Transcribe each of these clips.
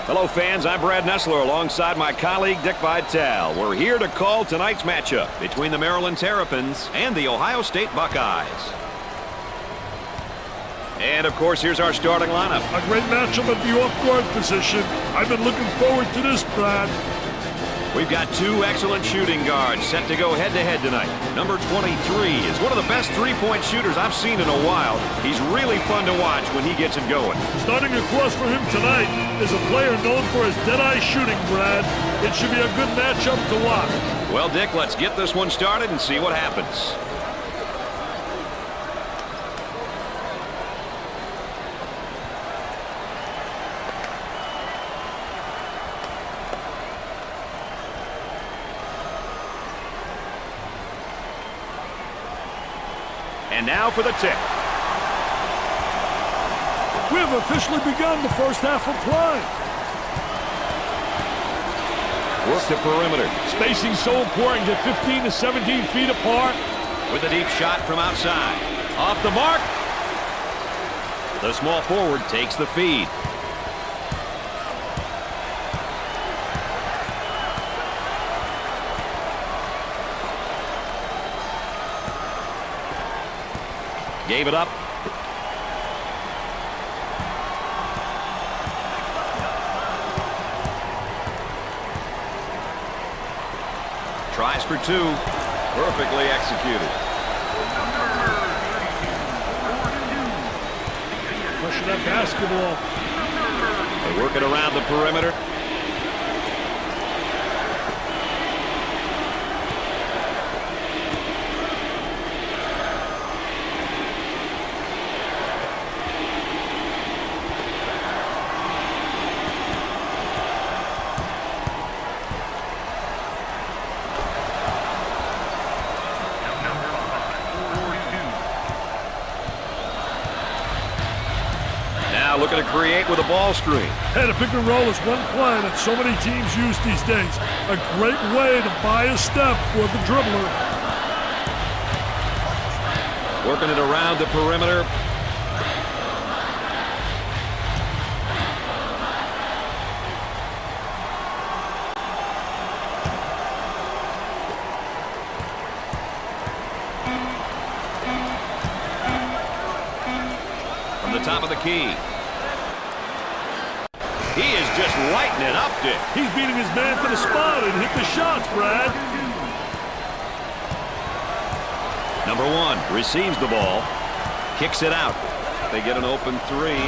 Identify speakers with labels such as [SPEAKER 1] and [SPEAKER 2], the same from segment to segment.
[SPEAKER 1] Hello, fans. I'm Brad Nessler alongside my colleague Dick Vitale. We're here to call tonight's matchup between the Maryland Terrapins and the Ohio State Buckeyes. And, of course, here's our starting lineup.
[SPEAKER 2] A great matchup at the off-guard position. I've been looking forward to this, Brad.
[SPEAKER 1] We've got two excellent shooting guards set to go head-to-head tonight. Number 23 is one of the best three-point shooters I've seen in a while. He's really fun to watch when he gets it going.
[SPEAKER 2] Starting across for him tonight is a player known for his dead-eye shooting, Brad. It should be a good matchup to watch.
[SPEAKER 1] Well, Dick, let's get this one started and see what happens. And now for the tip.
[SPEAKER 2] We have officially begun the first half of play.
[SPEAKER 1] Work the perimeter.
[SPEAKER 2] Spacing so important, get 15 to 17 feet apart.
[SPEAKER 1] With a deep shot from outside. Off the mark. The small forward takes the feed. Gave it up. Tries for two. Perfectly executed.
[SPEAKER 2] Pushing that basketball.
[SPEAKER 1] They work it around the perimeter. Looking to create with a ball screen.
[SPEAKER 2] Hey, the pick and roll is one play that so many teams use these days. A great way to buy a step for the dribbler.
[SPEAKER 1] Working it around the perimeter. From the top of the key. He is just lighting it up, Dick.
[SPEAKER 2] He's beating his man to the spot and hit the shots, Brad.
[SPEAKER 1] Number one receives the ball. Kicks it out. They get an open three.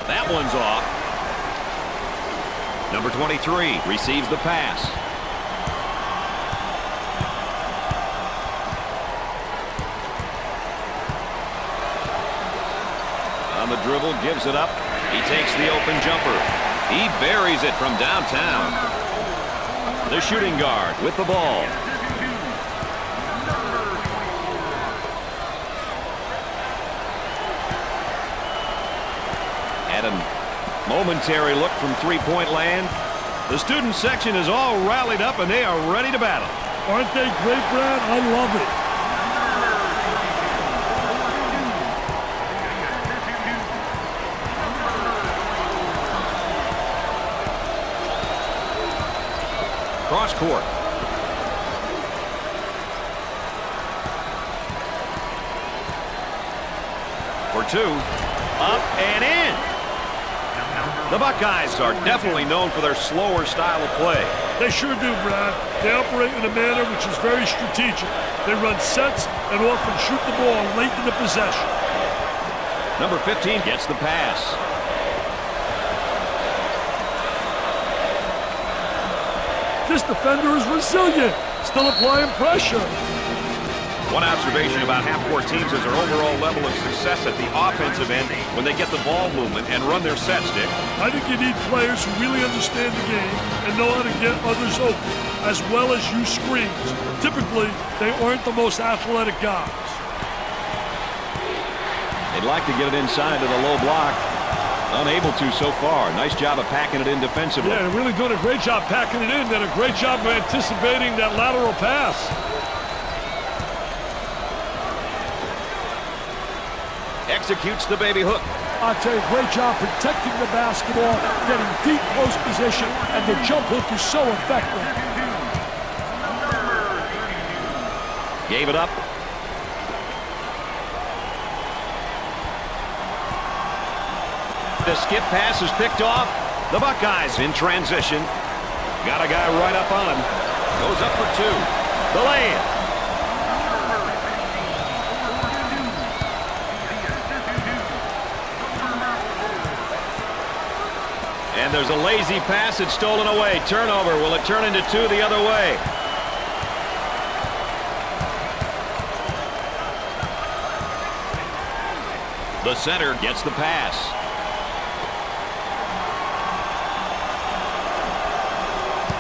[SPEAKER 1] That one's off. Number 23 receives the pass. On the dribble, gives it up. He takes the open jumper. He buries it from downtown. The shooting guard with the ball. At a momentary look from three-point land. The student section is all rallied up and they are ready to battle.
[SPEAKER 2] Aren't they great, Brad? I love it.
[SPEAKER 1] Cross court. For two. Up and in. The Buckeyes are definitely known for their slower style of play.
[SPEAKER 2] They sure do, Brad. They operate in a manner which is very strategic. They run sets and often shoot the ball late in the possession.
[SPEAKER 1] Number 15 gets the pass.
[SPEAKER 2] This defender is resilient, still applying pressure.
[SPEAKER 1] One observation about half-court teams is their overall level of success at the offensive end when they get the ball movement and run their sets, Dick.
[SPEAKER 2] I think you need players who really understand the game and know how to get others open, as well as use screens. Typically, they aren't the most athletic guys.
[SPEAKER 1] They'd like to get it inside to the low block. Unable to so far. Nice job of packing it in defensively.
[SPEAKER 2] Yeah, they're really doing a great job packing it in. Did a great job of anticipating that lateral pass.
[SPEAKER 1] Executes the baby hook.
[SPEAKER 2] I'll tell you, great job protecting the basketball, getting deep post position, and the jump hook is so effective.
[SPEAKER 1] Gave it up. The skip pass is picked off. The Buckeyes in transition. Got a guy right up on him. Goes up for two. The lay-in. And there's a lazy pass. It's stolen away. Turnover. Will it turn into two the other way? The center gets the pass.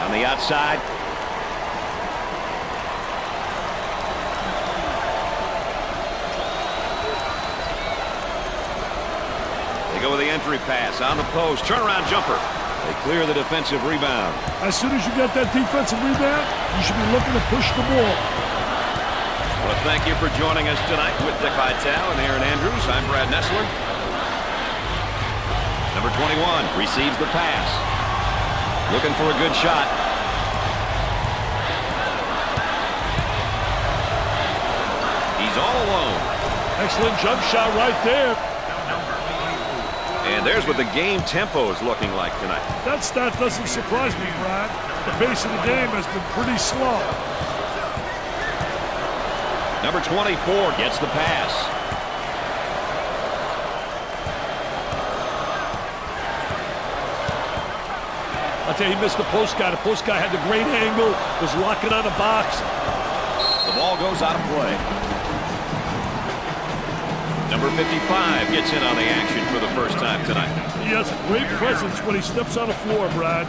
[SPEAKER 1] On the outside. They go with the entry pass on the post. Turnaround jumper. They clear the defensive rebound.
[SPEAKER 2] As soon as you get that defensive rebound, you should be looking to push the ball.
[SPEAKER 1] Well, thank you for joining us tonight with Dick Vitale and Aaron Andrews. I'm Brad Nessler. Number 21 receives the pass. Looking for a good shot. He's all alone.
[SPEAKER 2] Excellent jump shot right there.
[SPEAKER 1] And there's what the game tempo is looking like tonight.
[SPEAKER 2] That stat doesn't surprise me, Brad. The pace of the game has been pretty slow.
[SPEAKER 1] Number 24 gets the pass.
[SPEAKER 2] I'll tell you, he missed the post guy. The post guy had the great angle, was locking on the box.
[SPEAKER 1] The ball goes out of play. Number 55 gets in on the action for the first time tonight.
[SPEAKER 2] He has a great presence when he steps on the floor, Brad.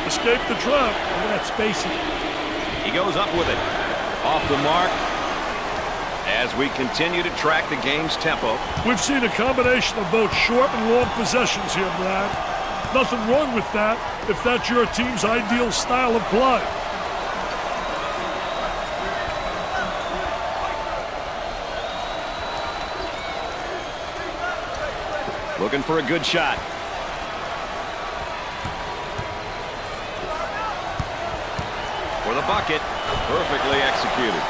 [SPEAKER 2] Escape the trap. Look at that spacing.
[SPEAKER 1] He goes up with it. Off the mark. As we continue to track the game's tempo.
[SPEAKER 2] We've seen a combination of both short and long possessions here, Brad. Nothing wrong with that if that's your team's ideal style of play.
[SPEAKER 1] Looking for a good shot. For the bucket. Perfectly executed.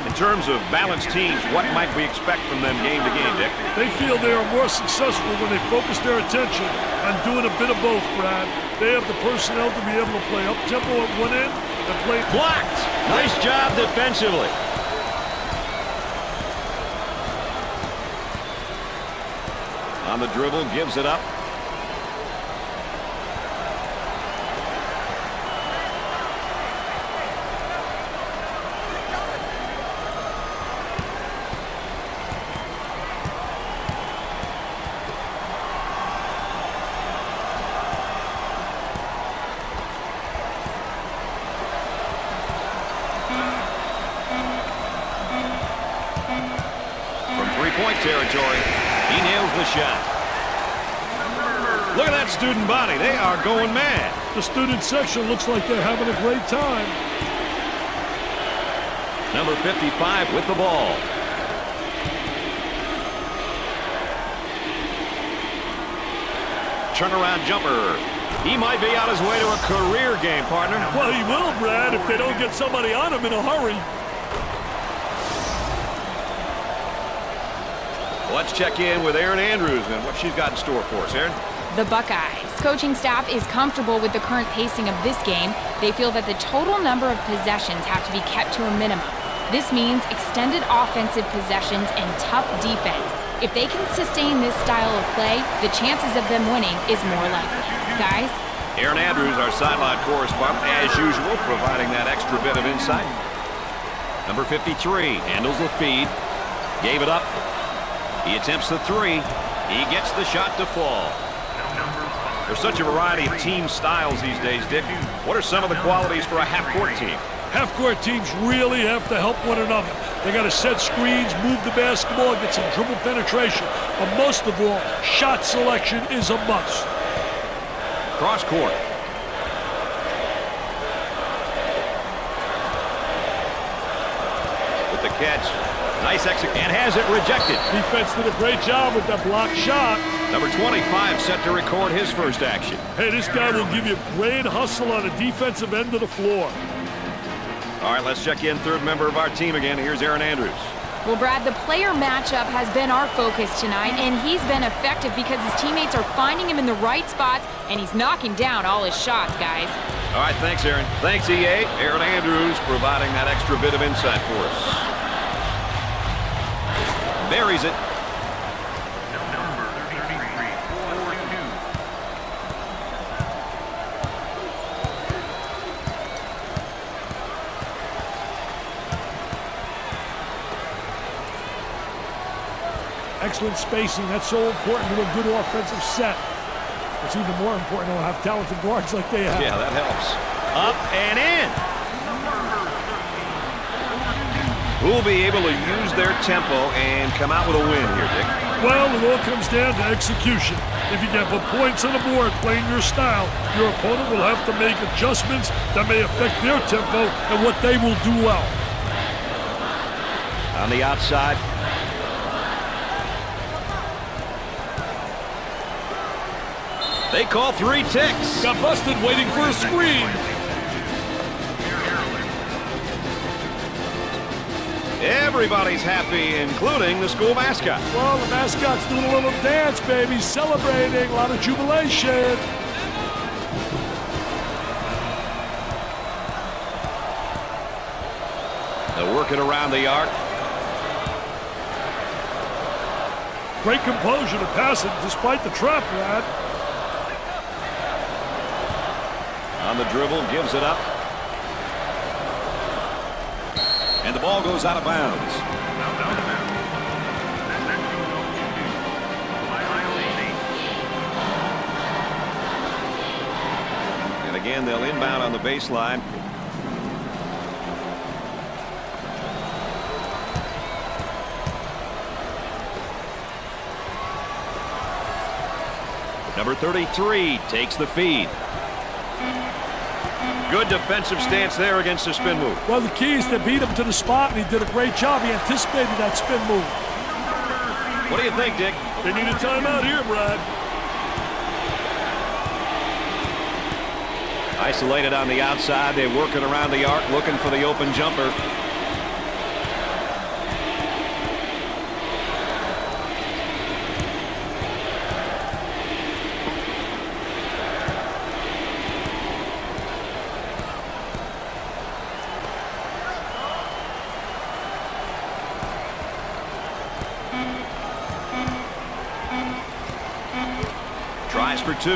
[SPEAKER 1] In terms of balanced teams, what might we expect from them game to game, Dick?
[SPEAKER 2] They feel they are more successful when they focus their attention on doing a bit of both, Brad. They have the personnel to be able to play up-tempo at one end and play...
[SPEAKER 1] Blocked! Nice job defensively. On the dribble, gives it up. Territory. He nails the shot. Look at that student body. They are going mad.
[SPEAKER 2] The student section looks like they're having a great time.
[SPEAKER 1] Number 55 with the ball. Turnaround jumper. He might be on his way to a career game, partner.
[SPEAKER 2] Well, he will, Brad, if they don't get somebody on him in a hurry.
[SPEAKER 1] Let's check in with Aaron Andrews and what she's got in store for us. Aaron?
[SPEAKER 3] The Buckeyes coaching staff is comfortable with the current pacing of this game. They feel that the total number of possessions have to be kept to a minimum. This means extended offensive possessions and tough defense. If they can sustain this style of play, the chances of them winning is more likely. Guys?
[SPEAKER 1] Aaron Andrews, our sideline correspondent, as usual, providing that extra bit of insight. Number 53 handles the feed. Gave it up. He attempts the three. He gets the shot to fall. There's such a variety of team styles these days, Dick. What are some of the qualities for a half-court team?
[SPEAKER 2] Half-court teams really have to help one another. They got to set screens, move the basketball, get some dribble penetration. But most of all, shot selection is a must.
[SPEAKER 1] Cross court. catch. Nice execution, and has it rejected.
[SPEAKER 2] Defense did a great job with that block shot.
[SPEAKER 1] Number 25 set to record his first action.
[SPEAKER 2] Hey, this guy will give you great hustle on the defensive end of the floor.
[SPEAKER 1] All right, let's check in third member of our team again. Here's Aaron Andrews.
[SPEAKER 3] Well, Brad, the player matchup has been our focus tonight, and he's been effective because his teammates are finding him in the right spots, and he's knocking down all his shots, guys.
[SPEAKER 1] All right, thanks, Aaron. Thanks, EA. Aaron Andrews providing that extra bit of insight for us. Buries it.
[SPEAKER 2] Excellent spacing. That's so important to a good offensive set. It's even more important to have talented guards like they have.
[SPEAKER 1] Yeah, that helps. Up and in. Who'll be able to use their tempo and come out with a win here, Dick?
[SPEAKER 2] Well, it all comes down to execution. If you can put points on the board playing your style, your opponent will have to make adjustments that may affect their tempo and what they will do well.
[SPEAKER 1] On the outside. They call 3 ticks.
[SPEAKER 2] Got busted waiting for a screen.
[SPEAKER 1] Everybody's happy, including the school mascot.
[SPEAKER 2] Well, the mascot's doing a little dance, baby, celebrating, a lot of jubilation.
[SPEAKER 1] They're working around the arc.
[SPEAKER 2] Great composure to pass it despite the trap, Brad.
[SPEAKER 1] On the dribble, gives it up. And the ball goes out of bounds. And again, they'll inbound on the baseline. Number 33 takes the feed. Good defensive stance there against the spin move.
[SPEAKER 2] Well, the key is to beat him to the spot, and he did a great job. He anticipated that spin move.
[SPEAKER 1] What do you think, Dick?
[SPEAKER 2] They need a timeout here, Brad.
[SPEAKER 1] Isolated on the outside. They're working around the arc, looking for the open jumper. Tries for 2.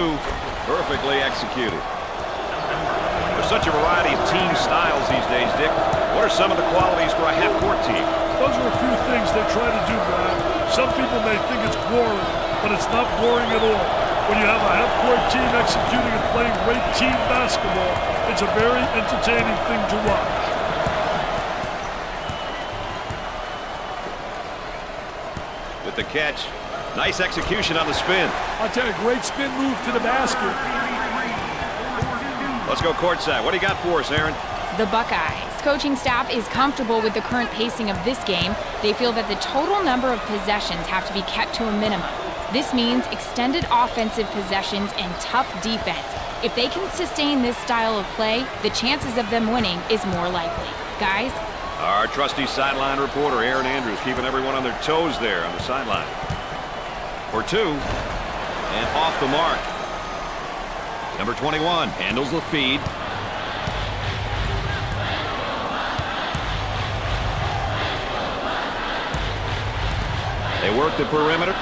[SPEAKER 1] Perfectly executed. There's such a variety of team styles these days, Dick. What are some of the qualities for a half-court team?
[SPEAKER 2] Those are a few things they try to do, Brad. Some people may think it's boring, but it's not boring at all. When you have a half-court team executing and playing great team basketball, it's a very entertaining thing to watch.
[SPEAKER 1] With the catch. Nice execution on the spin.
[SPEAKER 2] I'll tell you, great spin move to the basket.
[SPEAKER 1] Let's go courtside. What do you got for us, Aaron?
[SPEAKER 3] The Buckeyes coaching staff is comfortable with the current pacing of this game. They feel that the total number of possessions have to be kept to a minimum. This means extended offensive possessions and tough defense. If they can sustain this style of play, the chances of them winning is more likely. Guys?
[SPEAKER 1] Our trusty sideline reporter, Aaron Andrews, keeping everyone on their toes there on the sideline. For 2, and off the mark. Number 21 handles the feed. They work the perimeter.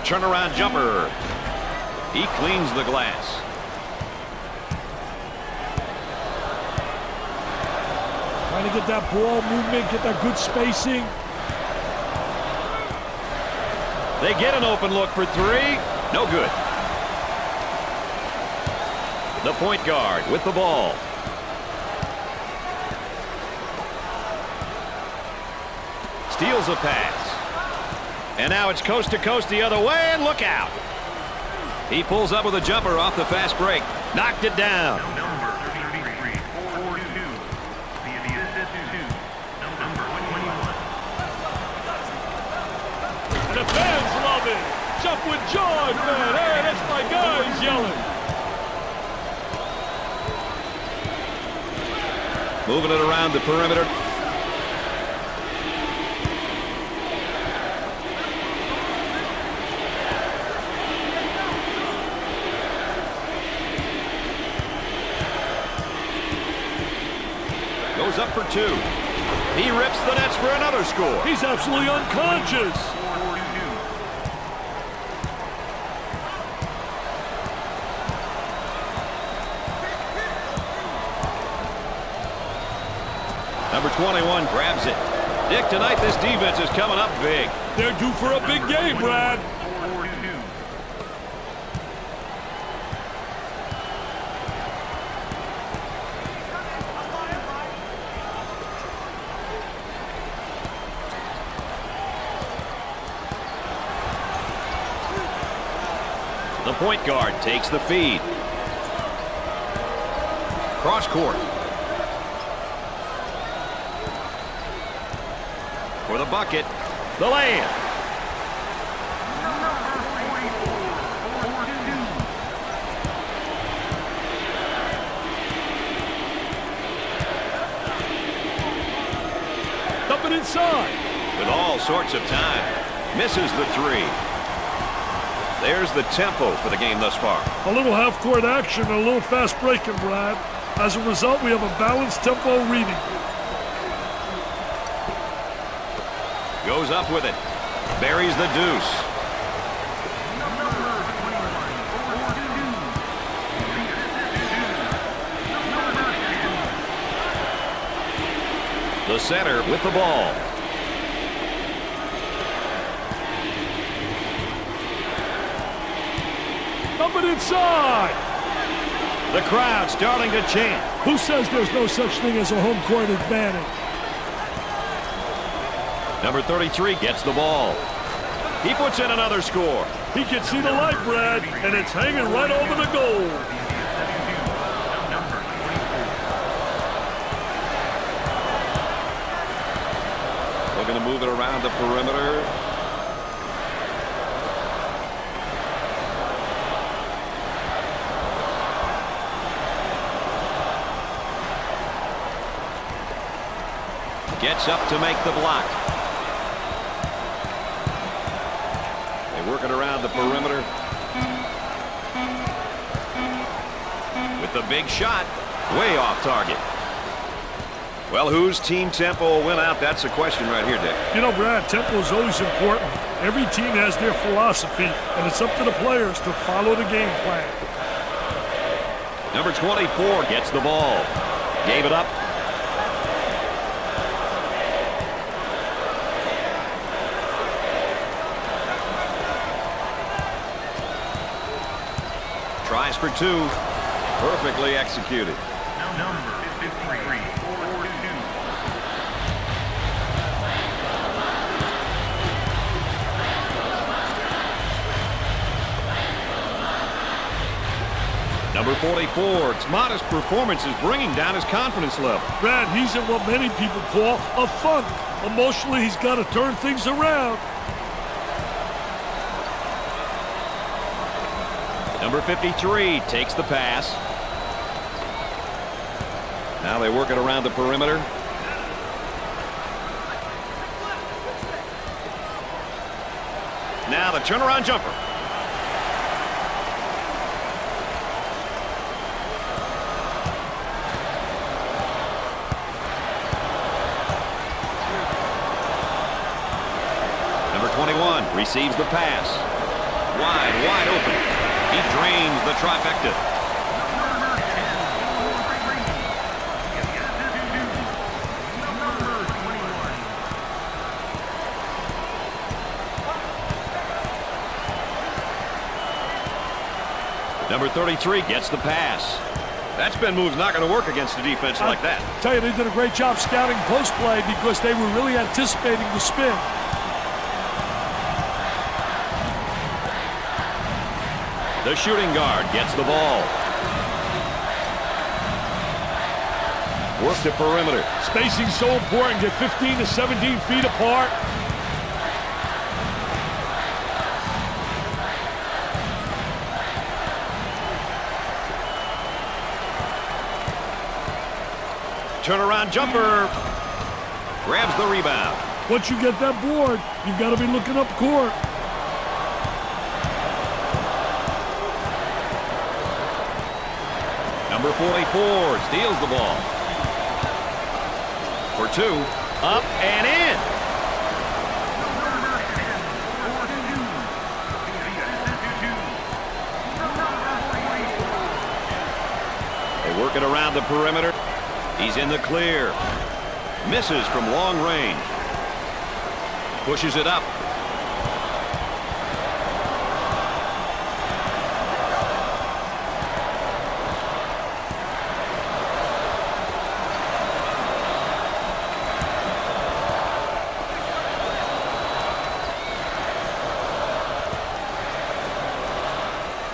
[SPEAKER 1] Turnaround jumper. He cleans the glass.
[SPEAKER 2] Trying to get that ball movement, get that good spacing.
[SPEAKER 1] They get an open look for 3. No good. The point guard with the ball. steals a pass. And now it's coast to coast the other way, and look out. He pulls up with a jumper off the fast break. Knocked it down.
[SPEAKER 4] Number 33, 4-2. The assist to number 21.
[SPEAKER 2] And the fans love it. Jump with joy, man. Hey, that's my guys yelling.
[SPEAKER 1] Moving it around the perimeter. Goes up for two. He rips the nets for another score.
[SPEAKER 2] He's absolutely unconscious.
[SPEAKER 4] 4-2.
[SPEAKER 1] Number 21 grabs it. Dick, tonight this defense is coming up big.
[SPEAKER 2] They're due for a big game, Brad.
[SPEAKER 4] 4-2.
[SPEAKER 1] The point guard takes the feed. Cross court. For the bucket. The layup.
[SPEAKER 2] Dump it inside.
[SPEAKER 1] With all sorts of time. Misses the three. There's the tempo for the game thus far.
[SPEAKER 2] A little half-court action and a little fast breaking, Brad. As a result, we have a balanced tempo reading.
[SPEAKER 1] Goes up with it. Buries the deuce. The center with the ball.
[SPEAKER 2] Dump it inside.
[SPEAKER 1] The crowd starting to chant.
[SPEAKER 2] Who says there's no such thing as a home court advantage?
[SPEAKER 1] Number 33 gets the ball. He puts in another score.
[SPEAKER 2] He can see the light, Brad, and it's hanging right over the goal.
[SPEAKER 1] Looking to move it around the perimeter. Gets up to make the block. They work it around the perimeter. With the big shot, way off target. Well, whose team tempo will win out? That's the question right here, Dick.
[SPEAKER 2] You know, Brad, tempo is always important. Every team has their philosophy, and it's up to the players to follow the game plan.
[SPEAKER 1] Number 24 gets the ball. Gave it up. Tries for two. Perfectly executed.
[SPEAKER 4] Number 53, 4-2.
[SPEAKER 1] Number 44, its modest performance is bringing down his confidence level.
[SPEAKER 2] Brad, he's in what many people call a funk. Emotionally, he's got to turn things around.
[SPEAKER 1] Number 53 takes the pass. Now they work it around the perimeter. Now the turnaround jumper. Number 21 receives the pass. Wide open. He drains the trifecta. Number 33 gets the pass. That spin move's not going to work against a defense like that.
[SPEAKER 2] I tell you, they did a great job scouting post play because they were really anticipating the spin.
[SPEAKER 1] The shooting guard gets the ball. Work the perimeter.
[SPEAKER 2] Spacing so important. Get 15 to 17 feet apart.
[SPEAKER 1] Turnaround jumper. Grabs the rebound.
[SPEAKER 2] Once you get that board, you've got to be looking up court.
[SPEAKER 1] Number 44 steals the ball. For two. Up and in. They work it around the perimeter. He's in the clear. Misses from long range. Pushes it up.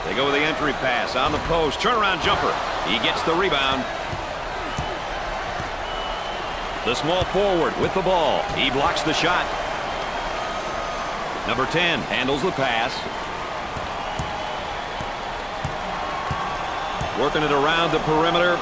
[SPEAKER 1] They go with the entry pass on the post. Turnaround jumper. He gets the rebound. The small forward with the ball. He blocks the shot. Number 10 handles the pass. Working it around the perimeter.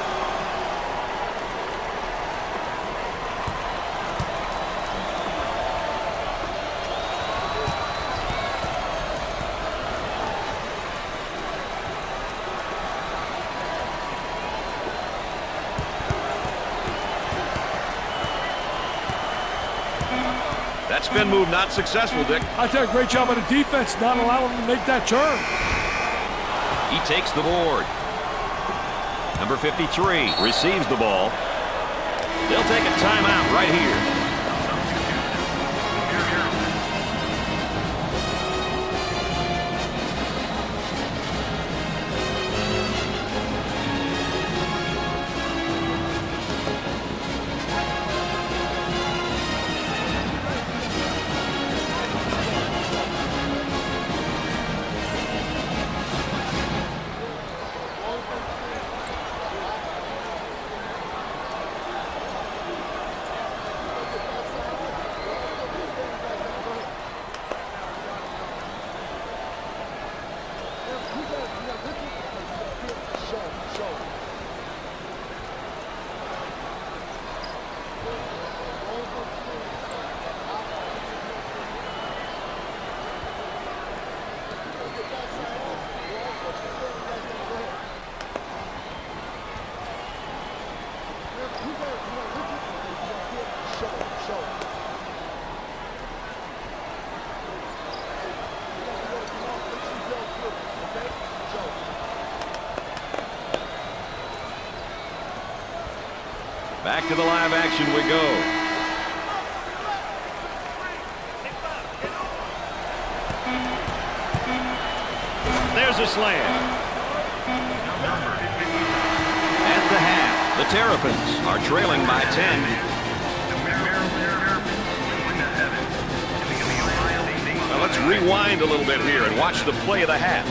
[SPEAKER 1] That spin move not successful, Dick.
[SPEAKER 2] I tell you, great job on the defense, not allowing him to make that turn.
[SPEAKER 1] He takes the board. Number 53 receives the ball. They'll take a timeout right here. Back to the live action we go. There's a slam. At the half, the Terrapins are trailing by 10. Now let's rewind a little bit here and watch the play of the half.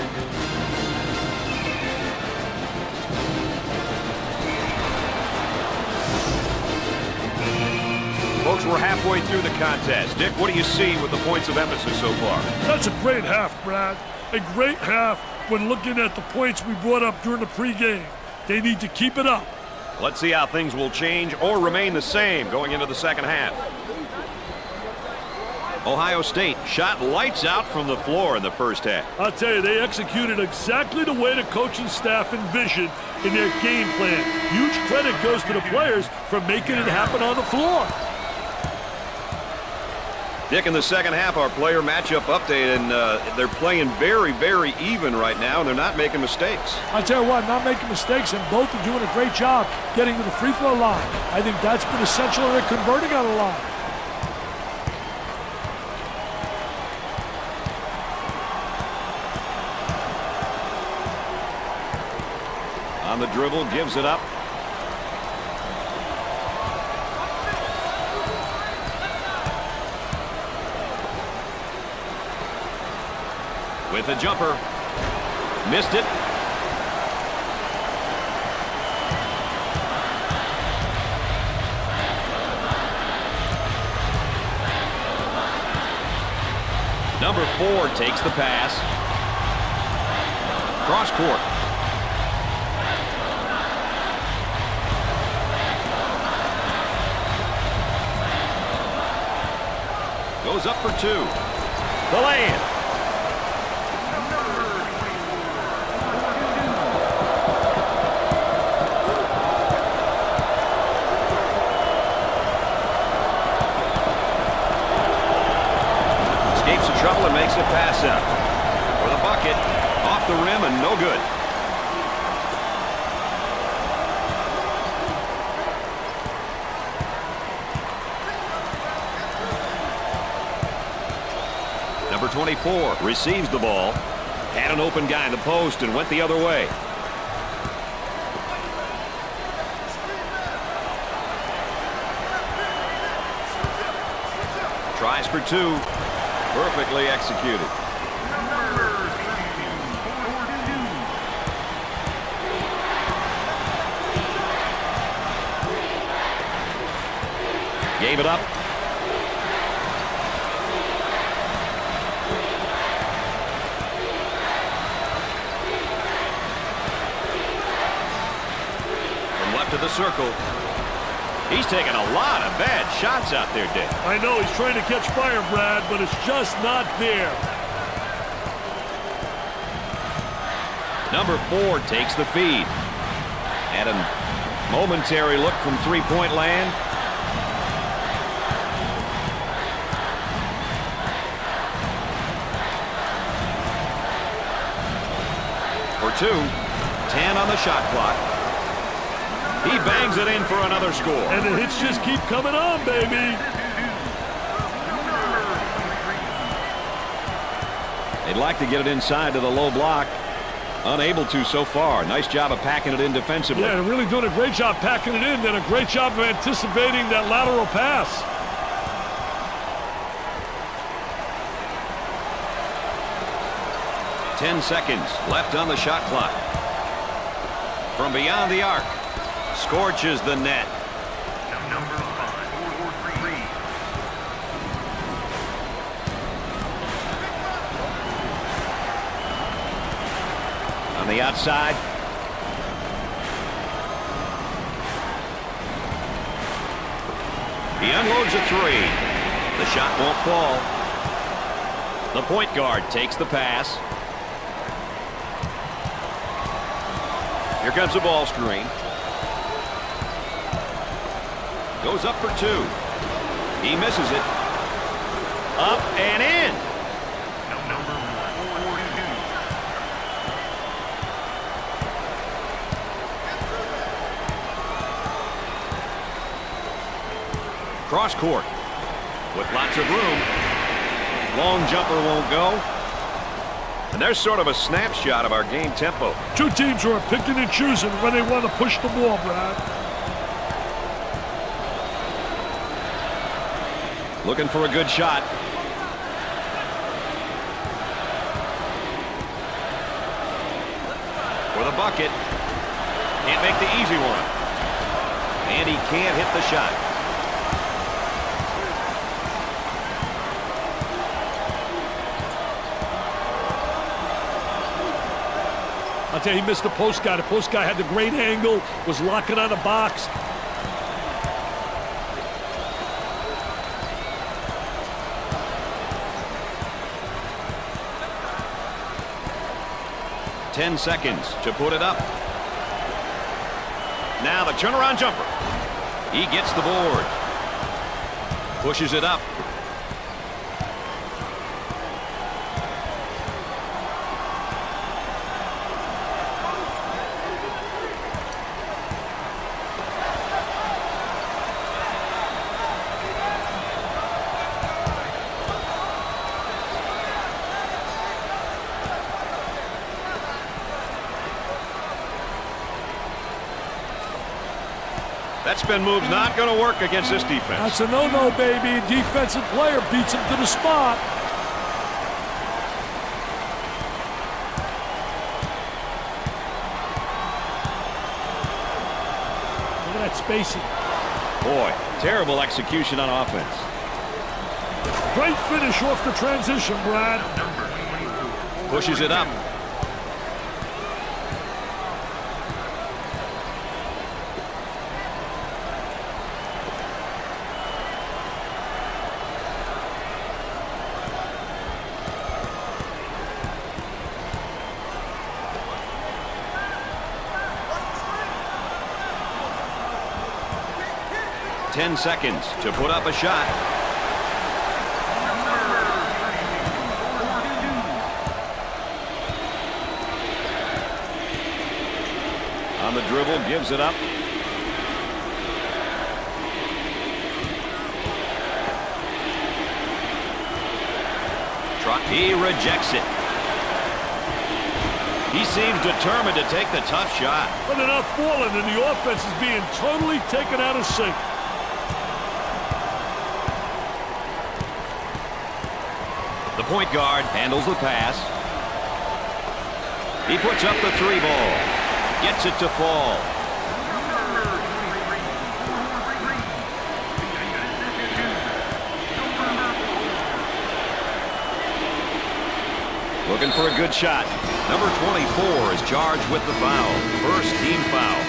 [SPEAKER 1] Folks, we're halfway through the contest. Dick, what do you see with the points of emphasis so far?
[SPEAKER 2] That's a great half, Brad. A great half when looking at the points we brought up during the pregame. They need to keep it up.
[SPEAKER 1] Let's see how things will change or remain the same going into the second half. Ohio State shot lights out from the floor in the first half.
[SPEAKER 2] I'll tell you, they executed exactly the way the coaching staff envisioned in their game plan. Huge credit goes to the players for making it happen on the floor.
[SPEAKER 1] Dick, in the second half, our player matchup update, and they're playing very, very even right now, and they're not making mistakes.
[SPEAKER 2] I tell you what, not making mistakes, and both are doing a great job getting to the free throw line. I think that's been essential in their converting on the line.
[SPEAKER 1] On the dribble, gives it up. With a jumper. Missed it. Number 4 takes the pass. Cross court. Goes up for 2. The lay-in. Escapes the trouble and makes a pass out. For the bucket. Off the rim and no good. Number 24 receives the ball. Had an open guy in the post and went the other way. Tries for 2. Perfectly executed. Gave it up. From left of the circle. He's taking a lot of bad shots out there, Dick.
[SPEAKER 2] I know he's trying to catch fire, Brad, but it's just not there.
[SPEAKER 1] Number 4 takes the feed. And a momentary look from three-point land. For 2. 10 on the shot clock. He bangs it in for another score.
[SPEAKER 2] And the hits just keep coming on, baby.
[SPEAKER 1] They'd like to get it inside to the low block. Unable to so far. Nice job of packing it in defensively.
[SPEAKER 2] Yeah, they're really doing a great job packing it in. Then a great job of anticipating that lateral pass.
[SPEAKER 1] Ten seconds left on the shot clock. From beyond the arc. Scorches the net.
[SPEAKER 4] Number 5, 4-3.
[SPEAKER 1] On the outside. He unloads a 3. The shot won't fall. The point guard takes the pass. Here comes the ball screen. Goes up for 2. He misses it. Up and in.
[SPEAKER 4] Number 1, 4-2.
[SPEAKER 1] Cross court. With lots of room. Long jumper won't go. And there's sort of a snapshot of our game tempo.
[SPEAKER 2] Two teams who are picking and choosing when they want to push the ball, Brad.
[SPEAKER 1] Looking for a good shot. For the bucket. Can't make the easy one. And he can't hit the shot.
[SPEAKER 2] I'll tell you, he missed the post guy. The post guy had the great angle, was locking on the box.
[SPEAKER 1] Ten seconds to put it up. Now the turnaround jumper. He gets the board. Pushes it up. That spin move's not going to work against this defense.
[SPEAKER 2] That's a no-no, baby. Defensive player beats him to the spot. Look at that spacing.
[SPEAKER 1] Boy, terrible execution on offense.
[SPEAKER 2] Great finish off the transition, Brad.
[SPEAKER 1] Pushes it up. Ten seconds to put up a shot. On the dribble, gives it up. He rejects it. He seems determined to take the tough shot.
[SPEAKER 2] But they're not falling, and the offense is being totally taken out of sync.
[SPEAKER 1] The point guard handles the pass. He puts up the three ball. Gets it to fall. Looking for a good shot. Number 24 is charged with the foul. First team foul.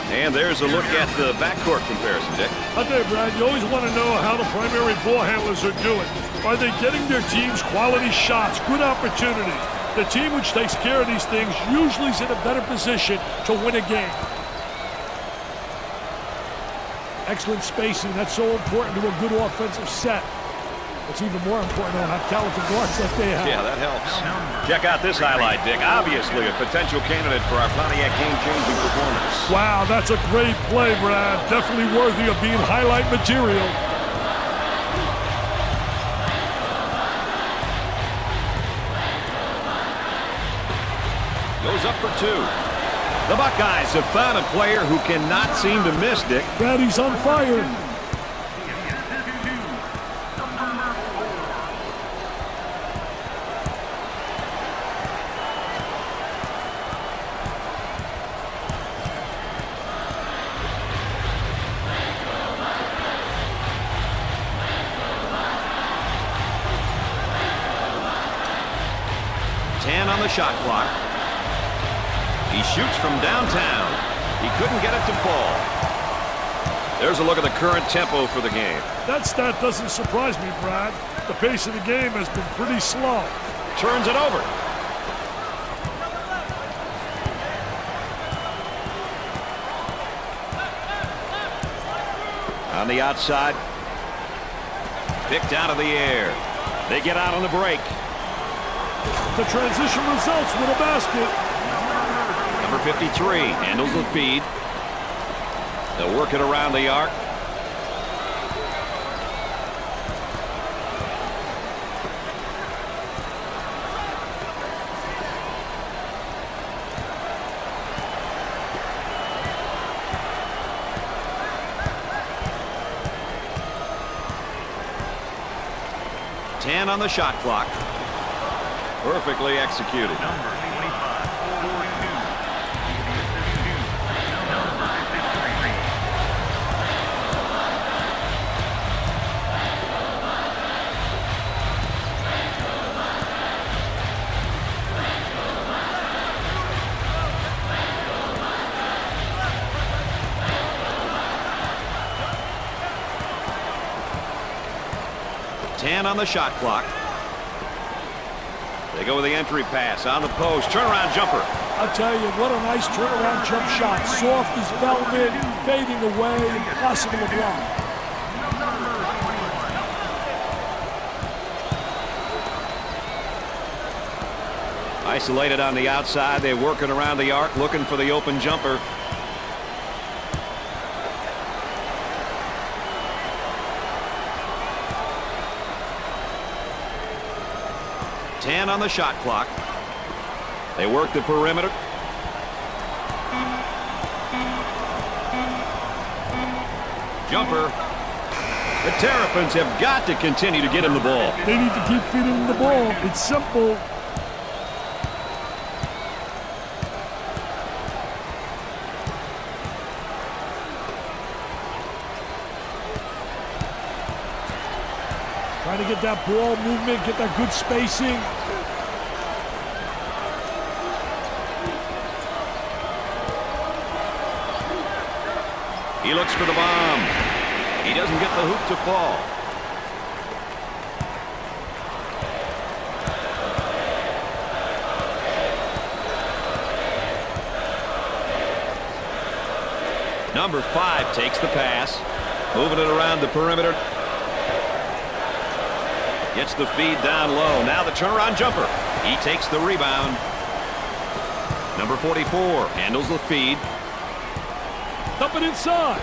[SPEAKER 1] And there's a look at the backcourt comparison, Dick.
[SPEAKER 2] Out there, Brad, you always want to know how the primary ball handlers are doing. Are they getting their teams quality shots, good opportunities? The team which takes care of these things usually is in a better position to win a game. Excellent spacing. That's so important to a good offensive set. It's even more important to have talented guards that they have.
[SPEAKER 1] Yeah, that helps. Check out this highlight, Dick. Obviously a potential candidate for our Pontiac game-changing performance.
[SPEAKER 2] Wow, that's a great play, Brad. Definitely worthy of being highlight material.
[SPEAKER 1] Goes up for two. The Buckeyes have found a player who cannot seem to miss, Dick.
[SPEAKER 2] Brad, he's on fire.
[SPEAKER 1] On the shot clock. He shoots from downtown. He couldn't get it to fall. There's a look at the current tempo for the game.
[SPEAKER 2] That stat doesn't surprise me, Brad. The pace of the game has been pretty slow.
[SPEAKER 1] Turns it over. On the outside. Picked out of the air. They get out on the break.
[SPEAKER 2] The transition results with a basket.
[SPEAKER 1] Number 53 handles the feed. They'll work it around the arc. On the shot clock. Perfectly executed.
[SPEAKER 4] Number 25, 4-2. Number 53.
[SPEAKER 1] 10 on the shot clock. They go with the entry pass on the post. Turnaround jumper.
[SPEAKER 2] I'll tell you, what a nice turnaround jump shot. Soft as velvet, fading away, impossible to block.
[SPEAKER 1] Isolated on the outside. They're working around the arc, looking for the open jumper. On the shot clock. They work the perimeter. Jumper. The Terrapins have got to continue to get him the ball.
[SPEAKER 2] They need to keep feeding him the ball. It's simple. Trying to get that ball movement, get that good spacing.
[SPEAKER 1] He looks for the bomb. He doesn't get the hoop to fall. Number 5 takes the pass. Moving it around the perimeter. Gets the feed down low. Now the turnaround jumper. He takes the rebound. Number 44 handles the feed.
[SPEAKER 2] Dump it inside.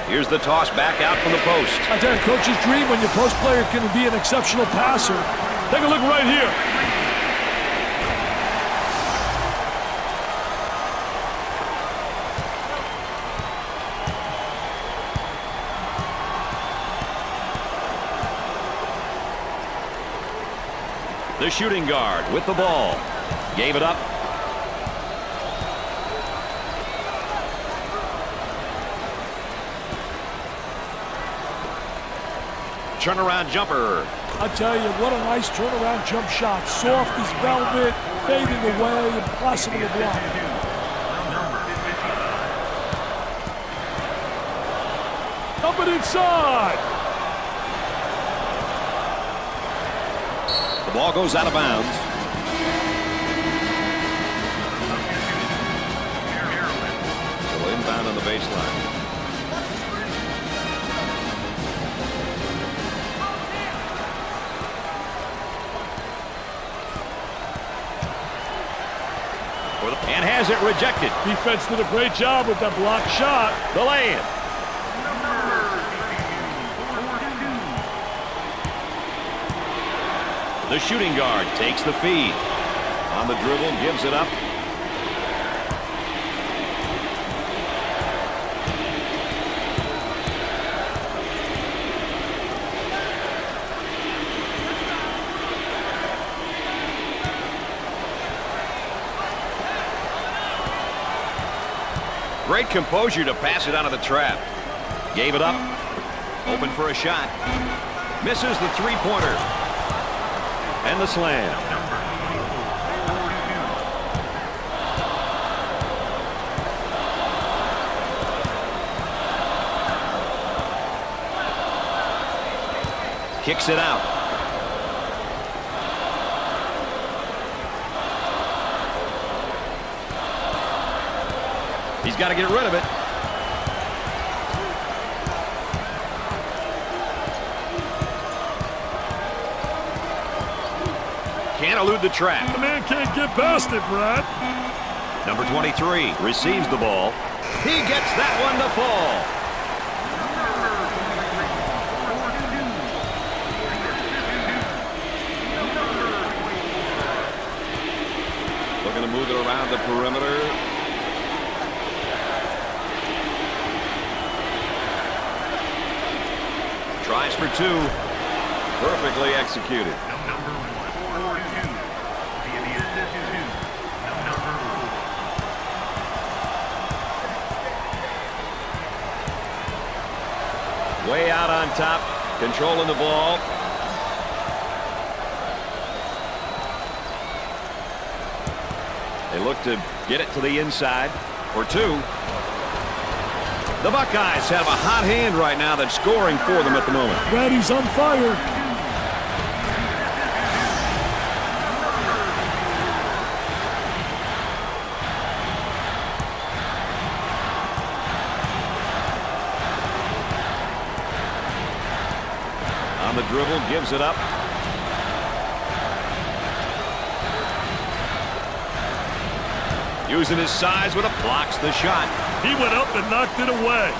[SPEAKER 1] Here's the toss back out from the post.
[SPEAKER 2] I tell you, coach's dream when your post player can be an exceptional passer. Take a look right here.
[SPEAKER 1] The shooting guard with the ball. Gave it up. Turnaround jumper.
[SPEAKER 2] I tell you, what a nice turnaround jump shot. Soft as velvet, fading away, impossible to block. Dump it inside.
[SPEAKER 1] The ball goes out of bounds. So inbound on the baseline. And has it rejected.
[SPEAKER 2] Defense did a great job with that block shot.
[SPEAKER 1] The lay-in. The shooting guard takes the feed. On the dribble, gives it up. Great composure to pass it out of the trap. Gave it up. Open for a shot. Misses the three-pointer. And the slam. Kicks it out. He's got to get rid of it. Can't elude the trap.
[SPEAKER 2] The man can't get past it, Brad.
[SPEAKER 1] Number 23 receives the ball. He gets that one to fall. Looking to move it around the perimeter. Tries for two. Perfectly executed. Way out on top, controlling the ball. They look to get it to the inside for two. The Buckeyes have a hot hand right now that's scoring for them at the moment.
[SPEAKER 2] Brad, he's on fire.
[SPEAKER 1] On the dribble, gives it up. Using his size with a blocks the shot.
[SPEAKER 2] He went up and knocked it away.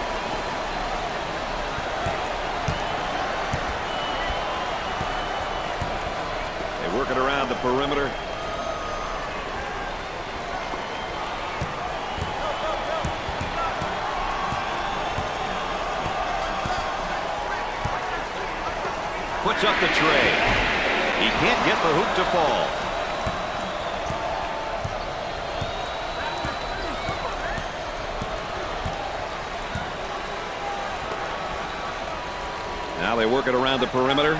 [SPEAKER 1] They work it around the perimeter. Puts up the tray. He can't get the hoop to fall. Now they work it around the perimeter.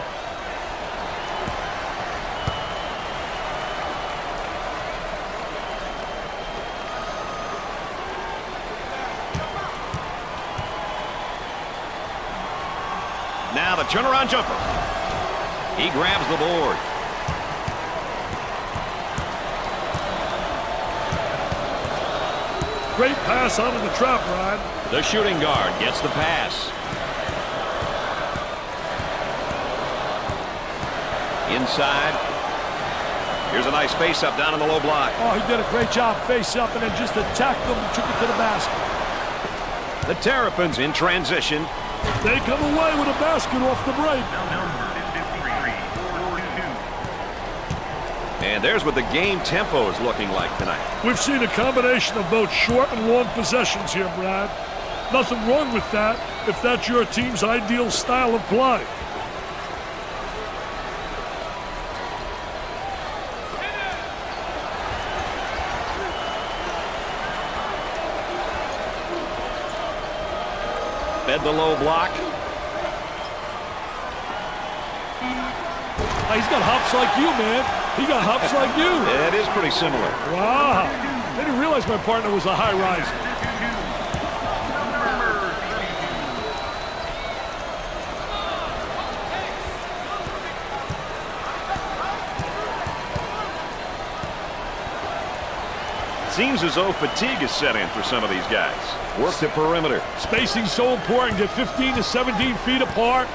[SPEAKER 1] Now the turnaround jumper. He grabs the board.
[SPEAKER 2] Great pass out of the trap, Ryan.
[SPEAKER 1] The shooting guard gets the pass. Inside. Here's a nice face-up down in the low block.
[SPEAKER 2] Oh, he did a great job face-up and then just attacked them and took it to the basket.
[SPEAKER 1] The Terrapins in transition.
[SPEAKER 2] They come away with a basket off the break.
[SPEAKER 1] And there's what the game tempo is looking like tonight.
[SPEAKER 2] We've seen a combination of both short and long possessions here, Brad. Nothing wrong with that if that's your team's ideal style of play.
[SPEAKER 1] Fed the low block.
[SPEAKER 2] He's got hops like you, man. He got hops like you.
[SPEAKER 1] It is pretty similar.
[SPEAKER 2] Wow. I didn't realize my partner was a high riser.
[SPEAKER 1] Seems as though fatigue is set in for some of these guys. Work the perimeter.
[SPEAKER 2] Spacing's so important. Get 15 to 17 feet apart.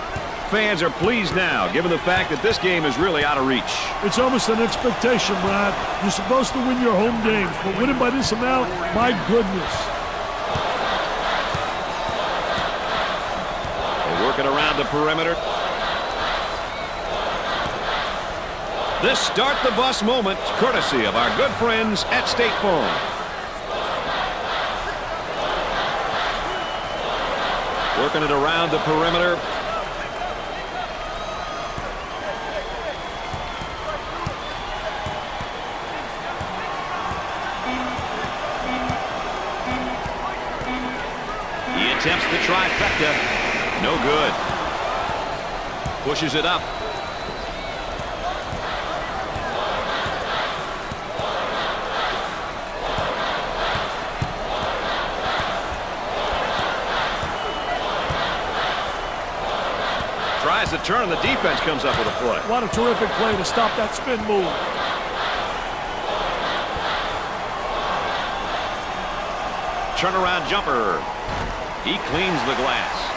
[SPEAKER 1] Fans are pleased now, given the fact that this game is really out of reach.
[SPEAKER 2] It's almost an expectation, Brad. You're supposed to win your home games, but winning by this amount, my goodness.
[SPEAKER 1] They work it around the perimeter. This start the bus moment, courtesy of our good friends at State Farm. Working it around the perimeter. He attempts the trifecta. No good. Pushes it up. Tries to turn, the defense comes up with a play.
[SPEAKER 2] What a terrific play to stop that spin move.
[SPEAKER 1] Turnaround jumper. He cleans the glass.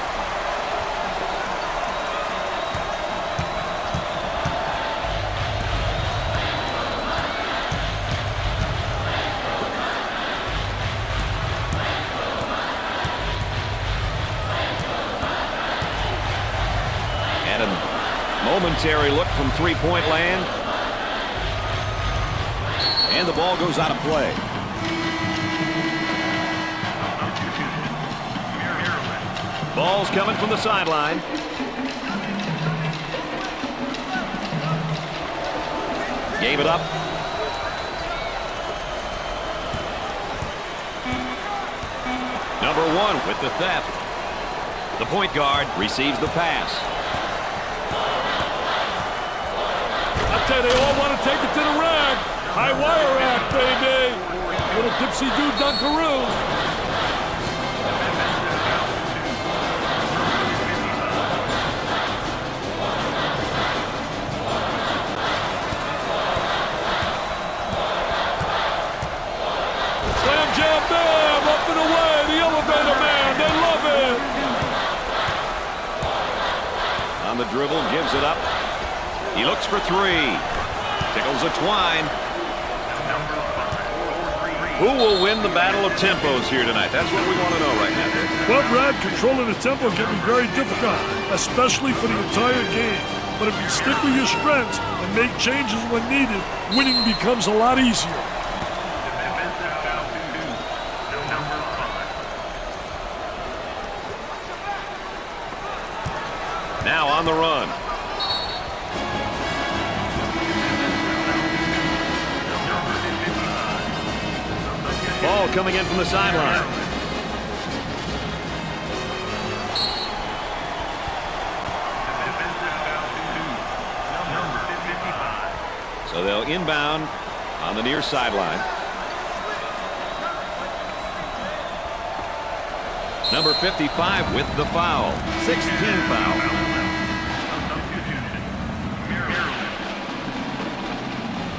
[SPEAKER 1] And a momentary look from three-point land. And the ball goes out of play. Ball's coming from the sideline. Gave it up. Number one with the theft. The point guard receives the pass.
[SPEAKER 2] I tell you, they all want to take it to the rack. High wire rack, baby. Little tipsy-do dunkaroo. Jam bam, up and away, the elevator man, they love it.
[SPEAKER 1] On the dribble, gives it up. He looks for three. Tickles a twine. Who will win the battle of tempos here tonight? That's what we want to know right now.
[SPEAKER 2] Well, Brad, controlling the tempo can be very difficult, especially for the entire game. But if you stick with your strengths and make changes when needed, winning becomes a lot easier.
[SPEAKER 1] Now on the run. Ball coming in from the sideline. So they'll inbound on the near sideline. Number 55 with the foul. 16th foul.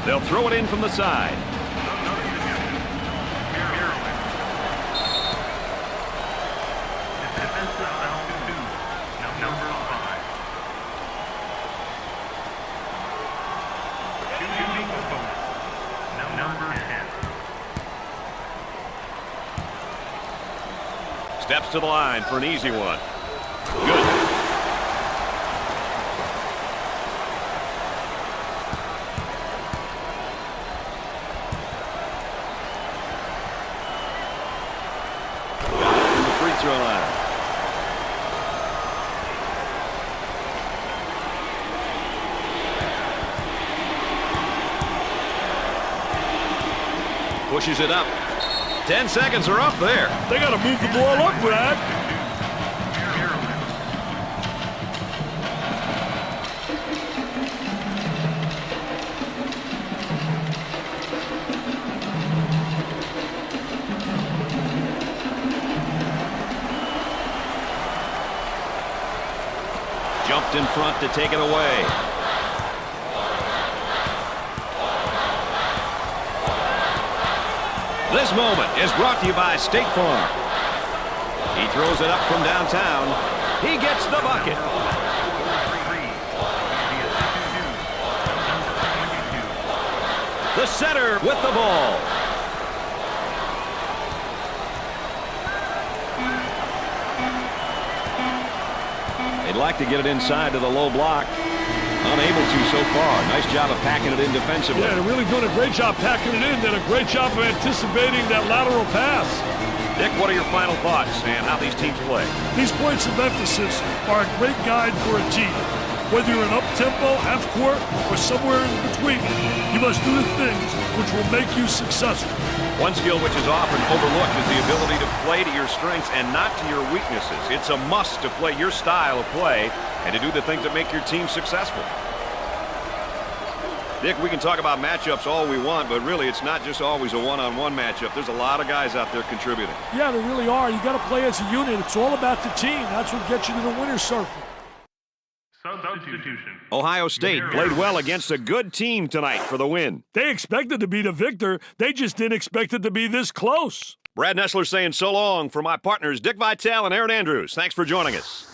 [SPEAKER 1] They'll throw it in from the side. Steps to the line for an easy one. Good. From the free throw line. Pushes it up. 10 seconds are up there.
[SPEAKER 2] They got to move the ball up, Brad.
[SPEAKER 1] Jumped in front to take it away. This moment is brought to you by State Farm. He throws it up from downtown. He gets the bucket. The setter with the ball. They'd like to get it inside to the low block. Unable to so far. Nice job of packing it in defensively.
[SPEAKER 2] Yeah, they're really doing a great job packing it in. Did a great job of anticipating that lateral pass.
[SPEAKER 1] Dick, what are your final thoughts and how these teams play?
[SPEAKER 2] These points of emphasis are a great guide for a team. Whether you're in up-tempo, half-court, or somewhere in between, you must do the things which will make you successful.
[SPEAKER 1] One skill which is often overlooked is the ability to play to your strengths and not to your weaknesses. It's a must to play your style of play and to do the things that make your team successful. Dick, we can talk about matchups all we want, but really it's not just always a one-on-one matchup. There's a lot of guys out there contributing.
[SPEAKER 2] Yeah, there really are. You got to play as a unit. It's all about the team. That's what gets you to the winner's circle.
[SPEAKER 4] Substitution.
[SPEAKER 1] Ohio State played well against a good team tonight for the win.
[SPEAKER 2] They expected to be the victor. They just didn't expect it to be this close.
[SPEAKER 1] Brad Nessler saying so long for my partners, Dick Vitale and Aaron Andrews. Thanks for joining us.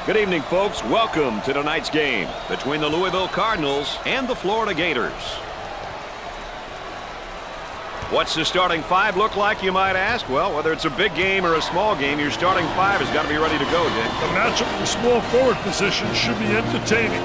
[SPEAKER 1] Good evening, folks. Welcome to tonight's game between the Louisville Cardinals and the Florida Gators. What's the starting five look like, you might ask? Well, whether it's a big game or a small game, your starting five has got to be ready to go, Dick.
[SPEAKER 2] The matchup in the small forward position should be entertaining.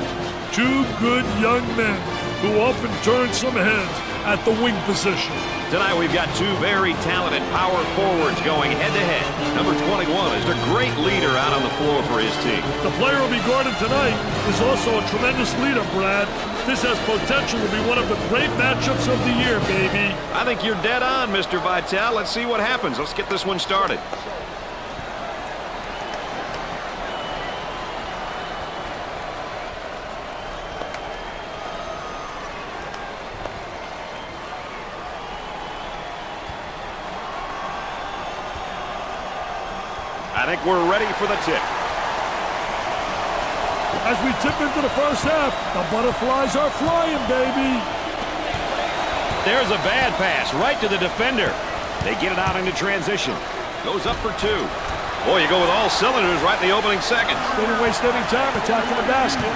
[SPEAKER 2] Two good young men who often turn some heads at the wing position.
[SPEAKER 1] Tonight we've got two very talented power forwards going head-to-head. Number 21 is a great leader out on the floor for his team.
[SPEAKER 2] The player who'll be guarded tonight is also a tremendous leader, Brad. This has potential to be one of the great matchups of the year, baby.
[SPEAKER 1] I think you're dead on, Mr. Vitale. Let's see what happens. Let's get this one started. I think we're ready for the tip.
[SPEAKER 2] As we tip into the first half, the butterflies are flying, baby.
[SPEAKER 1] There's a bad pass right to the defender. They get it out into transition. Goes up for two. Boy, you go with all cylinders right in the opening seconds.
[SPEAKER 2] They didn't waste any time attacking the basket.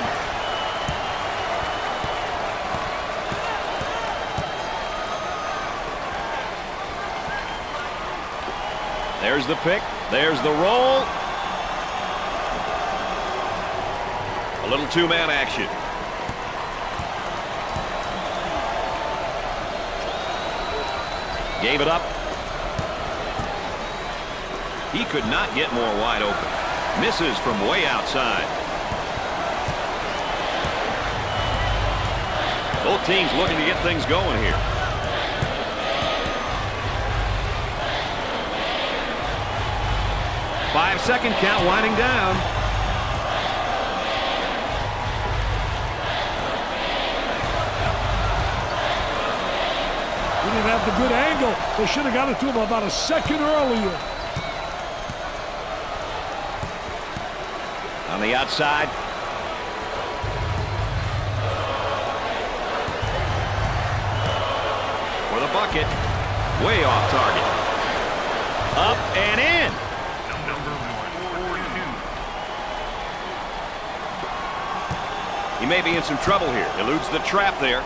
[SPEAKER 1] There's the pick. There's the roll. A little two-man action. Gave it up. He could not get more wide open. Misses from way outside. Both teams looking to get things going here. Five-second count winding down.
[SPEAKER 2] He didn't have the good angle. They should have got it to him about a second earlier.
[SPEAKER 1] On the outside. For the bucket. Way off target. Up and in. He may be in some trouble here. Eludes the trap there.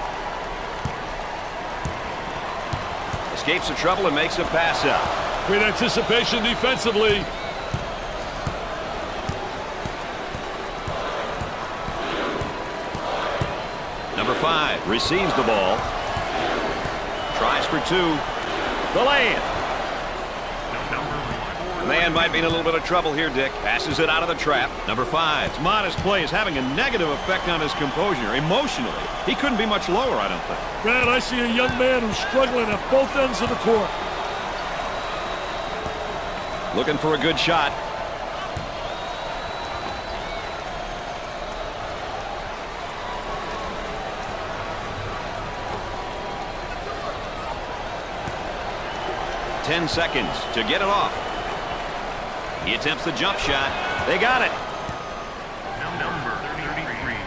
[SPEAKER 1] Escapes the trouble and makes a pass out.
[SPEAKER 2] Great anticipation defensively.
[SPEAKER 1] Number 5 receives the ball. Tries for two. The lay-in. The man might be in a little bit of trouble here, Dick. Passes it out of the trap. Number 5's modest play is having a negative effect on his composure. Emotionally, he couldn't be much lower, I don't think.
[SPEAKER 2] Brad, I see a young man who's struggling at both ends of the court.
[SPEAKER 1] Looking for a good shot. Ten seconds to get it off. He attempts the jump shot. They got it.
[SPEAKER 4] Number 33, 4-2.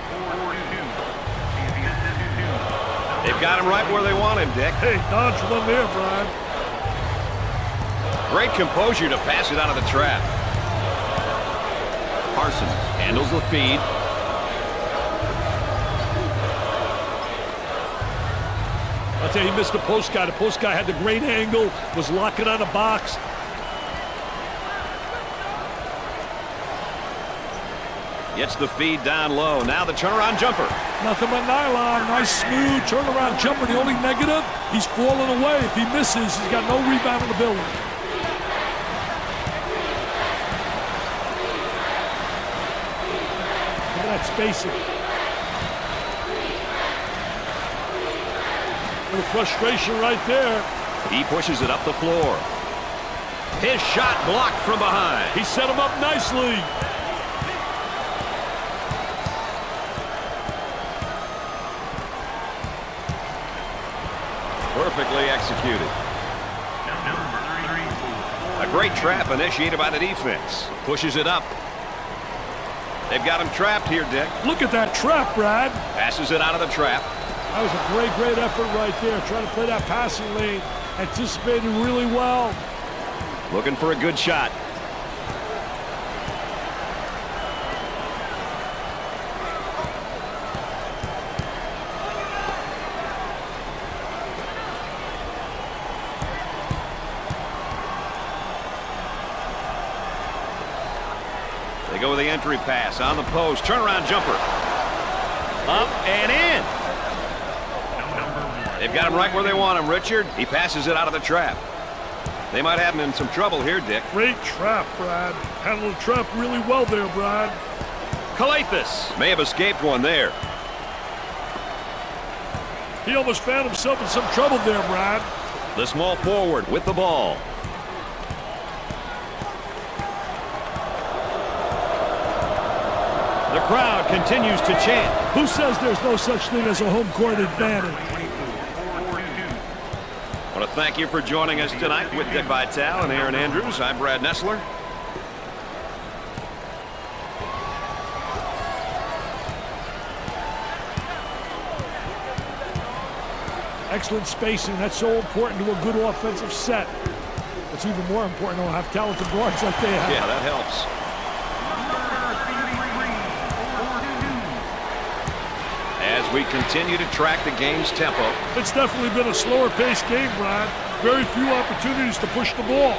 [SPEAKER 1] They've got him right where they want him, Dick.
[SPEAKER 2] Hey, dodge one there, Brian.
[SPEAKER 1] Great composure to pass it out of the trap. Parsons handles the feed.
[SPEAKER 2] I'll tell you, he missed the post guy. The post guy had the great angle, was locking on the box.
[SPEAKER 1] Gets the feed down low. Now the turnaround jumper.
[SPEAKER 2] Nothing but nylon. Nice, smooth turnaround jumper. The only negative, he's falling away. If he misses, he's got no rebound ability. Look at that spacing. A little frustration right there.
[SPEAKER 1] He pushes it up the floor. His shot blocked from behind.
[SPEAKER 2] He set him up nicely.
[SPEAKER 1] Perfectly executed. A great trap initiated by the defense. Pushes it up. They've got him trapped here, Dick.
[SPEAKER 2] Look at that trap, Brad.
[SPEAKER 1] Passes it out of the trap.
[SPEAKER 2] That was a great effort right there. Trying to play that passing lane. Anticipated really well.
[SPEAKER 1] Looking for a good shot. They go with the entry pass on the post. Turnaround jumper. Up and in. They've got him right where they want him, Richard. He passes it out of the trap. They might have him in some trouble here, Dick.
[SPEAKER 2] Great trap, Brad. Handled the trap really well there, Brad.
[SPEAKER 1] Calathis may have escaped one there.
[SPEAKER 2] He almost found himself in some trouble there, Brad.
[SPEAKER 1] The small forward with the ball. The crowd continues to chant.
[SPEAKER 2] Who says there's no such thing as a home court advantage?
[SPEAKER 1] I want to thank you for joining us tonight with Dick Vitale and Aaron Andrews. I'm Brad Nessler.
[SPEAKER 2] Excellent spacing. That's so important to a good offensive set. It's even more important to have talented guards like they have.
[SPEAKER 1] Yeah, that helps. As we continue to track the game's tempo.
[SPEAKER 2] It's definitely been a slower paced game, Brad. Very few opportunities to push the ball.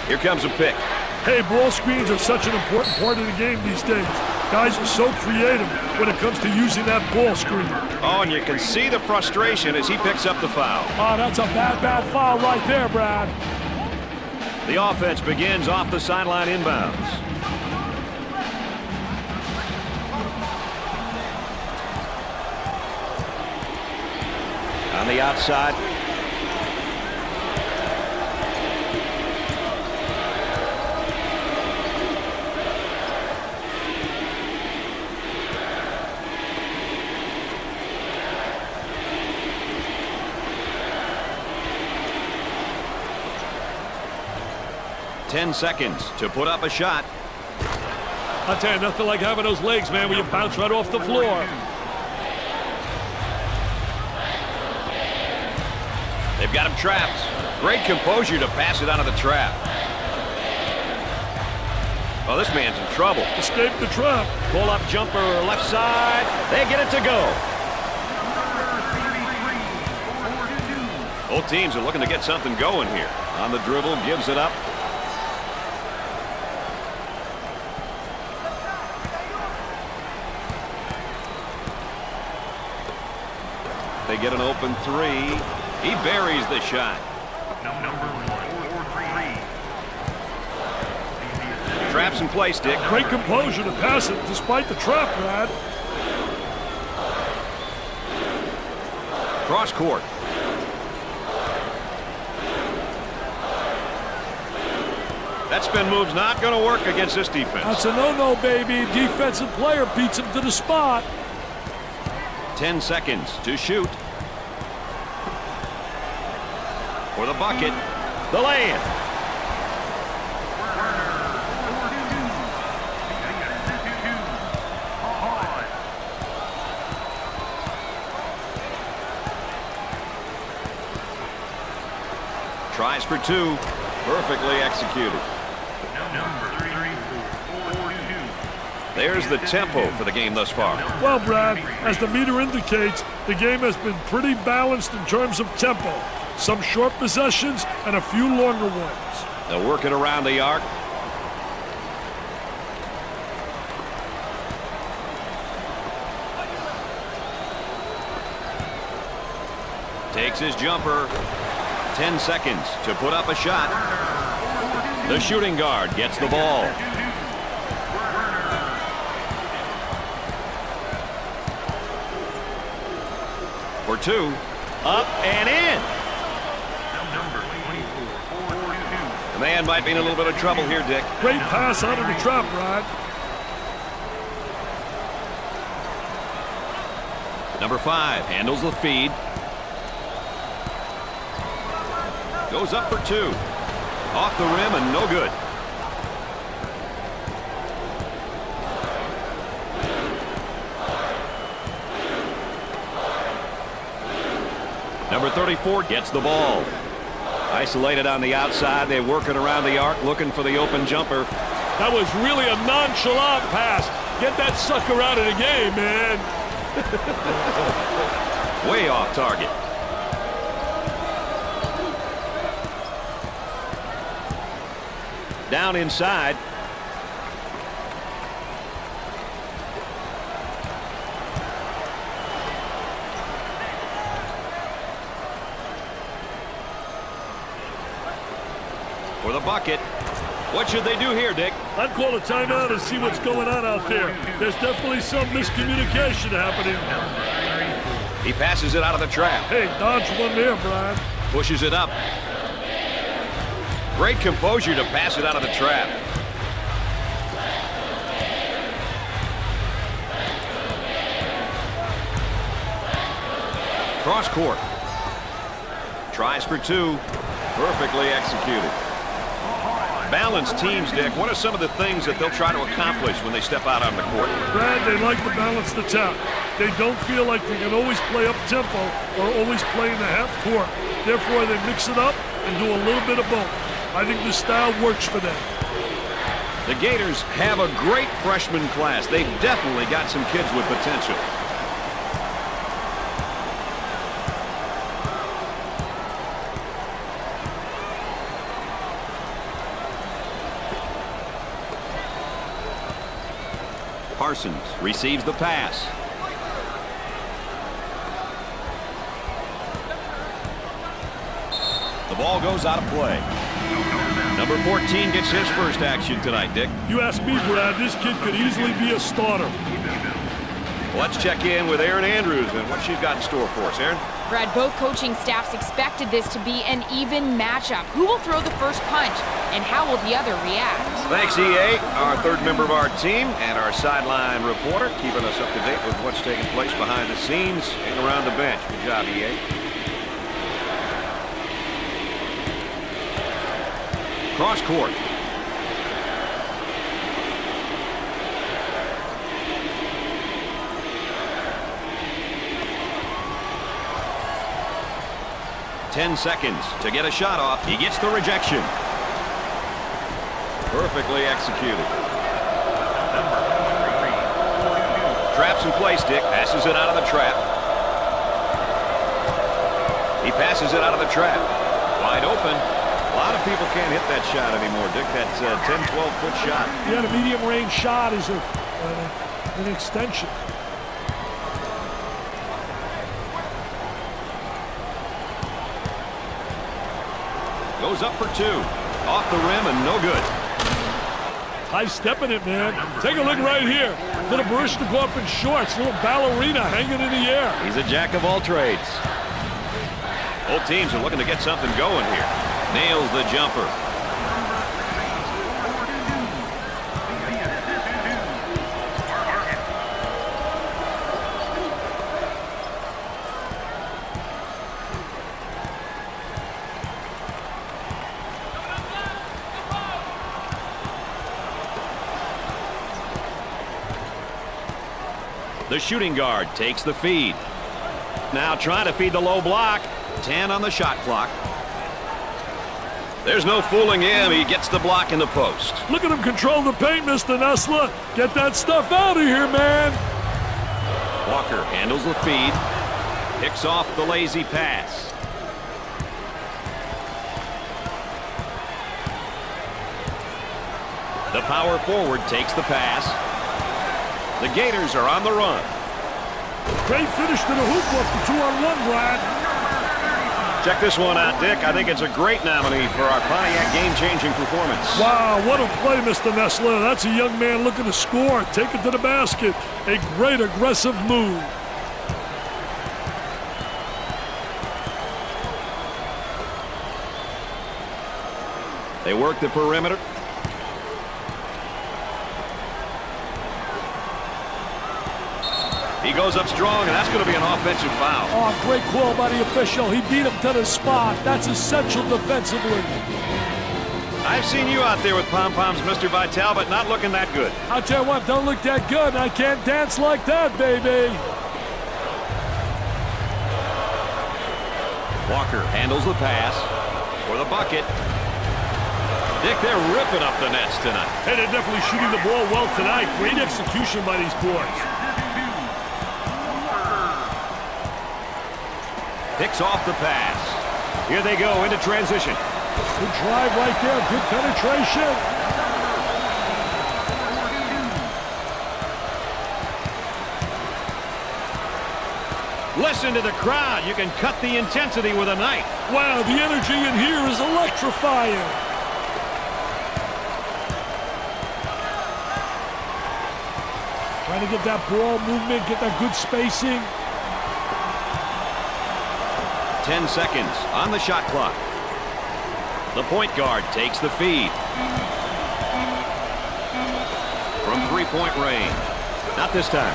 [SPEAKER 1] Here comes a pick.
[SPEAKER 2] Hey, ball screens are such an important part of the game these days. Guys are so creative when it comes to using that ball screen.
[SPEAKER 1] Oh, and you can see the frustration as he picks up the foul.
[SPEAKER 2] Oh, that's a bad foul right there, Brad.
[SPEAKER 1] The offense begins off the sideline inbounds. On the outside. Ten seconds to put up a shot.
[SPEAKER 2] I'll tell you, nothing like having those legs, man, where you bounce right off the floor.
[SPEAKER 1] They've got him trapped. Great composure to pass it out of the trap. Oh, this man's in trouble.
[SPEAKER 2] Escape the trap.
[SPEAKER 1] Pull-up jumper left side. They get it to go. Both teams are looking to get something going here. On the dribble, gives it up. They get an open three. He buries the shot. Traps in place, Dick.
[SPEAKER 2] Great composure to pass it despite the trap, Brad.
[SPEAKER 1] Cross court. That spin move's not going to work against this defense.
[SPEAKER 2] That's a no-no, baby. Defensive player beats him to the spot.
[SPEAKER 1] 10 seconds to shoot. For the bucket. The lay-in. Tries for two. Perfectly executed. There's the tempo for the game thus far.
[SPEAKER 2] Well, Brad, as the meter indicates, the game has been pretty balanced in terms of tempo. Some short possessions and a few longer ones.
[SPEAKER 1] They'll work it around the arc. Takes his jumper. 10 seconds to put up a shot. The shooting guard gets the ball. For two. Up and in. The man might be in a little bit of trouble here, Dick.
[SPEAKER 2] Great pass out of the trap, Brad.
[SPEAKER 1] Number 5 handles the feed. Goes up for two. Off the rim and no good. Number 34 gets the ball. Isolated on the outside. They're working around the arc looking for the open jumper.
[SPEAKER 2] That was really a nonchalant pass. Get that sucker out of the game, man.
[SPEAKER 1] Way off target. Down inside. bucket. What should they do here, Dick?
[SPEAKER 2] I'd call a timeout and see what's going on out there. There's definitely some miscommunication happening.
[SPEAKER 1] He passes it out of the trap.
[SPEAKER 2] Hey, dodge one there, Brian.
[SPEAKER 1] Pushes it up. Great composure to pass it out of the trap. Cross court. Tries for two. Perfectly executed. Balanced teams, Dick. What are some of the things that they'll try to accomplish when they step out on the court?
[SPEAKER 2] Brad, they like to balance the attack. They don't feel like they can always play up tempo or always play in the half court. Therefore, they mix it up and do a little bit of both. I think this style works for them.
[SPEAKER 1] The Gators have a great freshman class. They've definitely got some kids with potential. Parsons receives the pass. The ball goes out of play. Number 14 gets his first action tonight, Dick.
[SPEAKER 2] You ask me, Brad, this kid could easily be a starter.
[SPEAKER 1] Let's check in with Erin Andrews and what she's got in store for us. Erin?
[SPEAKER 3] Brad, both coaching staffs expected this to be an even matchup. Who will throw the first punch, and how will the other react?
[SPEAKER 1] Thanks, EA, our third member of our team, and our sideline reporter, keeping us up to date with what's taking place behind the scenes and around the bench. Good job, EA. Cross court. Ten seconds to get a shot off. He gets the rejection. Perfectly executed. Traps in place, Dick. Passes it out of the trap. He passes it out of the trap. Wide open. A lot of people can't hit that shot anymore, Dick. That's a 10, 12-foot shot.
[SPEAKER 2] Yeah, the medium range shot is an extension.
[SPEAKER 1] Goes up for two. Off the rim and no good.
[SPEAKER 2] High step in it, man. Take a look right here. Little Baryshnikov in shorts, little ballerina hanging in the air.
[SPEAKER 1] He's a jack of all trades. Both teams are looking to get something going here. Nails the jumper. The shooting guard takes the feed. Now trying to feed the low block. 10 on the shot clock. There's no fooling him. He gets the block in the post.
[SPEAKER 2] Look at him control the paint, Mr. Nessler. Get that stuff out of here, man.
[SPEAKER 1] Walker handles the feed. Picks off the lazy pass. The power forward takes the pass. The Gators are on the run.
[SPEAKER 2] Great finish to the hoop off the 2-on-1, Brad.
[SPEAKER 1] Check this one out, Dick. I think it's a great nominee for our Pontiac game-changing performance.
[SPEAKER 2] Wow, what a play, Mr. Nessler. That's a young man looking to score. Take it to the basket. A great aggressive move.
[SPEAKER 1] They work the perimeter. He goes up strong, and that's going to be an offensive foul.
[SPEAKER 2] Oh, great call by the official. He beat him to the spot. That's essential defensively.
[SPEAKER 1] I've seen you out there with pom-poms, Mr. Vitale, but not looking that good.
[SPEAKER 2] I'll tell you what, don't look that good. I can't dance like that, baby.
[SPEAKER 1] Walker handles the pass for the bucket. Dick, they're ripping up the nets tonight.
[SPEAKER 2] Hey, they're definitely shooting the ball well tonight. Great execution by these boys.
[SPEAKER 1] Picks off the pass. Here they go into transition.
[SPEAKER 2] Good drive right there. Good penetration.
[SPEAKER 1] Listen to the crowd. You can cut the intensity with a knife.
[SPEAKER 2] Wow, the energy in here is electrifying. Trying to get that ball movement, get that good spacing.
[SPEAKER 1] 10 seconds on the shot clock. The point guard takes the feed. From three-point range. Not this time.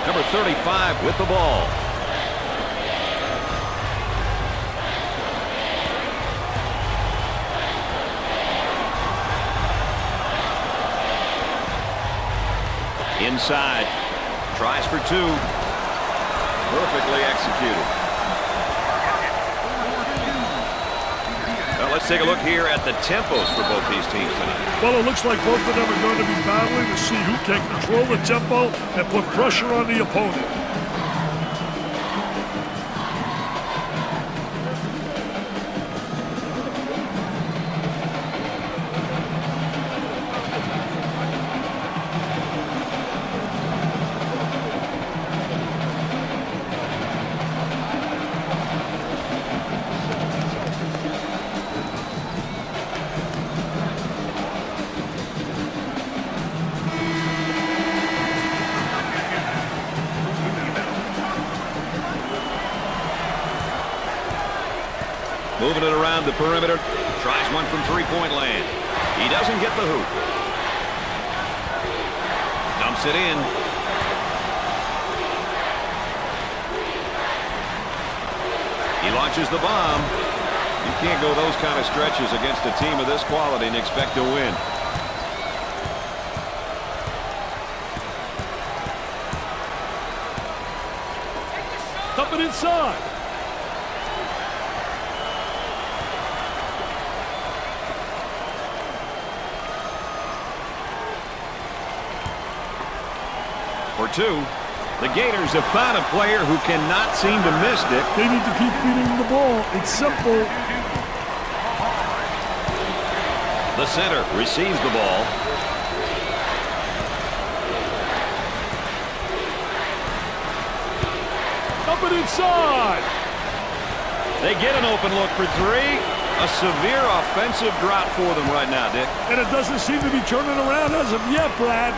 [SPEAKER 1] Number 35 with the ball. Inside. Tries for two. Perfectly executed. Well, let's take a look here at the tempos for both these teams tonight.
[SPEAKER 2] Well, it looks like both of them are going to be battling to see who can control the tempo and put pressure on the opponent.
[SPEAKER 1] Moving it around the perimeter. Tries one from three-point land. He doesn't get the hoop. Dumps it in. He launches the bomb. You can't go those kind of stretches against a team of this quality and expect to win.
[SPEAKER 2] Dump it inside.
[SPEAKER 1] For two, the Gators have found a player who cannot seem to miss, Dick.
[SPEAKER 2] They need to keep feeding the ball. It's simple.
[SPEAKER 1] The center receives the ball.
[SPEAKER 2] Dump it inside.
[SPEAKER 1] They get an open look for three. A severe offensive drought for them right now, Dick.
[SPEAKER 2] And it doesn't seem to be turning around as of yet, Brad.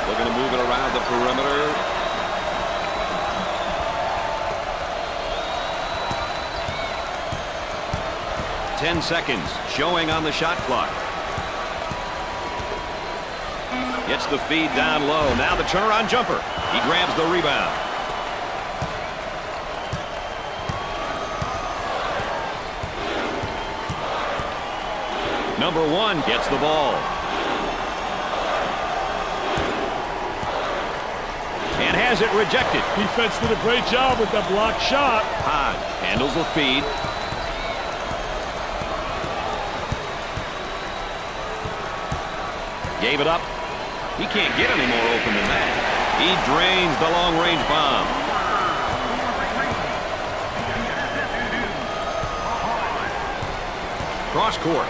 [SPEAKER 1] Looking to move it around the perimeter. Ten seconds showing on the shot clock. Gets the feed down low. Now the turnaround jumper. He grabs the rebound. Number one gets the ball. And has it rejected.
[SPEAKER 2] Defense did a great job with that block shot.
[SPEAKER 1] Hodge handles the feed. Gave it up. He can't get any more open than that. He drains the long-range bomb. Cross court.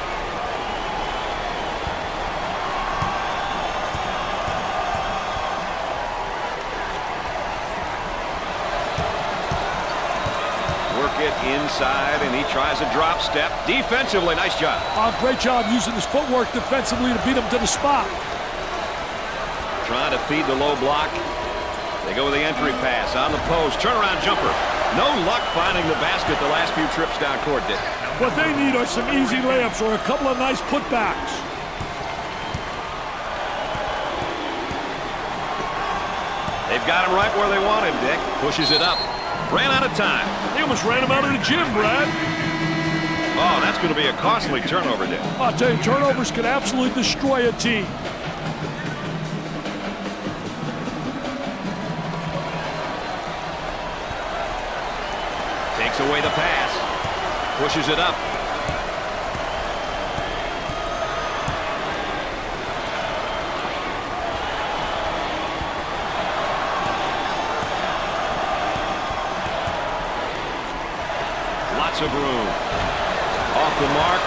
[SPEAKER 1] It inside, and he tries a drop step. Defensively, nice job.
[SPEAKER 2] Great job using his footwork defensively to beat him to the spot.
[SPEAKER 1] Trying to feed the low block. They go with the entry pass on the post. Turnaround jumper. No luck finding the basket the last few trips down court, Dick.
[SPEAKER 2] What they need are some easy layups or a couple of nice putbacks.
[SPEAKER 1] They've got him right where they want him, Dick. Pushes it up. Ran out of time.
[SPEAKER 2] They almost ran him out of the gym, Brad.
[SPEAKER 1] Oh, that's going to be a costly turnover, Dick.
[SPEAKER 2] I'll tell you, turnovers can absolutely destroy a team.
[SPEAKER 1] Takes away the pass. Pushes it up. Lots of room. Off the mark.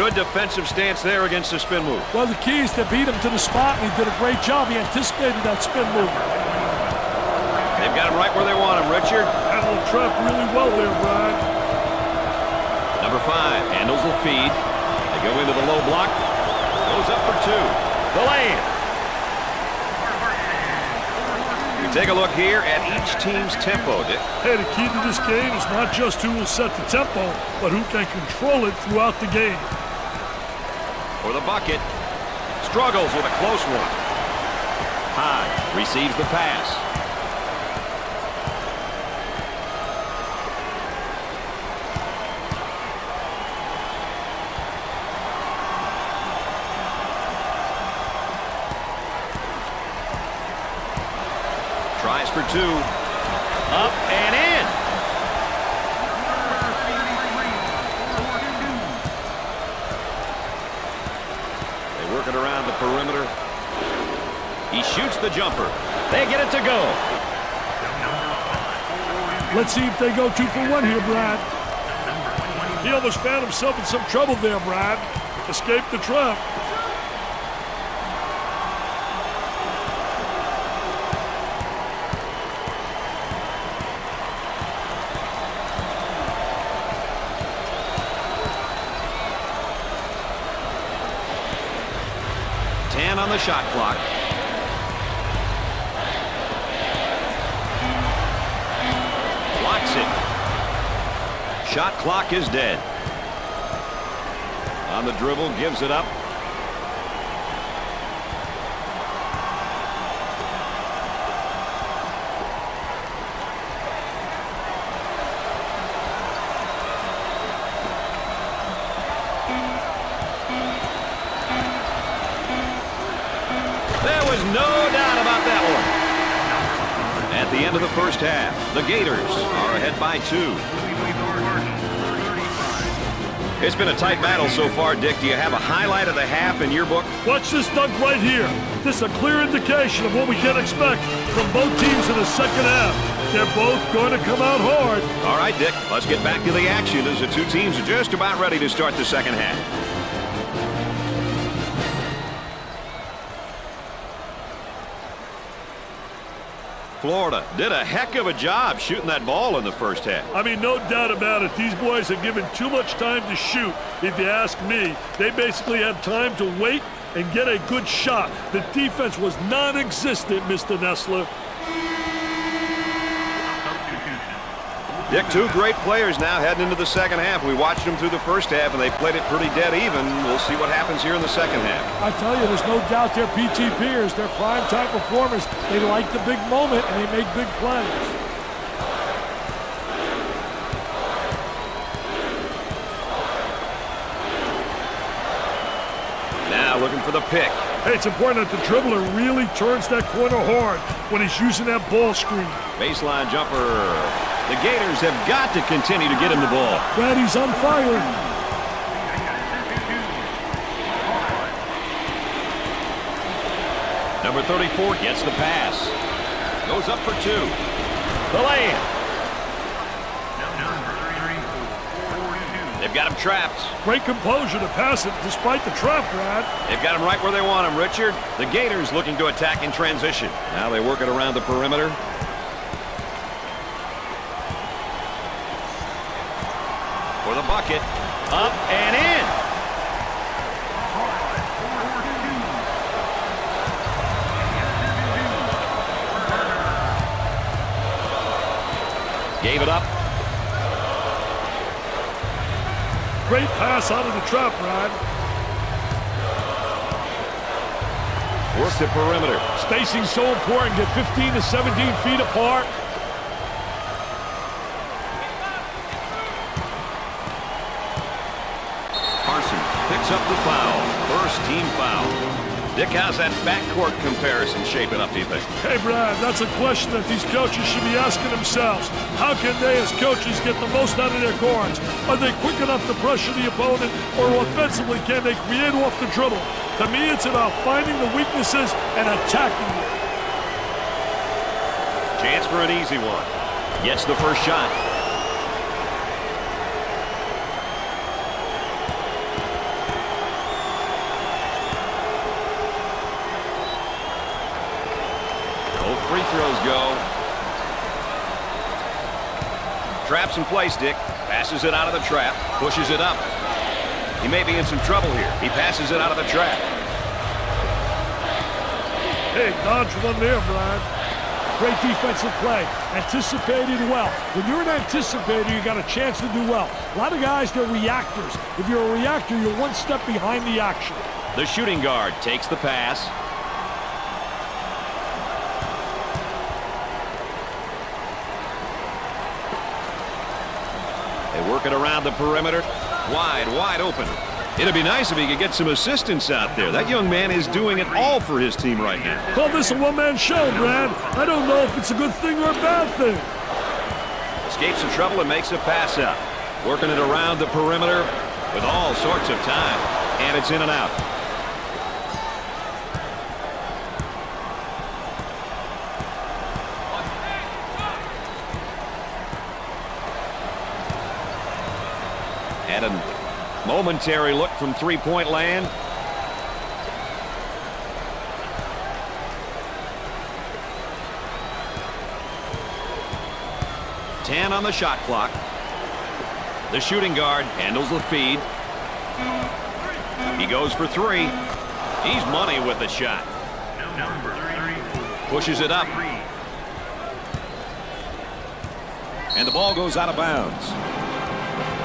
[SPEAKER 1] Good defensive stance there against the spin move.
[SPEAKER 2] Well, the key is to beat him to the spot, and he did a great job. He anticipated that spin move.
[SPEAKER 1] They've got him right where they want him, Richard.
[SPEAKER 2] Handled the trap really well there, Brad.
[SPEAKER 1] Number 5 handles the feed. They go into the low block. Goes up for 2. The lane. We take a look here at each team's tempo, Dick.
[SPEAKER 2] Hey, the key to this game is not just who will set the tempo, but who can control it throughout the game.
[SPEAKER 1] For the bucket. Struggles with a close one. High receives the pass. Tries for 2. Up and in. They work it around the perimeter. He shoots the jumper. They get it to go.
[SPEAKER 2] Let's see if they go 2 for 1 here, Brad. He almost found himself in some trouble there, Brad. Escaped the trap.
[SPEAKER 1] On the shot clock. Blocks it. Shot clock is dead. On the dribble, gives it up. No doubt about that one. At the end of the first half, the Gators are ahead by 2. It's been a tight battle so far, Dick. Do you have a highlight of the half in your book?
[SPEAKER 2] Watch this dunk right here. This is a clear indication of what we can expect from both teams in the second half. They're both going to come out hard.
[SPEAKER 1] All right, Dick, let's get back to the action as the two teams are just about ready to start the second half. Florida did a heck of a job shooting that ball in the first half.
[SPEAKER 2] I mean, no doubt about it. These boys are given too much time to shoot, if you ask me. They basically had time to wait and get a good shot. The defense was non-existent, Mr. Nessler.
[SPEAKER 1] Dick, 2 great players now heading into the second half. We watched them through the first half, and they played it pretty dead even. We'll see what happens here in the second half.
[SPEAKER 2] I tell you, there's no doubt they're PTPers. They're prime-time performers. They like the big moment, and they make big plays.
[SPEAKER 1] Now looking for the pick.
[SPEAKER 2] Hey, it's important that the dribbler really turns that corner hard when he's using that ball screen.
[SPEAKER 1] Baseline jumper. The Gators have got to continue to get him the ball.
[SPEAKER 2] Brad, he's on fire.
[SPEAKER 1] Number 34 gets the pass. Goes up for 2. The lay-in. They've got him trapped.
[SPEAKER 2] Great composure to pass it despite the trap, Brad.
[SPEAKER 1] They've got him right where they want him, Richard. The Gators looking to attack in transition. Now they work it around the perimeter. For the bucket. Up and in. Gave it up.
[SPEAKER 2] Great pass out of the trap, Brad.
[SPEAKER 1] Work the perimeter.
[SPEAKER 2] Spacing so important. Get 15 to 17 feet apart.
[SPEAKER 1] Picks up the foul. First team foul. Dick, how's that backcourt comparison shaping up, do you think?
[SPEAKER 2] Hey, Brad, that's a question that these coaches should be asking themselves. How can they, as coaches, get the most out of their guards? Are they quick enough to pressure the opponent, or offensively, can they create off the dribble? To me, it's about finding the weaknesses and attacking them.
[SPEAKER 1] Chance for an easy one. Gets the first shot. Both free throws go. Traps in place, Dick. Passes it out of the trap. Pushes it up. He may be in some trouble here. He passes it out of the trap.
[SPEAKER 2] Hey, dodge one there, Brian.
[SPEAKER 5] Great defensive play. Anticipated well. When you're an anticipator, you got a chance to do well. A lot of guys, they're reactors. If you're a reactor, you're one step behind the action.
[SPEAKER 1] The shooting guard takes the pass. They work it around the perimeter. Wide open. It'd be nice if he could get some assistance out there. That young man is doing it all for his team right now.
[SPEAKER 2] Call this a one-man show, Brad. I don't know if it's a good thing or a bad thing.
[SPEAKER 1] Escapes some trouble and makes a pass out. Working it around the perimeter with all sorts of time. And it's in and out. And a momentary look from three-point land. Ten on the shot clock. The shooting guard handles the feed. He goes for three. He's money with the shot.
[SPEAKER 4] Number 34.
[SPEAKER 1] Pushes it up. And the ball goes out of bounds.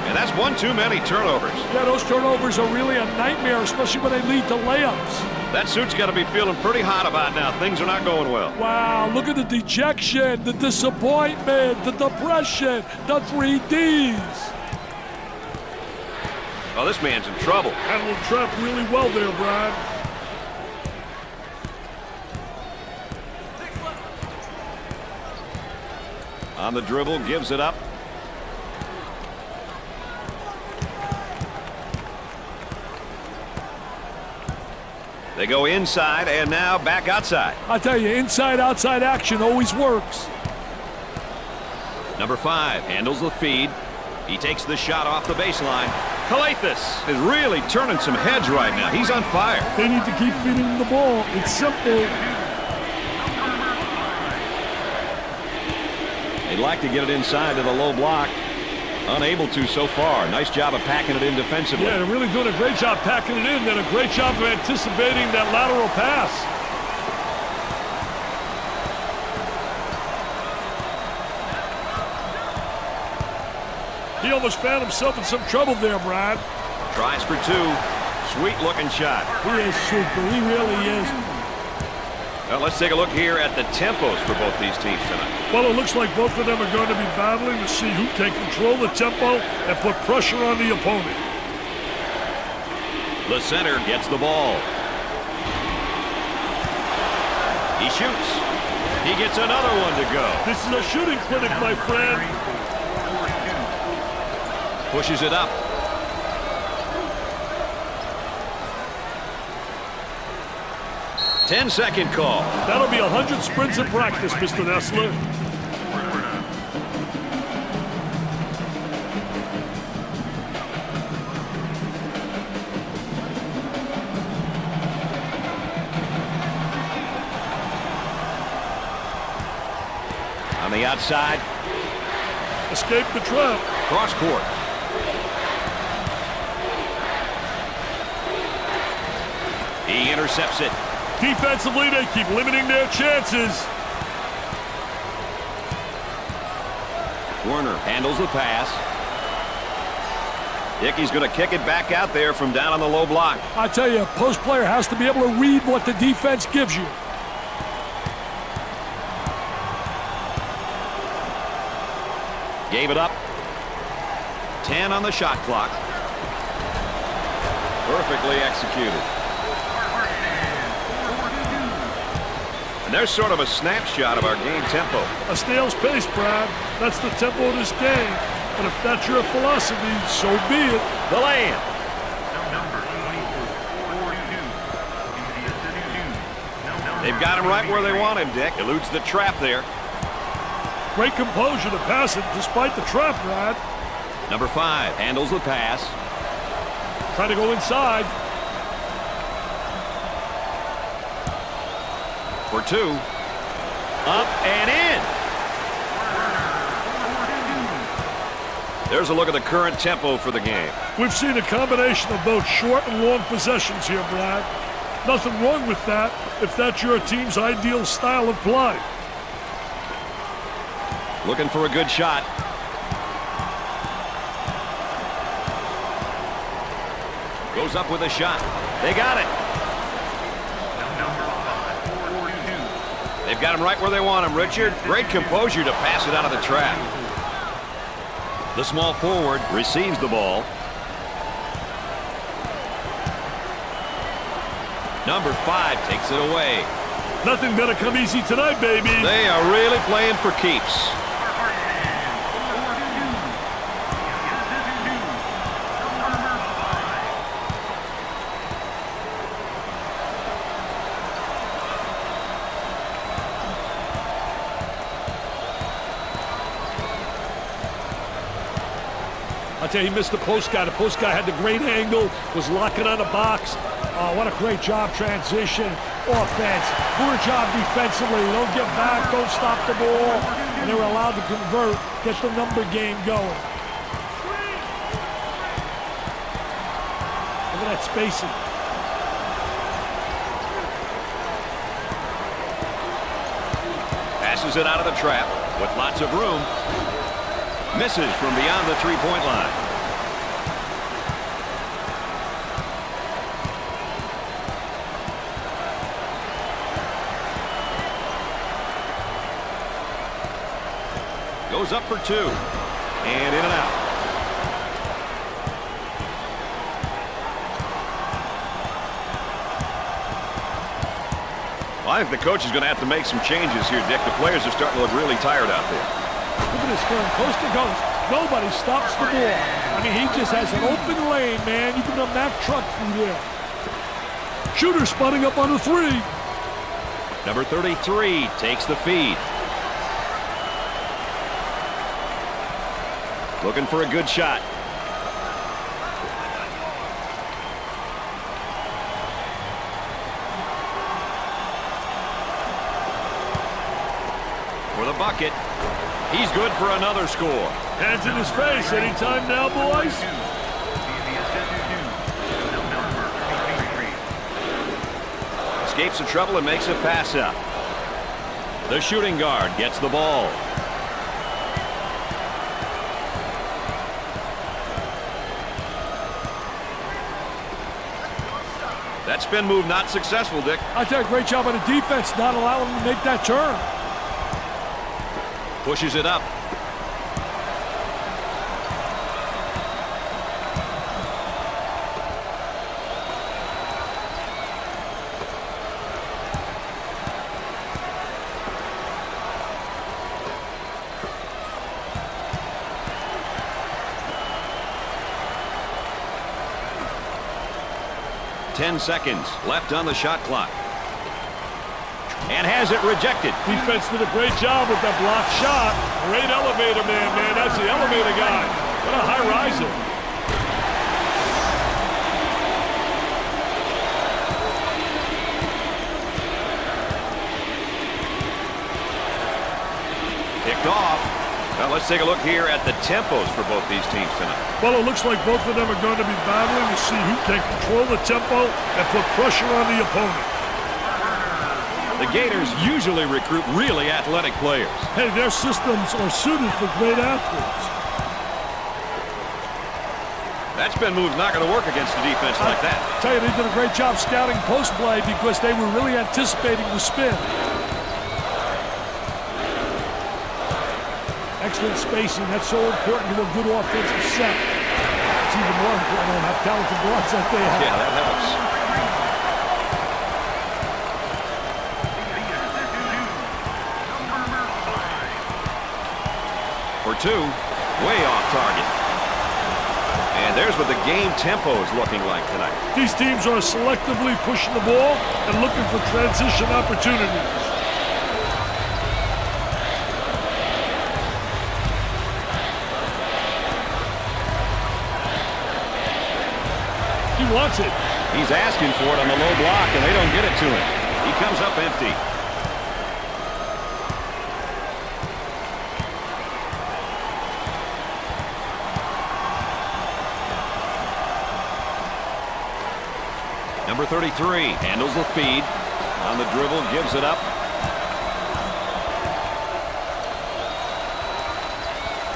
[SPEAKER 1] And that's one too many turnovers.
[SPEAKER 5] Yeah, those turnovers are really a nightmare, especially when they lead to layups.
[SPEAKER 1] That suit's got to be feeling pretty hot about now. Things are not going well.
[SPEAKER 5] Wow, look at the dejection, the disappointment, the depression, the 3 Ds.
[SPEAKER 1] Oh, this man's in trouble.
[SPEAKER 2] Handled the trap really well there, Brian.
[SPEAKER 1] On the dribble, gives it up. They go inside and now back outside.
[SPEAKER 5] I tell you, inside-outside action always works.
[SPEAKER 1] Number 5 handles the feed. He takes the shot off the baseline. Calathis is really turning some heads right now. He's on fire.
[SPEAKER 2] They need to keep feeding him the ball. It's simple.
[SPEAKER 1] They'd like to get it inside to the low block. Unable to so far. Nice job of packing it in defensively.
[SPEAKER 2] Yeah, they're really doing a great job packing it in, and a great job of anticipating that lateral pass. He almost found himself in some trouble there, Brad.
[SPEAKER 1] Tries for 2. Sweet looking shot.
[SPEAKER 5] He is super. He really is.
[SPEAKER 1] Well, let's take a look here at the tempos for both these teams tonight.
[SPEAKER 2] Well, it looks like both of them are going to be battling to see who can control the tempo and put pressure on the opponent.
[SPEAKER 1] The center gets the ball. He shoots. He gets another one to go.
[SPEAKER 2] This is a shooting clinic, my friend.
[SPEAKER 1] Pushes it up. Ten-second call.
[SPEAKER 2] That'll be 100 sprints in practice, Mr. Nessler.
[SPEAKER 1] On the outside.
[SPEAKER 2] Escape the trap.
[SPEAKER 1] Cross court. He intercepts it.
[SPEAKER 2] Defensively, they keep limiting their chances.
[SPEAKER 1] Werner handles the pass. Dickey's going to kick it back out there from down on the low block.
[SPEAKER 5] I tell you, a post player has to be able to read what the defense gives you.
[SPEAKER 1] Gave it up. 10 on the shot clock. Perfectly executed. And there's sort of a snapshot of our game tempo.
[SPEAKER 2] A snail's pace, Brad. That's the tempo of this game. And if that's your philosophy, so be it.
[SPEAKER 1] The layup.
[SPEAKER 4] Number 42.
[SPEAKER 1] They've got him right where they want him, Dick. Eludes the trap there.
[SPEAKER 2] Great composure to pass it despite the trap, Brad.
[SPEAKER 1] Number 5 handles the pass.
[SPEAKER 2] Try to go inside.
[SPEAKER 1] For 2. Up and in. There's a look at the current tempo for the game.
[SPEAKER 2] We've seen a combination of both short and long possessions here, Brad. Nothing wrong with that if that's your team's ideal style of play.
[SPEAKER 1] Looking for a good shot. Goes up with a shot. They got it. They've got him right where they want him, Richard. Great composure to pass it out of the trap. The small forward receives the ball. Number 5 takes it away.
[SPEAKER 2] Nothing better come easy tonight, baby.
[SPEAKER 1] They are really playing for keeps.
[SPEAKER 5] I'll tell you, he missed the post guy. The post guy had the great angle, was locking on the box. Oh, what a great job transition. Offense. Poor job defensively. Don't get back, don't stop the ball. And they were allowed to convert, get the number game going. Look at that spacing.
[SPEAKER 1] Passes it out of the trap with lots of room. Misses from beyond the three-point line. Goes up for 2. And in and out. Well, I think the coach is going to have to make some changes here, Dick. The players are starting to look really tired out there.
[SPEAKER 5] Look at this going coast to coast. Nobody stops the ball. I mean, he just has an open lane, man. You can run that truck through there.
[SPEAKER 2] Shooter spotting up on the 3.
[SPEAKER 1] Number 33 takes the feed. Looking for a good shot. For the bucket. He's good for another score.
[SPEAKER 2] Hands in his face. Anytime now, boys.
[SPEAKER 1] Escapes the trouble and makes a pass up. The shooting guard gets the ball. That spin move not successful, Dick.
[SPEAKER 5] I tell you, great job on the defense, not allowing him to make that turn.
[SPEAKER 1] Pushes it up. Ten seconds left on the shot clock. And has it rejected.
[SPEAKER 2] Defense did a great job with that block shot. Great elevator man. That's the elevator guy. What a high riser.
[SPEAKER 1] Picked off. Well, let's take a look here at the tempos for both these teams tonight.
[SPEAKER 2] Well, it looks like both of them are going to be battling to see who can control the tempo and put pressure on the opponent.
[SPEAKER 1] The Gators usually recruit really athletic players.
[SPEAKER 2] Hey, their systems are suited for great athletes.
[SPEAKER 1] That spin move's not going to work against a defense like that.
[SPEAKER 2] I tell you, they did a great job scouting post play because they were really anticipating the spin.
[SPEAKER 5] Excellent spacing. That's so important to a good offensive set. It's even more important to have talented guards that they have.
[SPEAKER 1] Yeah, that helps. For 2, way off target. And there's what the game tempo is looking like tonight.
[SPEAKER 2] These teams are selectively pushing the ball and looking for transition opportunities. He wants it.
[SPEAKER 1] He's asking for it on the low block, and they don't get it to him. He comes up empty. Number 33 handles the feed. On the dribble, gives it up.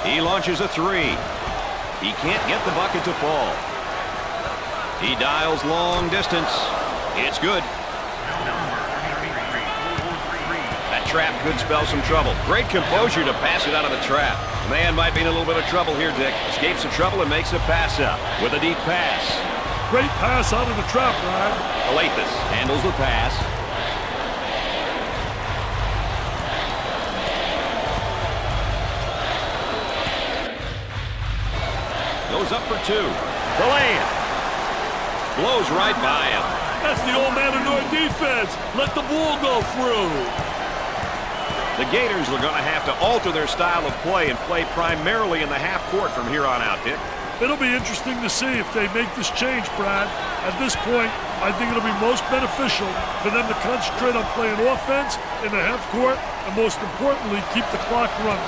[SPEAKER 1] He launches a three. He can't get the bucket to fall. He dials long distance. It's good. That trap could spell some trouble. Great composure to pass it out of the trap. Man might be in a little bit of trouble here, Dick. Escapes the trouble and makes a pass up with a deep pass.
[SPEAKER 2] Great pass out of the trap, Ryan.
[SPEAKER 1] Alathus handles the pass. Goes up for two. The lay-in. Blows right by him.
[SPEAKER 5] That's the old Matador defense. Let the ball go through.
[SPEAKER 1] The Gators are going to have to alter their style of play and play primarily in the half court from here on out, Dick.
[SPEAKER 2] It'll be interesting to see if they make this change, Brad. At this point, I think it'll be most beneficial for them to concentrate on playing offense in the half court and, most importantly, keep the clock running.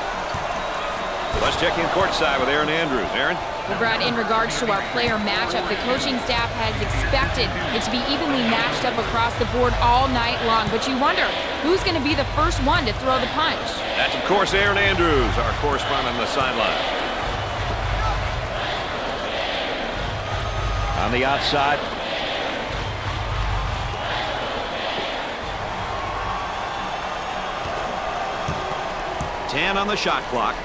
[SPEAKER 1] Let's check in courtside with Aaron Andrews. Aaron?
[SPEAKER 3] Well, Brad, in regards to our player matchup, the coaching staff has expected it to be evenly matched up across the board all night long. But you wonder, who's going to be the first one to throw the punch?
[SPEAKER 1] That's, of course, Aaron Andrews, our correspondent on the sideline. On the outside. On the shot clock.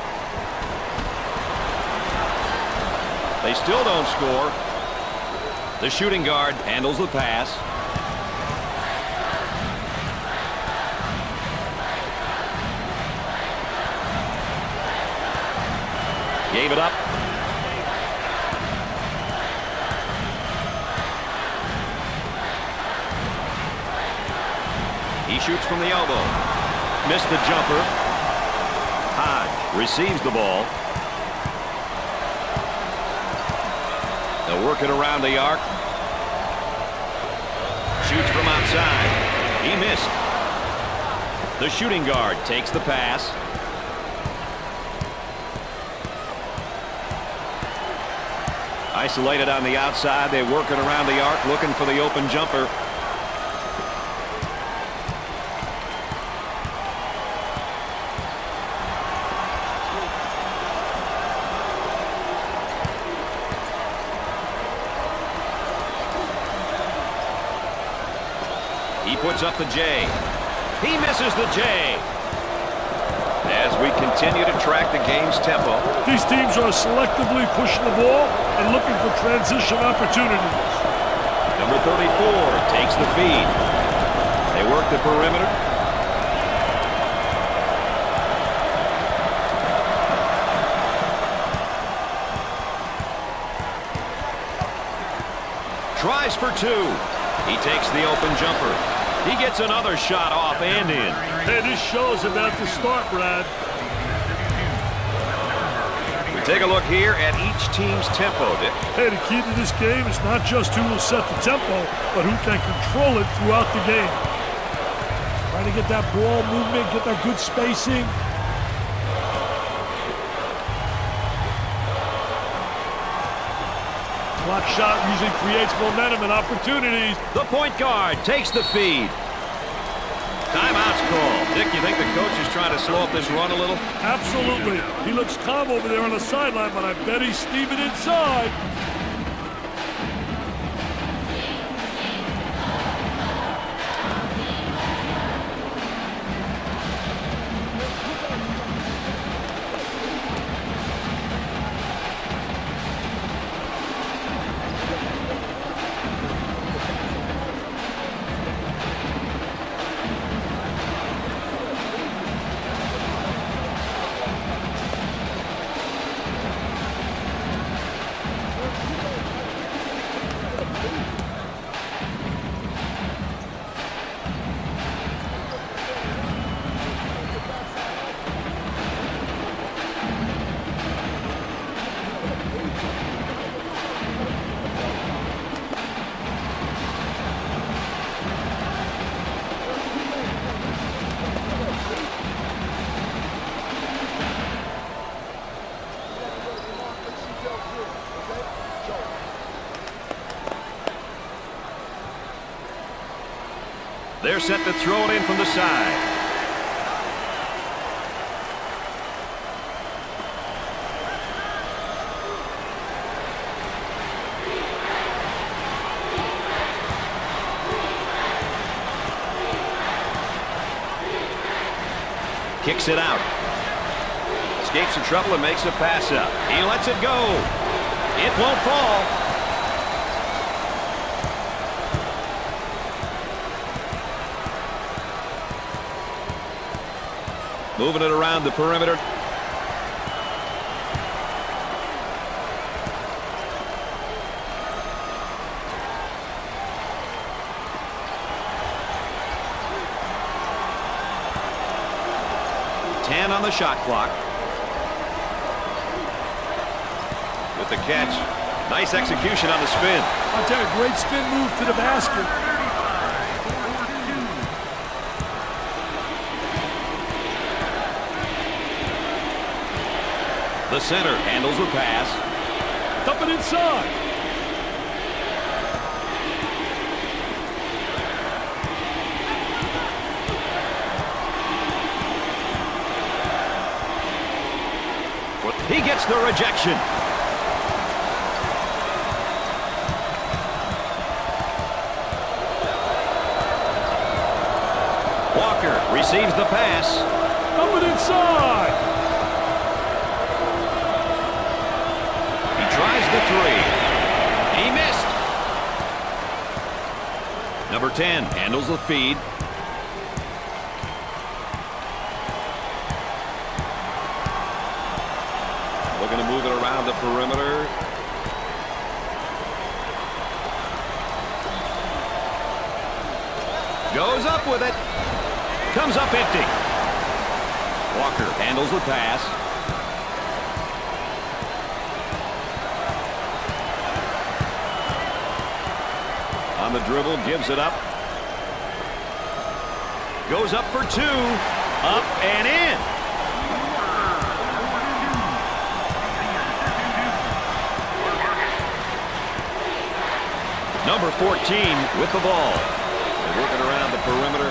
[SPEAKER 1] They still don't score. The shooting guard handles the pass. Gave it up. He shoots from the elbow. Missed the jumper. Hodge receives the ball. They'll work it around the arc. Shoots from outside. He missed. The shooting guard takes the pass. Isolated on the outside. They work it around the arc, looking for the open jumper. He puts up the J. He misses the J. As we continue to track the game's tempo.
[SPEAKER 2] These teams are selectively pushing the ball and looking for transition opportunities.
[SPEAKER 1] Number 34 takes the feed. They work the perimeter. Tries for two. He takes the open jumper. He gets another shot off and in.
[SPEAKER 5] Hey, this show's about to start, Brad.
[SPEAKER 1] We take a look here at each team's tempo, Dick.
[SPEAKER 2] Hey, the key to this game is not just who will set the tempo, but who can control it throughout the game.
[SPEAKER 5] Trying to get that ball movement, get that good spacing. Block shot usually creates momentum and opportunities.
[SPEAKER 1] The point guard takes the feed. Timeout's called. Dick, you think the coach is trying to slow up this run a little?
[SPEAKER 5] Absolutely. He looks calm over there on the sideline, but I bet he's steaming inside.
[SPEAKER 1] they're set to throw it in from the side. Kicks it out. Escapes the trouble and makes a pass up. He lets it go. It won't fall. Moving it around the perimeter. On the shot clock. With the catch. Nice execution on the spin.
[SPEAKER 5] I'll tell you, great spin move to the basket.
[SPEAKER 1] The center handles the pass.
[SPEAKER 5] Dump it inside.
[SPEAKER 1] He gets the rejection. Walker receives the pass.
[SPEAKER 5] Dump it inside.
[SPEAKER 1] He tries the three. He missed. Number 10 handles the feed. Looking to move it around the perimeter. Goes up with it. Comes up empty. Walker handles the pass. On the dribble, gives it up. Goes up for two. Up and in. Number 14 with the ball. They're working around the perimeter.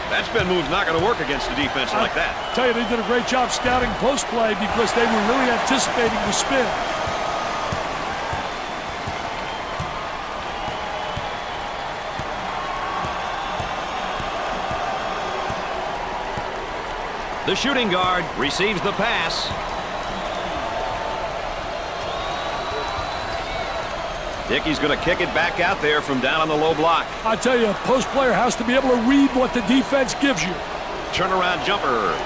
[SPEAKER 1] That spin move's not going to work against a defense like that.
[SPEAKER 5] I tell you, they did a great job scouting post play because they were really anticipating the spin.
[SPEAKER 1] The shooting guard receives the pass. Dickey's going to kick it back out there from down on the low block.
[SPEAKER 5] I tell you, a post player has to be able to read what the defense gives you.
[SPEAKER 1] Turnaround jumper.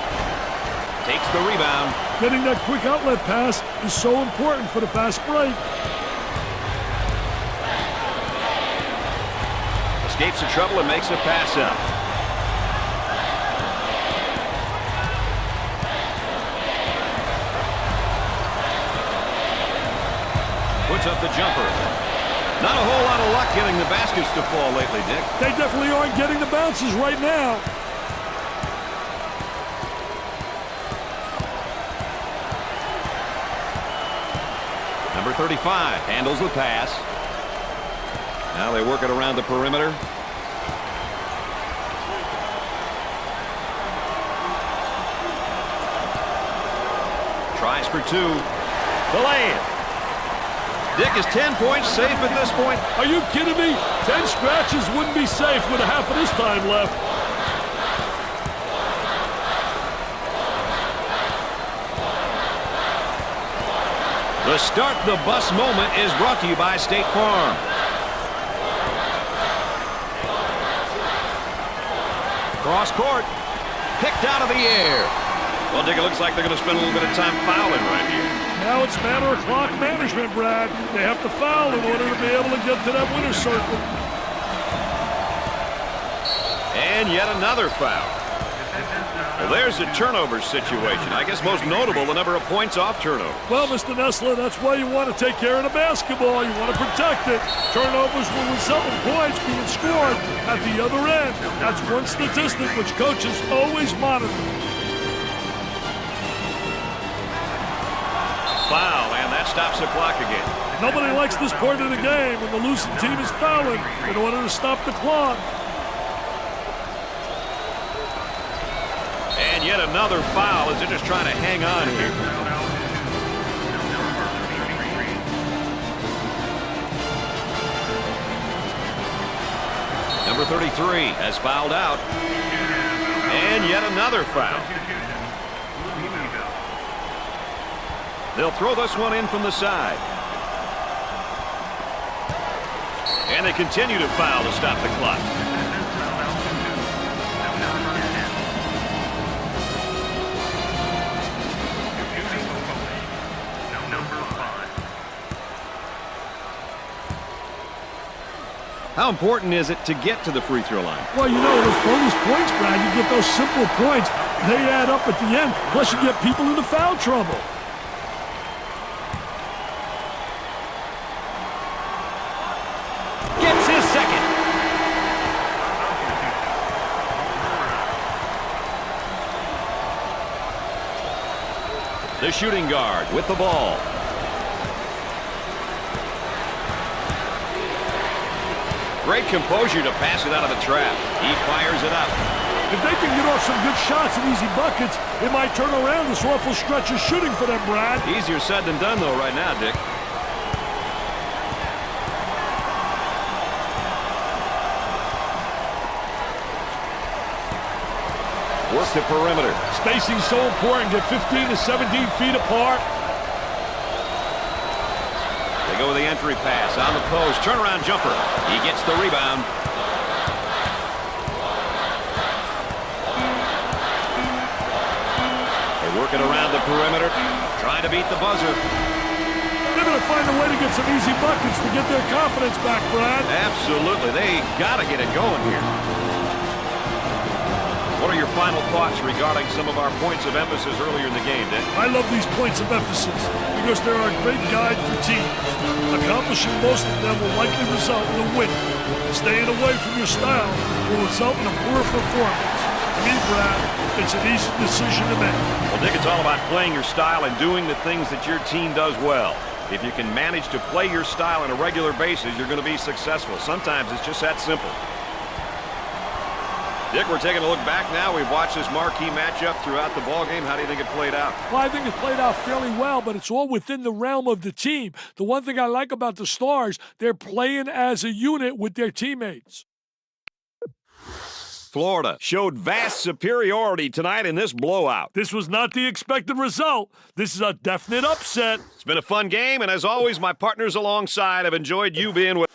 [SPEAKER 1] Takes the rebound.
[SPEAKER 2] Getting that quick outlet pass is so important for the fast break.
[SPEAKER 1] Escapes the trouble and makes a pass up. Puts up the jumper. Not a whole lot of luck getting the baskets to fall lately, Dick.
[SPEAKER 2] They definitely aren't getting the bounces right now.
[SPEAKER 1] Number 35 handles the pass. Now they work it around the perimeter. Tries for two. The lay-in. Dick is 10 points safe at this point.
[SPEAKER 2] Are you kidding me? 10 scratches wouldn't be safe with a half of this time left.
[SPEAKER 1] The start the bus moment is brought to you by State Farm. Cross court. Picked out of the air. Well, Dick, it looks like they're going to spend a little bit of time fouling right here.
[SPEAKER 2] Now it's matter of clock management, Brad. They have to foul in order to be able to get to that winner's circle.
[SPEAKER 1] And yet another foul. Well, there's a turnover situation. I guess most notable, the number of points off turnover.
[SPEAKER 2] Well, Mr. Nessler, that's why you want to take care of the basketball. You want to protect it. Turnovers will result in points being scored at the other end. That's one statistic which coaches always monitor.
[SPEAKER 1] foul, and that stops the clock again.
[SPEAKER 2] Nobody likes this point of the game when the losing team is fouling in order to stop the clock.
[SPEAKER 1] And yet another foul as they're just trying to hang on here. Number 33 has fouled out. And yet another foul. They'll throw this one in from the side. And they continue to foul to stop the clock. How important is it to get to the free throw line?
[SPEAKER 2] Well, you know, those bonus points, Brad, you get those simple points. They add up at the end. Plus, you get people into foul trouble.
[SPEAKER 1] Gets his second. The shooting guard with the ball. Great composure to pass it out of the trap. He fires it up.
[SPEAKER 2] If they can get off some good shots and easy buckets, it might turn around this awful stretch of shooting for them, Brad.
[SPEAKER 1] Easier said than done, though, right now, Dick. Work the perimeter.
[SPEAKER 5] Spacing's so important. Get 15 to 17 feet apart.
[SPEAKER 1] They go with the entry pass on the post. Turnaround jumper. He gets the rebound. They're working around the perimeter, trying to beat the buzzer.
[SPEAKER 2] They're going to find a way to get some easy buckets to get their confidence back, Brad.
[SPEAKER 1] Absolutely. They got to get it going here. What are your final thoughts regarding some of our points of emphasis earlier in the game, Dick?
[SPEAKER 2] I love these points of emphasis because they're a great guide for teams. Accomplishing most of them will likely result in a win. Staying away from your style will result in a poor performance. To me, Brad, it's an easy decision to make.
[SPEAKER 1] Well, Dick, it's all about playing your style and doing the things that your team does well. If you can manage to play your style on a regular basis, you're going to be successful. Sometimes it's just that simple. Dick, we're taking a look back now. We've watched this marquee matchup throughout the ballgame. How do you think it played out?
[SPEAKER 2] Well, I think it played out fairly well, but it's all within the realm of the team. The one thing I like about the Stars, they're playing as a unit with their teammates.
[SPEAKER 1] Florida showed vast superiority tonight in this blowout.
[SPEAKER 2] This was not the expected result. This is a definite upset.
[SPEAKER 1] It's been a fun game, and as always, my partners alongside have enjoyed you being with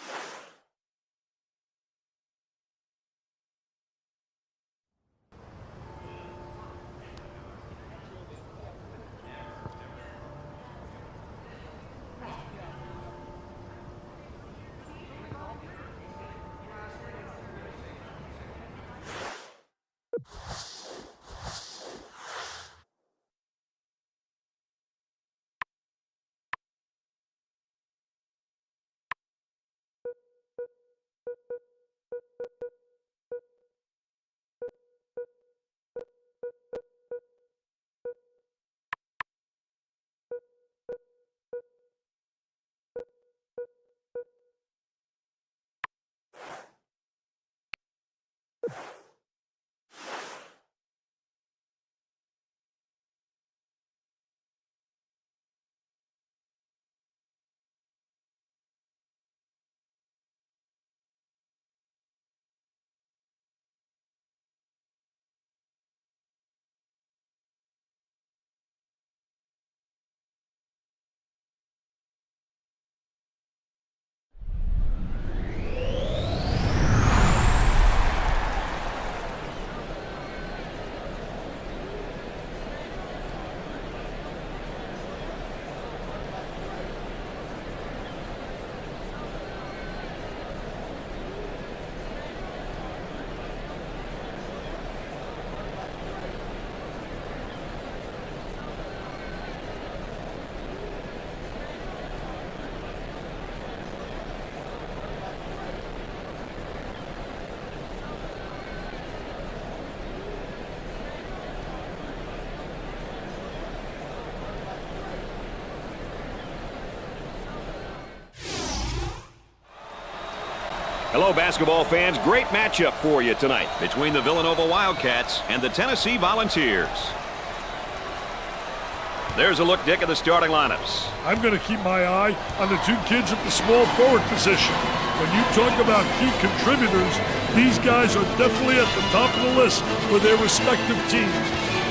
[SPEAKER 1] Hello, basketball fans. Great matchup for you tonight between the Villanova Wildcats and the Tennessee Volunteers. There's a look, Dick, at the starting lineups.
[SPEAKER 2] I'm going to keep my eye on the two kids at the small forward position. When you talk about key contributors, these guys are definitely at the top of the list for their respective teams.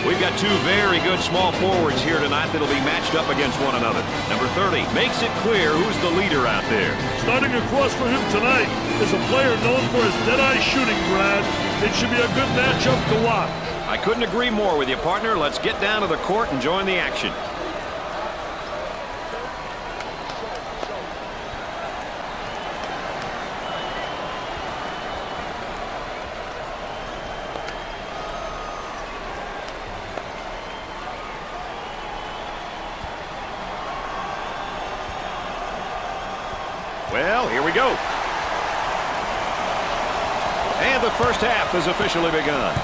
[SPEAKER 1] We've got two very good small forwards here tonight that'll be matched up against one another. Number 30 makes it clear who's the leader out there.
[SPEAKER 2] Starting across for him tonight is a player known for his dead-eye shooting, Brad. It should be a good matchup to watch.
[SPEAKER 1] I couldn't agree more with you, partner. Let's get down to the court and join the action. Well, here we go. And the first half has officially begun.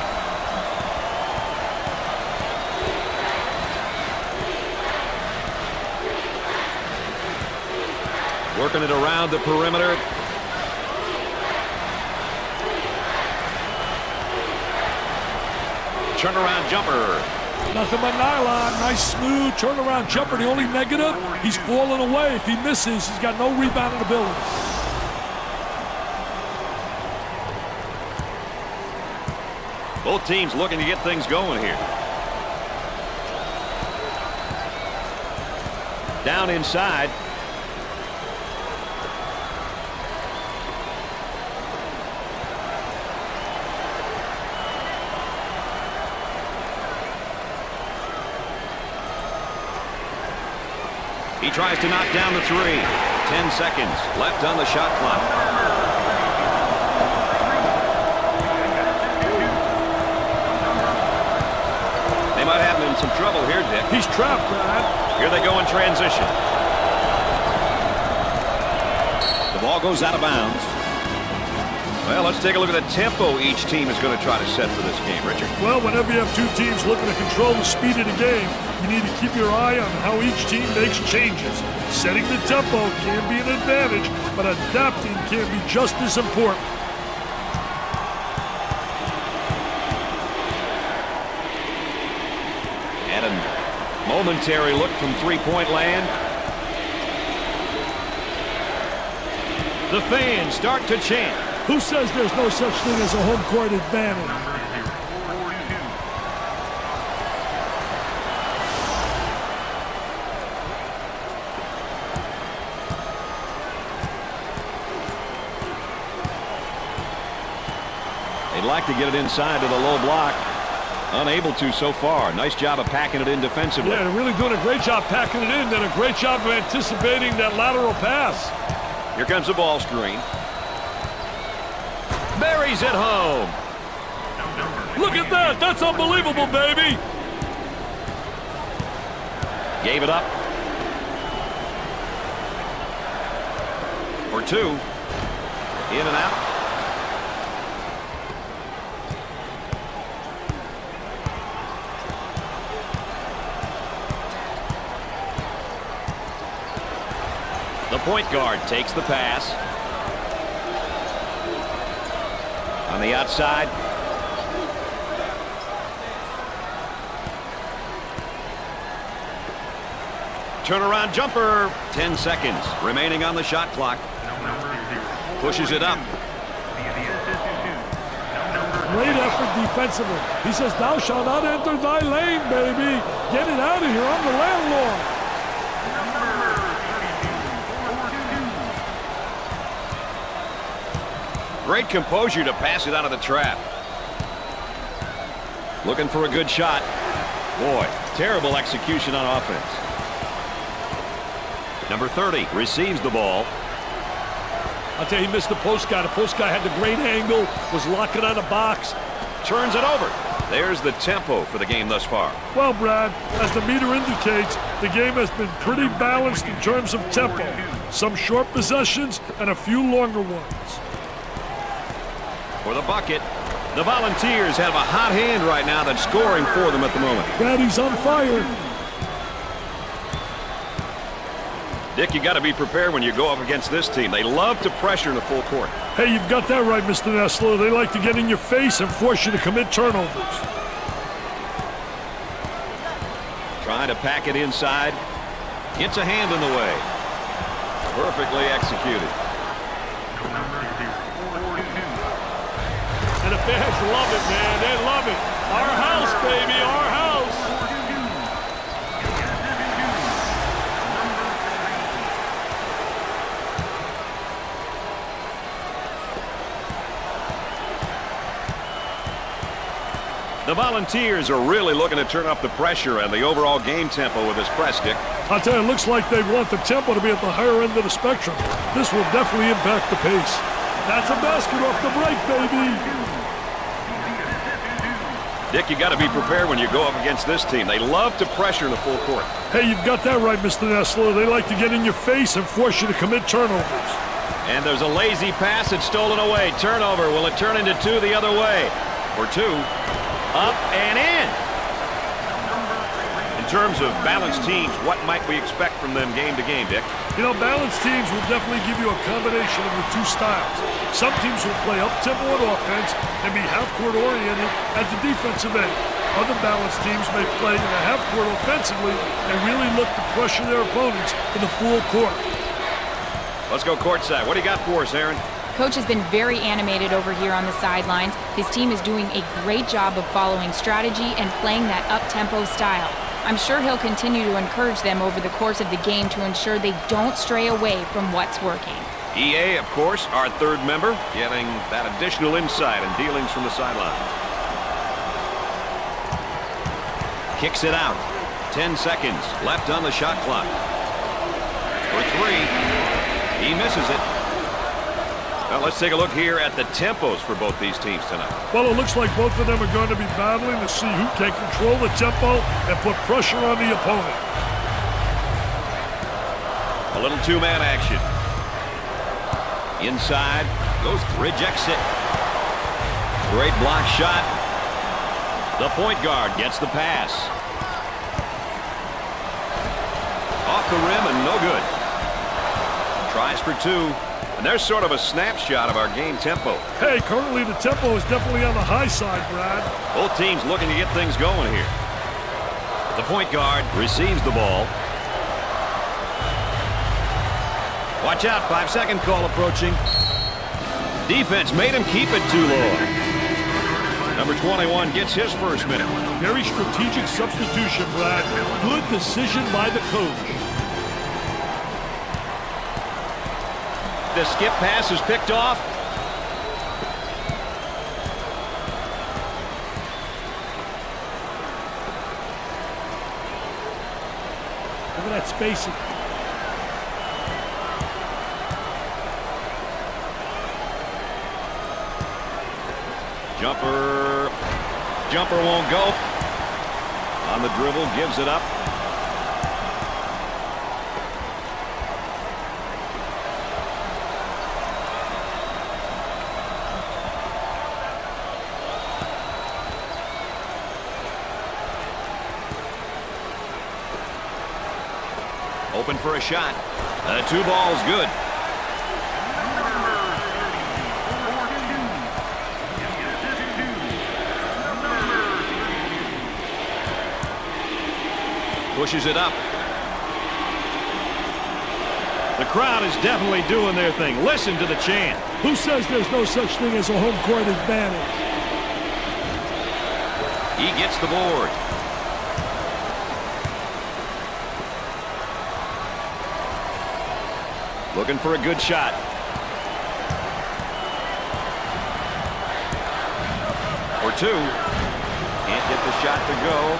[SPEAKER 1] Working it around the perimeter. Turnaround jumper.
[SPEAKER 5] Nothing but nylon. Nice smooth turnaround jumper. The only negative, he's falling away. If he misses, he's got no rebounding ability.
[SPEAKER 1] Both teams looking to get things going here. Down inside. He tries to knock down the three. 10 seconds left on the shot clock. They might have him in some trouble here, Dick.
[SPEAKER 2] He's trapped, Brad.
[SPEAKER 1] Here they go in transition. The ball goes out of bounds. Well, let's take a look at the tempo each team is going to try to set for this game, Richard.
[SPEAKER 2] Well, whenever you have two teams looking to control the speed of the game, you need to keep your eye on how each team makes changes. Setting the tempo can be an advantage, but adapting can be just as important.
[SPEAKER 1] And a momentary look from three-point land. The fans start to chant.
[SPEAKER 5] Who says there's no such thing as a home court advantage?
[SPEAKER 1] They'd like to get it inside to the low block. Unable to so far. Nice job of packing it in defensively.
[SPEAKER 5] Yeah, they're really doing a great job packing it in, and a great job of anticipating that lateral pass.
[SPEAKER 1] Here comes the ball screen. Buries it home.
[SPEAKER 5] Look at that. That's unbelievable, baby.
[SPEAKER 1] Gave it up. For two. In and out. The point guard takes the pass. On the outside. Turnaround jumper. 10 seconds remaining on the shot clock. Pushes it up.
[SPEAKER 5] Great effort defensively. He says, thou shalt not enter thy lane, baby. Get it out of here. I'm the landlord.
[SPEAKER 1] Great composure to pass it out of the trap. Looking for a good shot. Boy, terrible execution on offense. Number 30 receives the ball.
[SPEAKER 5] I'll tell you, he missed the post guy. The post guy had the great angle, was locking on the box.
[SPEAKER 1] Turns it over. There's the tempo for the game thus far.
[SPEAKER 2] Well, Brad, as the meter indicates, the game has been pretty balanced in terms of tempo. Some short possessions and a few longer ones.
[SPEAKER 1] For the bucket, the Volunteers have a hot hand right now that's scoring for them at the moment.
[SPEAKER 5] Brad, he's on fire.
[SPEAKER 1] Dick, you got to be prepared when you go up against this team. They love to pressure in the full court.
[SPEAKER 2] Hey, you've got that right, Mr. Nessler. They like to get in your face and force you to commit turnovers.
[SPEAKER 1] Trying to pack it inside. Gets a hand in the way. Perfectly executed.
[SPEAKER 5] And the fans love it, man. They love it. Our house, baby, our house.
[SPEAKER 1] The Volunteers are really looking to turn up the pressure and the overall game tempo with this press, Dick.
[SPEAKER 2] I'll tell you, it looks like they want the tempo to be at the higher end of the spectrum. This will definitely impact the pace. That's a basket off the break, baby.
[SPEAKER 1] Dick, you got to be prepared when you go up against this team. They love to pressure in the full court.
[SPEAKER 2] Hey, you've got that right, Mr. Nessler. They like to get in your face and force you to commit turnovers.
[SPEAKER 1] And there's a lazy pass. It's stolen away. Turnover. Will it turn into two the other way? For two. Up and in. In terms of balanced teams, what might we expect from them game to game, Dick?
[SPEAKER 2] You know, balanced teams will definitely give you a combination of the two styles. Some teams will play up-tempo on offense and be half-court oriented at the defensive end. Other balanced teams may play in the half-court offensively and really look to pressure their opponents in the full court.
[SPEAKER 1] Let's go courtside. What do you got for us, Aaron?
[SPEAKER 3] Coach has been very animated over here on the sidelines. His team is doing a great job of following strategy and playing that up-tempo style. I'm sure he'll continue to encourage them over the course of the game to ensure they don't stray away from what's working.
[SPEAKER 1] EA, of course, our third member, getting that additional insight and dealings from the sideline. Kicks it out. 10 seconds left on the shot clock. For three. He misses it. Well, let's take a look here at the tempos for both these teams tonight.
[SPEAKER 2] Well, it looks like both of them are going to be battling to see who can control the tempo and put pressure on the opponent.
[SPEAKER 1] A little two-man action. Inside, rejects it. Great block shot. The point guard gets the pass. Off the rim and no good. Tries for two. And there's sort of a snapshot of our game tempo.
[SPEAKER 2] Hey, currently the tempo is definitely on the high side, Brad.
[SPEAKER 1] Both teams looking to get things going here. The point guard receives the ball. Watch out, 5-second call approaching. Defense made him keep it too low. Number 21 gets his first minute.
[SPEAKER 5] Very strategic substitution, Brad. Good decision by the coach.
[SPEAKER 1] The skip pass is picked off.
[SPEAKER 5] Look at that spacing.
[SPEAKER 1] Jumper won't go. On the dribble, gives it up. Open for a shot. Two balls good. Pushes it up. The crowd is definitely doing their thing. Listen to the chant.
[SPEAKER 2] Who says there's no such thing as a home court advantage?
[SPEAKER 1] He gets the board. Looking for a good shot. For two. Can't get the shot to go.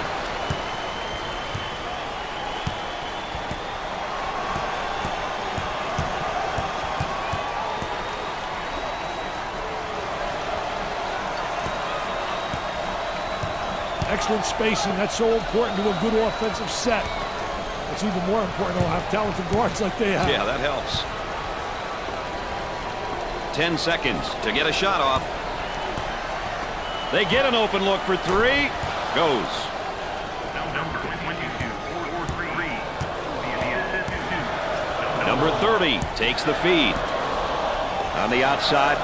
[SPEAKER 5] Excellent spacing. That's so important to a good offensive set. It's even more important to have talented guards like they have.
[SPEAKER 1] Yeah, that helps. 10 seconds to get a shot off. They get an open look for three. Goes.
[SPEAKER 4] Number 22, 4-3.
[SPEAKER 1] Number 30 takes the feed. On the outside.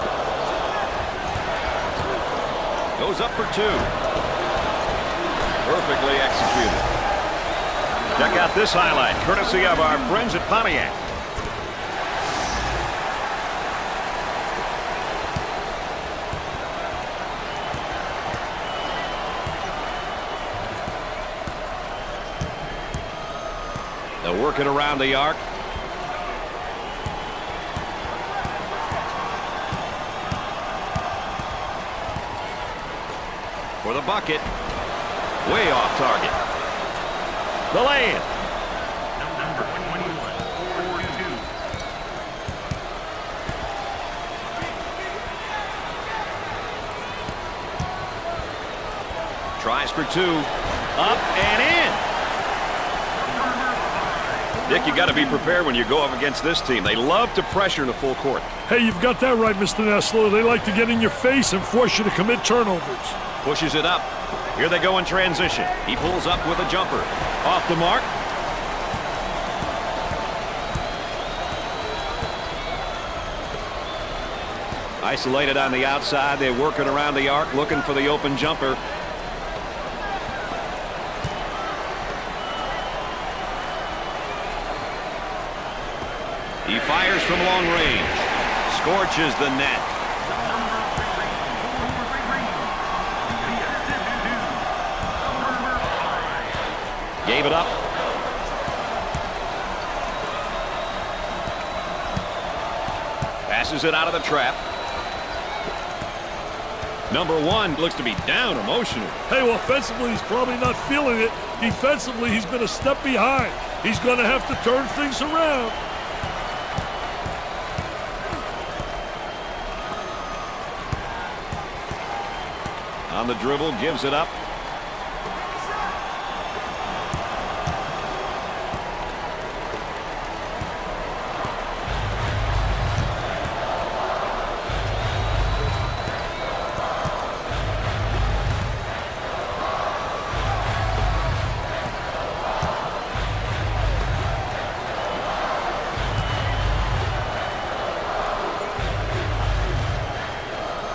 [SPEAKER 1] Goes up for 2. Perfectly executed. Check out this highlight, courtesy of our friends at Pontiac. They'll work it around the arc. For the bucket. Way off target. The lay-in.
[SPEAKER 4] Number 21, 42.
[SPEAKER 1] Tries for 2. Up and in. Dick, you got to be prepared when you go up against this team. They love to pressure in the full court.
[SPEAKER 2] Hey, you've got that right, Mr. Nessler. They like to get in your face and force you to commit turnovers.
[SPEAKER 1] Pushes it up. Here they go in transition. He pulls up with a jumper. Off the mark. Isolated on the outside. They work it around the arc, looking for the open jumper. He fires from long range. Scorches the net. Gave it up. Passes it out of the trap. Number 1 looks to be down emotionally.
[SPEAKER 2] Hey, well, offensively, he's probably not feeling it. Defensively, he's been a step behind. He's going to have to turn things around.
[SPEAKER 1] On the dribble, gives it up.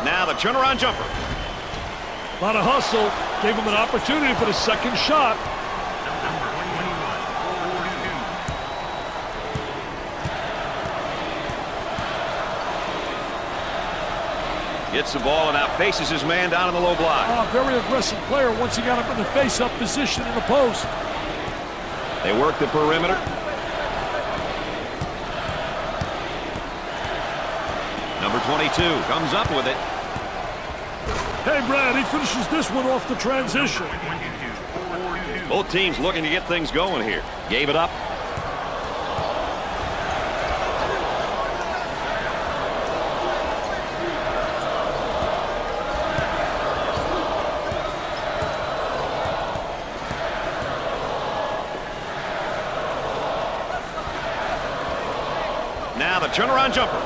[SPEAKER 1] Now the turnaround jumper.
[SPEAKER 2] A lot of hustle. Gave him an opportunity for the second shot.
[SPEAKER 4] Number 21, 42.
[SPEAKER 1] Gets the ball and now faces his man down in the low block.
[SPEAKER 2] Very aggressive player once he got up in the face-up position in the post.
[SPEAKER 1] They work the perimeter. Number 22 comes up with it.
[SPEAKER 2] Hey, Brad, he finishes this one off the transition.
[SPEAKER 4] 22, 42.
[SPEAKER 1] Both teams looking to get things going here. Gave it up. Now the turnaround jumper.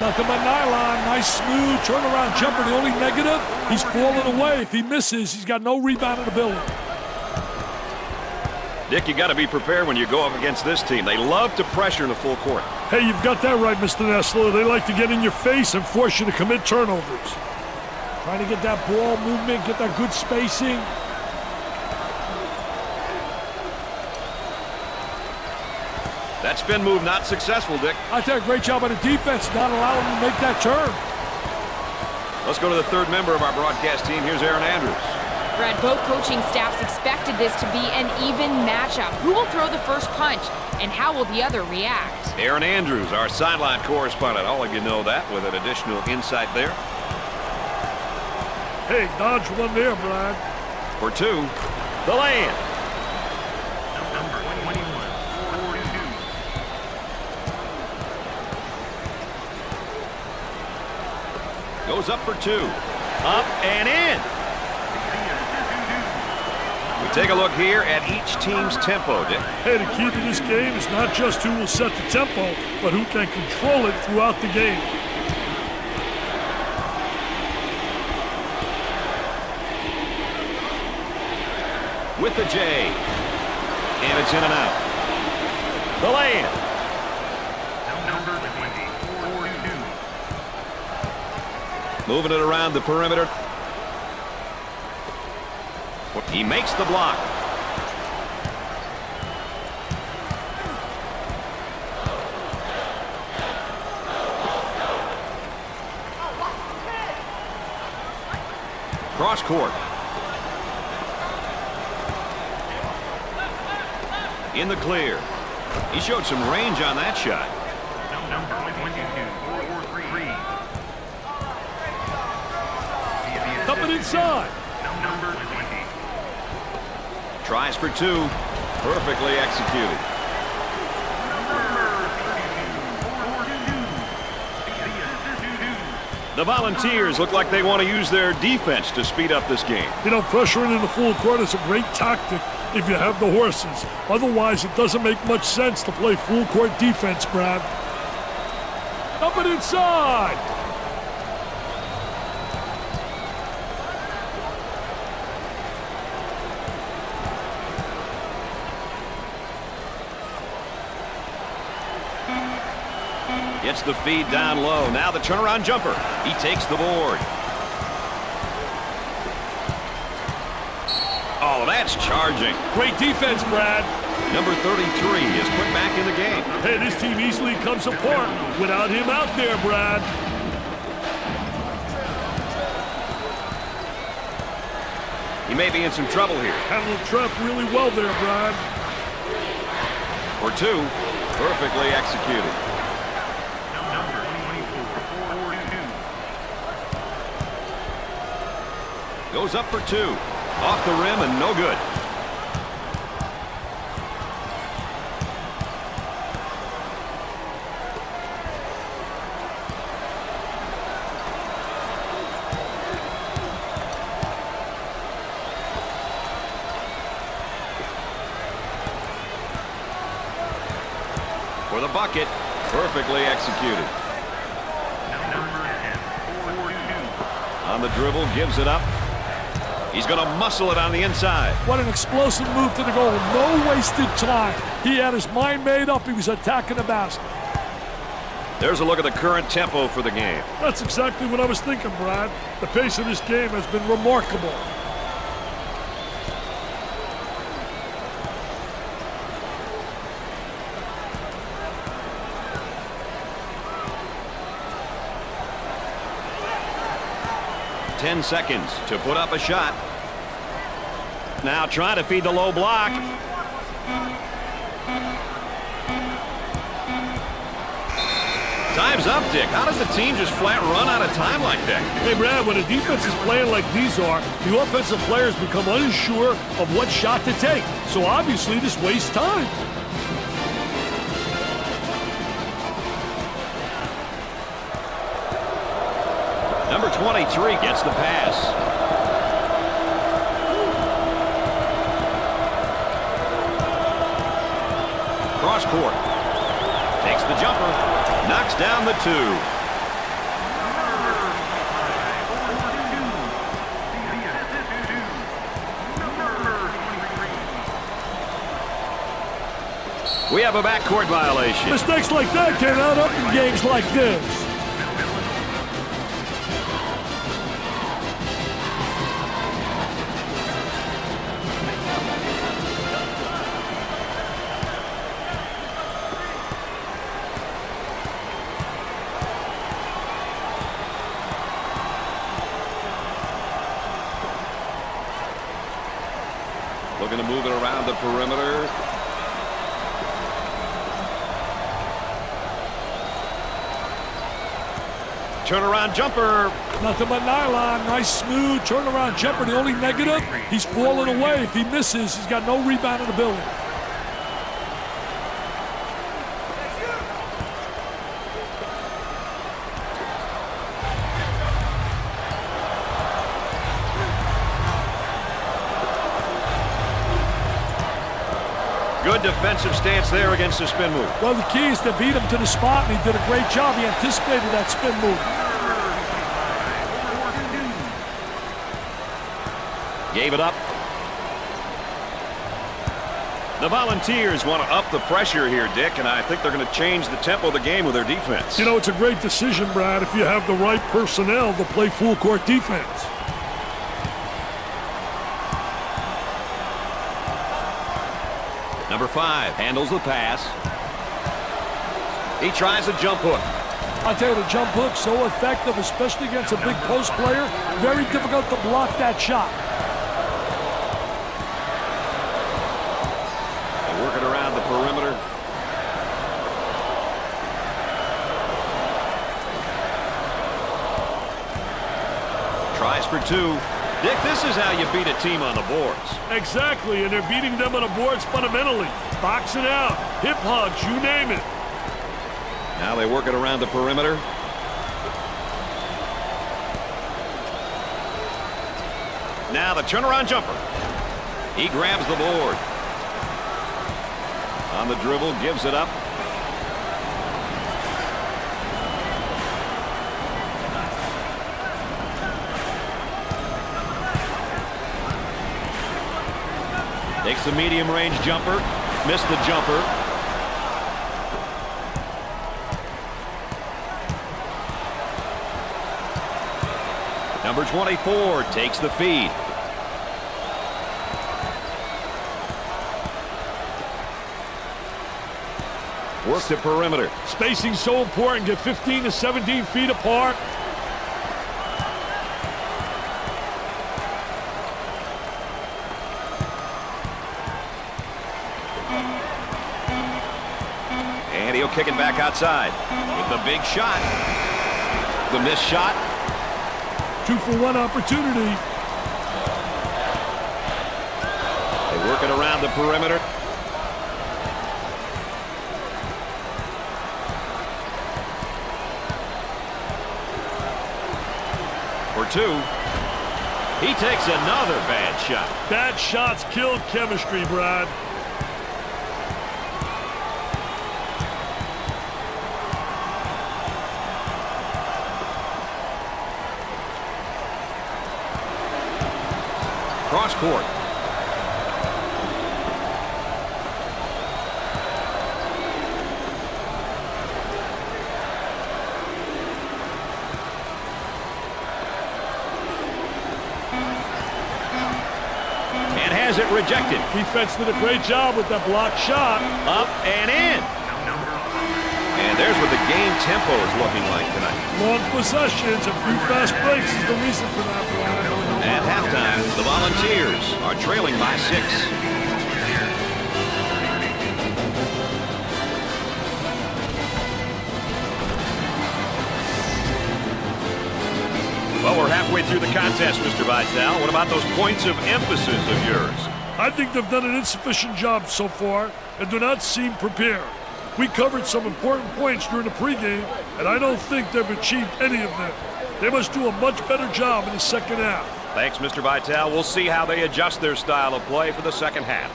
[SPEAKER 2] Nothing but nylon. Nice, smooth turnaround jumper. The only negative, he's falling away. If he misses, he's got no rebounding ability.
[SPEAKER 1] Dick, you got to be prepared when you go up against this team. They love to pressure in the full court.
[SPEAKER 2] Hey, you've got that right, Mr. Nessler. They like to get in your face and force you to commit turnovers. Trying to get that ball movement, get that good spacing.
[SPEAKER 1] That spin move not successful, Dick.
[SPEAKER 2] I think a great job by the defense, not allowing him to make that turn.
[SPEAKER 1] Let's go to the third member of our broadcast team. Here's Aaron Andrews.
[SPEAKER 3] Brad, both coaching staffs expected this to be an even matchup. Who will throw the first punch, and how will the other react?
[SPEAKER 1] Aaron Andrews, our sideline correspondent. All of you know that with an additional insight there.
[SPEAKER 2] Hey, dodge one there, Brad.
[SPEAKER 1] For 2, the lay-in.
[SPEAKER 4] Number 21, 42.
[SPEAKER 1] Goes up for 2. Up and in. We take a look here at each team's tempo, Dick.
[SPEAKER 2] Hey, the key to this game is not just who will set the tempo, but who can control it throughout the game.
[SPEAKER 1] With the J. And it's in and out. The lay-in. Moving it around the perimeter. He makes the block. Cross court. In the clear. He showed some range on that shot.
[SPEAKER 4] Number 22, 4-3.
[SPEAKER 5] Coming inside.
[SPEAKER 4] Number 20.
[SPEAKER 1] Tries for two. Perfectly executed. The Volunteers look like they want to use their defense to speed up this game.
[SPEAKER 2] You know, pressuring in the full court is a great tactic if you have the horses. Otherwise, it doesn't make much sense to play full court defense, Brad.
[SPEAKER 5] Coming inside.
[SPEAKER 1] Gets the feed down low. Now the turnaround jumper. He takes the board. Oh, that's charging.
[SPEAKER 5] Great defense, Brad.
[SPEAKER 1] Number 33 is put back in the game.
[SPEAKER 5] Hey, this team easily comes apart without him out there, Brad.
[SPEAKER 1] He may be in some trouble here.
[SPEAKER 2] Handled the trap really well there, Brad.
[SPEAKER 1] For two. Perfectly executed.
[SPEAKER 4] Number 24, 4-2.
[SPEAKER 1] Goes up for two. Off the rim and no good. For the bucket. Perfectly executed.
[SPEAKER 4] Number 10, 4-2.
[SPEAKER 1] On the dribble, gives it up. He's going to muscle it on the inside.
[SPEAKER 2] What an explosive move to the goal. No wasted time. He had his mind made up. He was attacking the basket.
[SPEAKER 1] There's a look at the current tempo for the game.
[SPEAKER 2] That's exactly what I was thinking, Brad. The pace of this game has been remarkable.
[SPEAKER 1] Ten seconds to put up a shot. Now trying to feed the low block. Time's up, Dick. How does the team just flat run out of time like that?
[SPEAKER 5] Hey, Brad, when a defense is playing like these are, the offensive players become unsure of what shot to take. So obviously this wastes time.
[SPEAKER 1] Number 23 gets the pass. Cross court. Takes the jumper. Knocks down the two. We have a backcourt violation.
[SPEAKER 2] Mistakes like that can't add up in games like this.
[SPEAKER 1] Looking to move it around the perimeter. Turnaround jumper.
[SPEAKER 2] Nothing but nylon. Nice, smooth turnaround jumper. The only negative, he's falling away. If he misses, he's got no rebound in the building.
[SPEAKER 1] Good defensive stance there against the spin move.
[SPEAKER 2] Well, the key is to beat him to the spot, and he did a great job. He anticipated that spin move.
[SPEAKER 1] Gave it up. The Volunteers want to up the pressure here, Dick, and I think they're going to change the tempo of the game with their defense.
[SPEAKER 2] You know, it's a great decision, Brad, if you have the right personnel to play full court defense.
[SPEAKER 1] Number 5 handles the pass. He tries a jump hook.
[SPEAKER 5] I'll tell you, the jump hook so effective, especially against a big post player. Very difficult to block that shot.
[SPEAKER 1] They work it around the perimeter. Tries for 2. Dick, this is how you beat a team on the boards.
[SPEAKER 2] Exactly, and they're beating them on the boards fundamentally. Boxing out, hip hugs, you name it.
[SPEAKER 1] Now they work it around the perimeter. Now the turnaround jumper. He grabs the board. On the dribble, gives it up. Takes the medium range jumper. Missed the jumper. Number 24 takes the feed. Work the perimeter.
[SPEAKER 5] Spacing's so important. Get 15 to 17 feet apart.
[SPEAKER 1] And he'll kick it back outside with the big shot. The missed shot.
[SPEAKER 2] 2-for-1 opportunity.
[SPEAKER 1] They work it around the perimeter. For 2. He takes another bad shot.
[SPEAKER 2] Bad shots killed chemistry, Brad.
[SPEAKER 1] Cross court. And has it rejected.
[SPEAKER 2] Defense did a great job with that blocked shot.
[SPEAKER 1] Up and in. And there's what the game tempo is looking like tonight.
[SPEAKER 2] Long possessions, a few fast breaks is the reason for that, Brad.
[SPEAKER 1] At halftime, the Volunteers are trailing by 6. Well, we're halfway through the contest, Mr. Vitale. What about those points of emphasis of yours?
[SPEAKER 2] I think they've done an insufficient job so far and do not seem prepared. We covered some important points during the pregame, and I don't think they've achieved any of them. They must do a much better job in the second half.
[SPEAKER 1] Thanks, Mr. Vitale. We'll see how they adjust their style of play for the second half.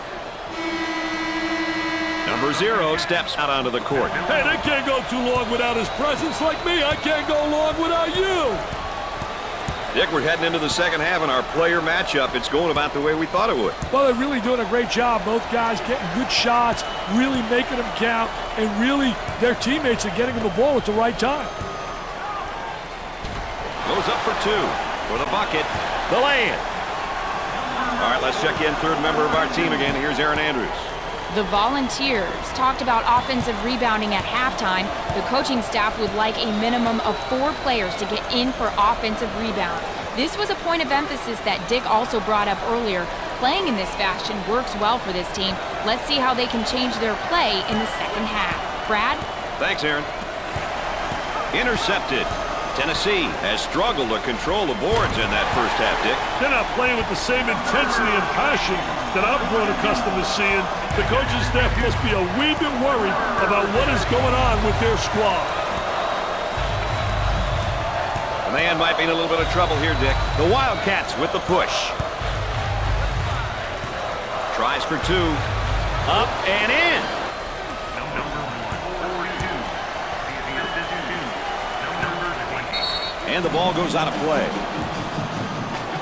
[SPEAKER 1] Number 0 steps out onto the court.
[SPEAKER 5] Hey, they can't go too long without his presence like me. I can't go long without you.
[SPEAKER 1] Dick, we're heading into the second half, and our player matchup, it's going about the way we thought it would.
[SPEAKER 5] Well, they're really doing a great job. Both guys getting good shots, really making them count, and really their teammates are getting them the ball at the right time.
[SPEAKER 1] Goes up for 2 for the bucket. The lay-in. All right, let's check in third member of our team again. Here's Aaron Andrews.
[SPEAKER 3] The Volunteers talked about offensive rebounding at halftime. The coaching staff would like a minimum of 4 players to get in for offensive rebounds. This was a point of emphasis that Dick also brought up earlier. Playing in this fashion works well for this team. Let's see how they can change their play in the second half. Brad?
[SPEAKER 1] Thanks, Aaron. Intercepted. Tennessee has struggled to control the boards in that first half, Dick.
[SPEAKER 2] They're not playing with the same intensity and passion that I've grown accustomed to seeing. The coaching staff must be a wee bit worried about what is going on with their squad.
[SPEAKER 1] The man might be in a little bit of trouble here, Dick. The Wildcats with the push. Tries for 2. Up and in. And the ball goes out of play.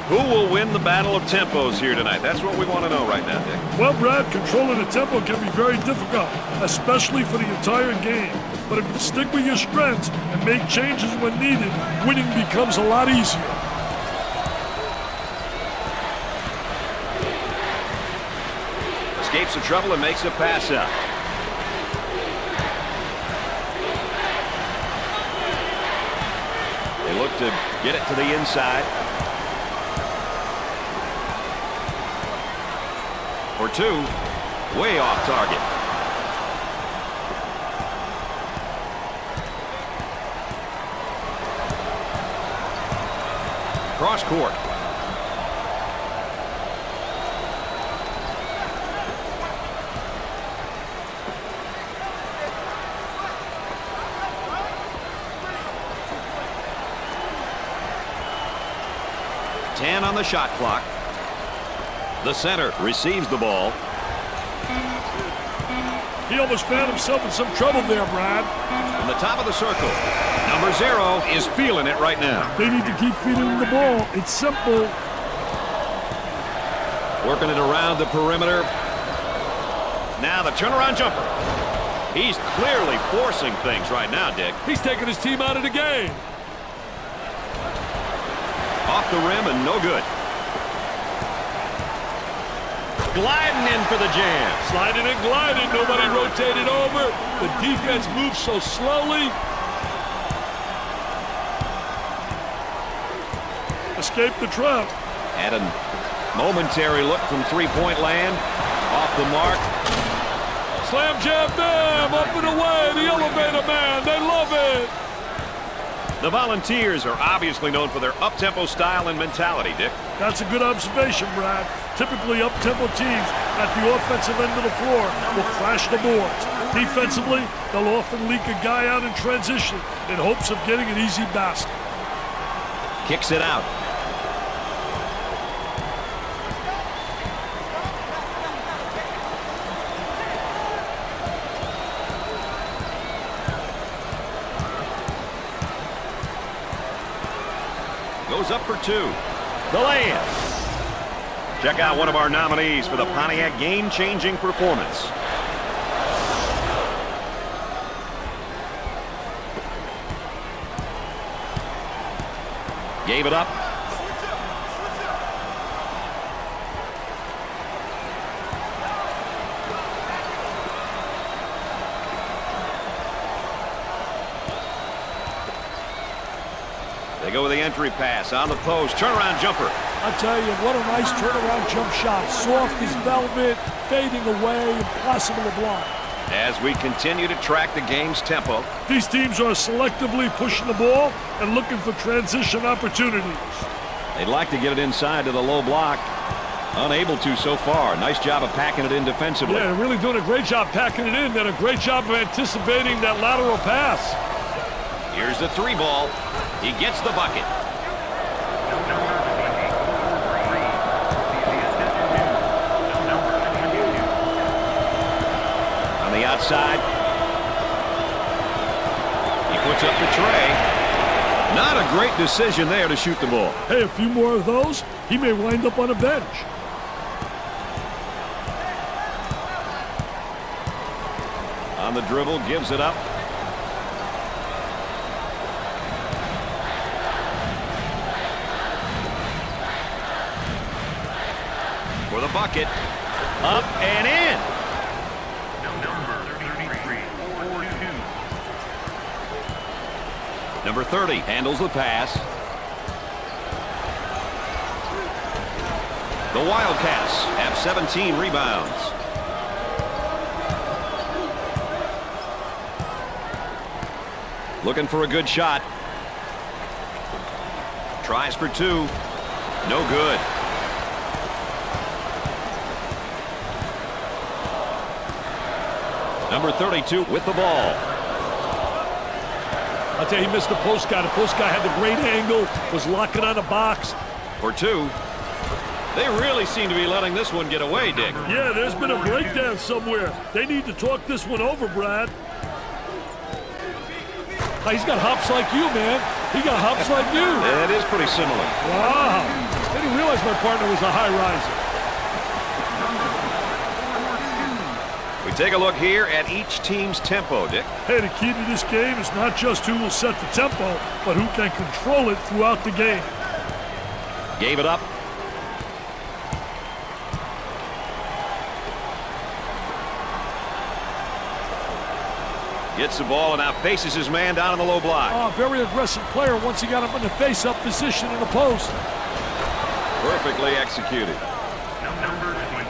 [SPEAKER 1] Who will win the battle of tempos here tonight? That's what we want to know right now, Dick.
[SPEAKER 2] Well, Brad, controlling the tempo can be very difficult, especially for the entire game. But if you stick with your strengths and make changes when needed, winning becomes a lot easier.
[SPEAKER 1] Escapes the trouble and makes a pass out. They look to get it to the inside. For two, way off target. Cross court. On the shot clock. The center receives the ball.
[SPEAKER 2] He almost found himself in some trouble there, Brad.
[SPEAKER 1] From the top of the circle, number 0 is feeling it right now.
[SPEAKER 2] They need to keep feeding him the ball. It's simple.
[SPEAKER 1] Working it around the perimeter. Now the turnaround jumper. He's clearly forcing things right now, Dick.
[SPEAKER 5] He's taking his team out of the game.
[SPEAKER 1] Off the rim and no good. Gliding in for the jam.
[SPEAKER 5] Sliding and gliding. Nobody rotated over. The defense moves so slowly.
[SPEAKER 2] Escape the trap.
[SPEAKER 1] Had a momentary look from three-point land. Off the mark.
[SPEAKER 5] Slam jam them. Up and away. The elevator man. They love it.
[SPEAKER 1] The Volunteers are obviously known for their up-tempo style and mentality, Dick.
[SPEAKER 2] That's a good observation, Brad. Typically, up-tempo teams at the offensive end of the floor will crash the boards. Defensively, they'll often leak a guy out in transition in hopes of getting an easy basket.
[SPEAKER 1] Kicks it out. Goes up for two. The layup. Check out one of our nominees for the Pontiac game-changing performance. Gave it up. They go with the entry pass on the post. Turnaround jumper.
[SPEAKER 2] I tell you, what a nice turnaround jump shot. Soft as velvet, fading away, impossible to block.
[SPEAKER 1] As we continue to track the game's tempo.
[SPEAKER 2] These teams are selectively pushing the ball and looking for transition opportunities.
[SPEAKER 1] They'd like to get it inside to the low block. Unable to so far. Nice job of packing it in defensively.
[SPEAKER 5] Yeah, they're really doing a great job packing it in. Did a great job of anticipating that lateral pass.
[SPEAKER 1] Here's the three ball. He gets the bucket. On the outside. He puts up the tray. Not a great decision there to shoot the ball.
[SPEAKER 2] Hey, a few more of those, he may wind up on a bench.
[SPEAKER 1] On the dribble, gives it up. For the bucket. Up and in. Number 30 handles the pass. The Wildcats have 17 rebounds. Looking for a good shot. Tries for two. No good. Number 32 with the ball.
[SPEAKER 5] I'll tell you, he missed the post guy. The post guy had the great angle, was locking on the box.
[SPEAKER 1] For two. They really seem to be letting this one get away, Dick.
[SPEAKER 2] Yeah, there's been a breakdown somewhere. They need to talk this one over, Brad.
[SPEAKER 5] He's got hops like you, man. He got hops like you.
[SPEAKER 1] It is pretty similar.
[SPEAKER 5] Wow. I didn't realize my partner was a high riser.
[SPEAKER 1] We take a look here at each team's tempo, Dick.
[SPEAKER 2] Hey, the key to this game is not just who will set the tempo, but who can control it throughout the game.
[SPEAKER 1] Gave it up. Gets the ball and now faces his man down in the low block.
[SPEAKER 5] Oh, very aggressive player once he got him in the face-up position in the post.
[SPEAKER 1] Perfectly executed.
[SPEAKER 4] Number 22.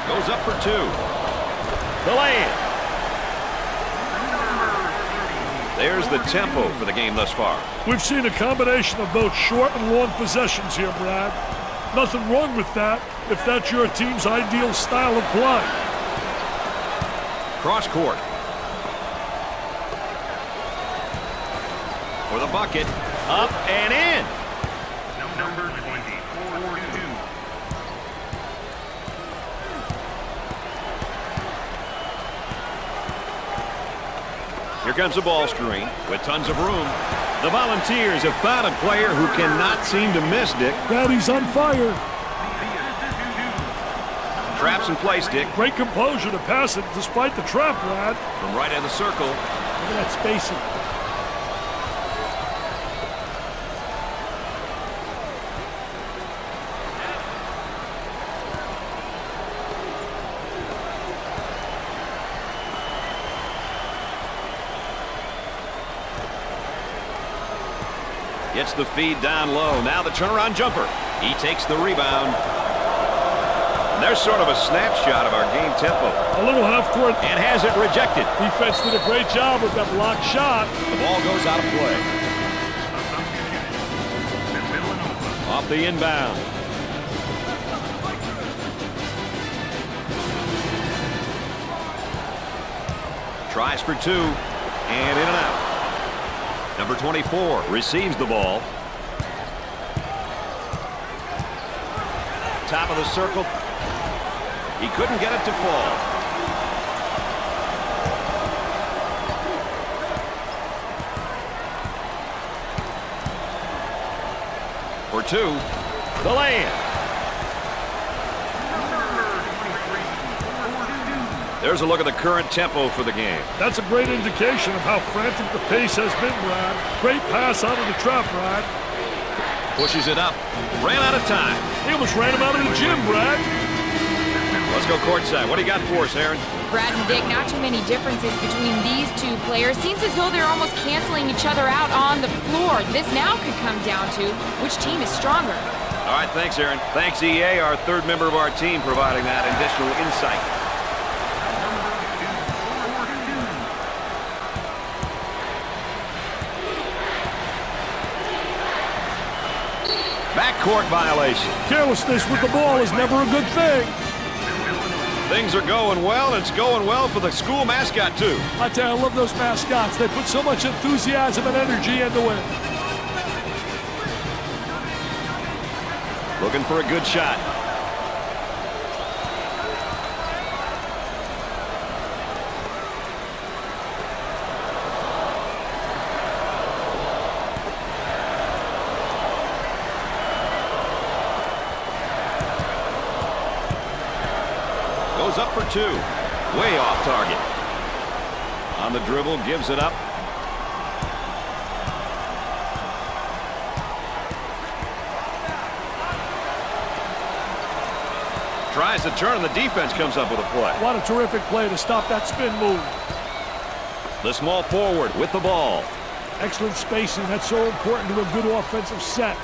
[SPEAKER 1] Goes up for two. The lay-in. There's the tempo for the game thus far.
[SPEAKER 2] We've seen a combination of both short and long possessions here, Brad. Nothing wrong with that if that's your team's ideal style of play.
[SPEAKER 1] Cross court. For the bucket. Up and in.
[SPEAKER 4] Number 24.
[SPEAKER 1] Here comes the ball screen with tons of room. The Volunteers have found a player who cannot seem to miss, Dick.
[SPEAKER 2] Brad, he's on fire.
[SPEAKER 1] Traps in place, Dick.
[SPEAKER 2] Great composure to pass it despite the trap, Brad.
[SPEAKER 1] From right in the circle.
[SPEAKER 5] Look at that spacing.
[SPEAKER 1] Gets the feed down low. Now the turnaround jumper. He takes the rebound. And there's sort of a snapshot of our game tempo.
[SPEAKER 2] A little half-court.
[SPEAKER 1] And has it rejected.
[SPEAKER 5] Defense did a great job with that blocked shot.
[SPEAKER 1] The ball goes out of play. Off the inbound. Tries for two. And in and out. Number 24 receives the ball. Top of the circle. He couldn't get it to fall. For two. The lay-in. There's a look at the current tempo for the game.
[SPEAKER 2] That's a great indication of how frantic the pace has been, Brad. Great pass out of the trap, Brad.
[SPEAKER 1] Pushes it up. Ran out of time.
[SPEAKER 2] He almost ran him out of the gym, Brad.
[SPEAKER 1] Let's go courtside. What do you got for us, Aaron?
[SPEAKER 3] Brad and Dick, not too many differences between these two players. Seems as though they're almost canceling each other out on the floor. This now could come down to which team is stronger.
[SPEAKER 1] All right, thanks, Aaron. Thanks, EA, our third member of our team, providing that additional insight. Backcourt violation.
[SPEAKER 2] Carelessness with the ball is never a good thing.
[SPEAKER 1] Things are going well, and it's going well for the school mascot, too.
[SPEAKER 2] I tell you, I love those mascots. They put so much enthusiasm and energy into it.
[SPEAKER 1] Looking for a good shot. Goes up for two. Way off target. On the dribble, gives it up. Tries to turn, and the defense comes up with a play.
[SPEAKER 2] What a terrific play to stop that spin move.
[SPEAKER 1] The small forward with the ball.
[SPEAKER 2] Excellent spacing. That's so important to a good offensive set.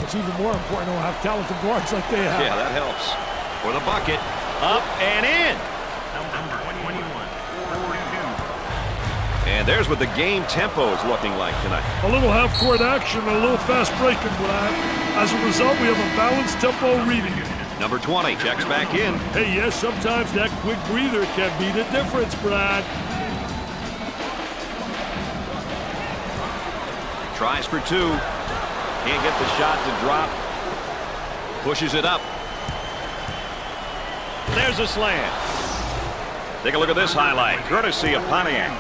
[SPEAKER 2] It's even more important to have talented guards like they have.
[SPEAKER 1] Yeah, that helps. For the bucket. Up and in.
[SPEAKER 4] Number 21.
[SPEAKER 1] And there's what the game tempo is looking like tonight.
[SPEAKER 2] A little half-court action and a little fast breaking, Brad. As a result, we have a balanced tempo reading.
[SPEAKER 1] Number 20 checks back in.
[SPEAKER 2] Hey, yes, sometimes that quick breather can be the difference, Brad.
[SPEAKER 1] Tries for two. Can't get the shot to drop. Pushes it up. There's a slam. Take a look at this highlight, courtesy of Pontiac.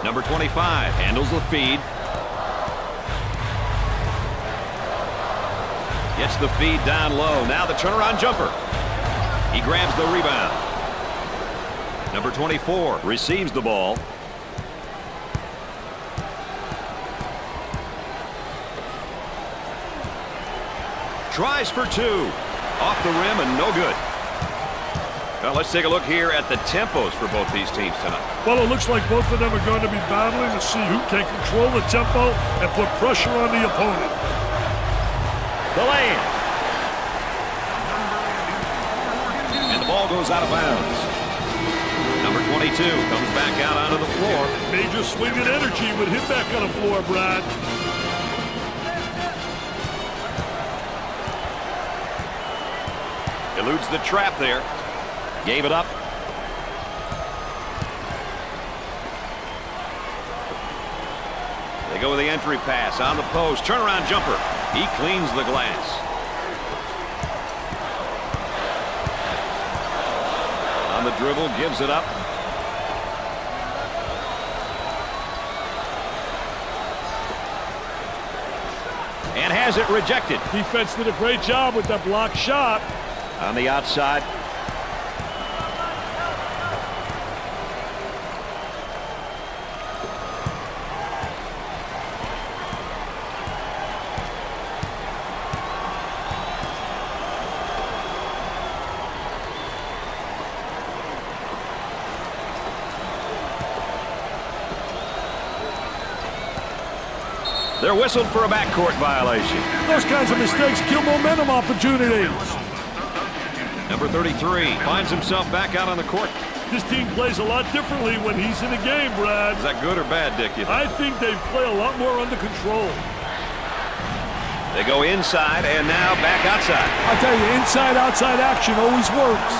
[SPEAKER 1] Number 25 handles the feed. Gets the feed down low. Now the turnaround jumper. He grabs the rebound. Number 24 receives the ball. Tries for two. Off the rim and no good. Well, let's take a look here at the tempos for both these teams tonight.
[SPEAKER 2] Well, it looks like both of them are going to be battling to see who can control the tempo and put pressure on the opponent.
[SPEAKER 1] The land. And the ball goes out of bounds. Number 22 comes back out onto the floor.
[SPEAKER 2] Major swing in energy with him back on the floor, Brad.
[SPEAKER 1] Eludes the trap there. Gave it up. They go with the entry pass on the post. Turnaround jumper. He cleans the glass. On the dribble, gives it up. And has it rejected.
[SPEAKER 2] Defense did a great job with that block shot.
[SPEAKER 1] On the outside. They're whistled for a backcourt violation.
[SPEAKER 2] Those kinds of mistakes kill momentum opportunities.
[SPEAKER 1] Number 33 finds himself back out on the court.
[SPEAKER 2] This team plays a lot differently when he's in the game, Brad.
[SPEAKER 1] Is that good or bad, Dick? You think?
[SPEAKER 2] I think they play a lot more under control.
[SPEAKER 1] They go inside and now back outside.
[SPEAKER 2] I tell you, inside-outside action always works.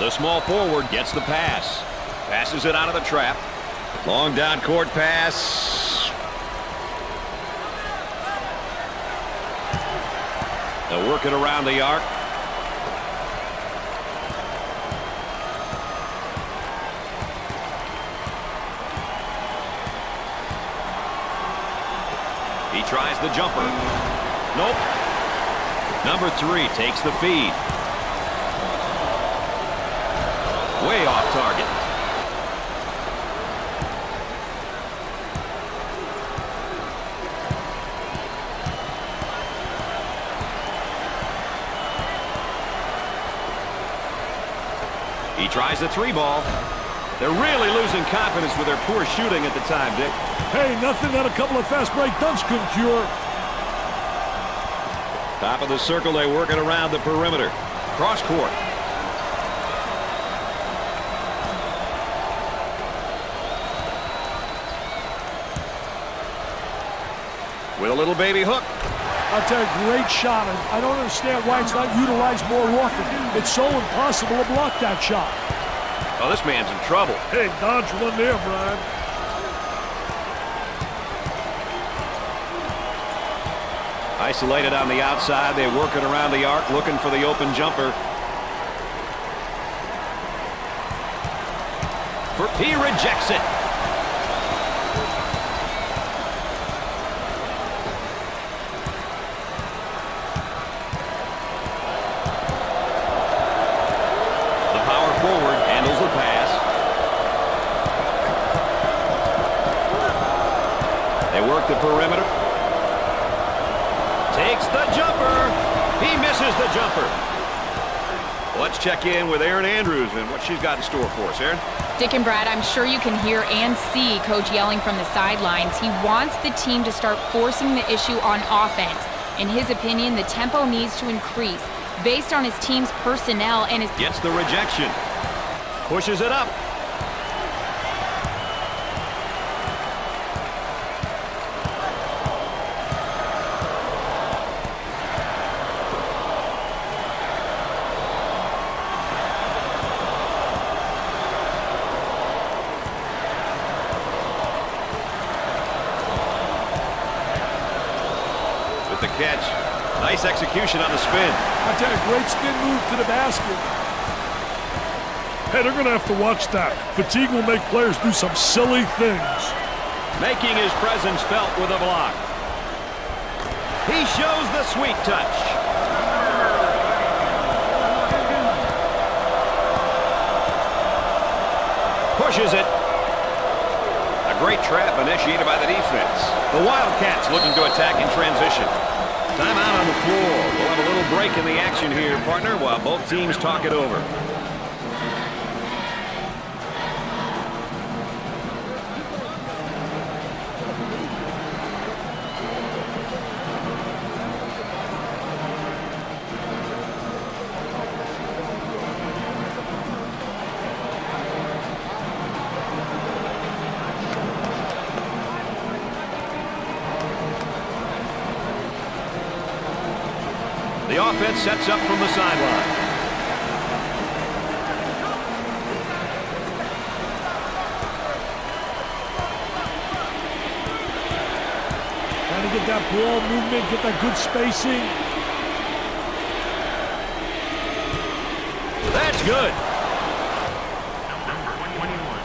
[SPEAKER 1] The small forward gets the pass. Passes it out of the trap. Long down court pass. They'll work it around the arc. He tries the jumper. Nope. Number 3 takes the feed. Way off target. He tries the 3 ball. They're really losing confidence with their poor shooting at the time, Dick.
[SPEAKER 2] Hey, nothing that a couple of fast break dunks couldn't cure.
[SPEAKER 1] Top of the circle, they work it around the perimeter. Cross court. With a little baby hook.
[SPEAKER 2] I'll tell you, great shot. I don't understand why it's not utilized more often. It's so impossible to block that shot.
[SPEAKER 1] Oh, this man's in trouble.
[SPEAKER 2] Hey, dodge one there, Brian.
[SPEAKER 1] Isolated on the outside. They work it around the arc, looking for the open jumper. He rejects it. Forward handles the pass. They work the perimeter. Takes the jumper. He misses the jumper. Let's check in with Erin Andrews and what she's got in store for us. Erin?
[SPEAKER 3] Dick and Brad, I'm sure you can hear and see Coach yelling from the sidelines. He wants the team to start forcing the issue on offense. In his opinion, the tempo needs to increase based on his team's personnel and his...
[SPEAKER 1] Gets the rejection. Pushes it up. with the catch. Nice execution on the spin.
[SPEAKER 5] I tell you, great spin move to the basket.
[SPEAKER 2] Hey, they're going to have to watch that. Fatigue will make players do some silly things.
[SPEAKER 1] Making his presence felt with a block. He shows the sweet touch. Pushes it. A great trap initiated by the defense. The Wildcats looking to attack in transition. Timeout on the floor. We'll have a little break in the action here, partner, while both teams talk it over. The offense sets up from the sideline.
[SPEAKER 5] Trying to get that ball movement, get that good spacing.
[SPEAKER 1] That's good.
[SPEAKER 4] Number 21,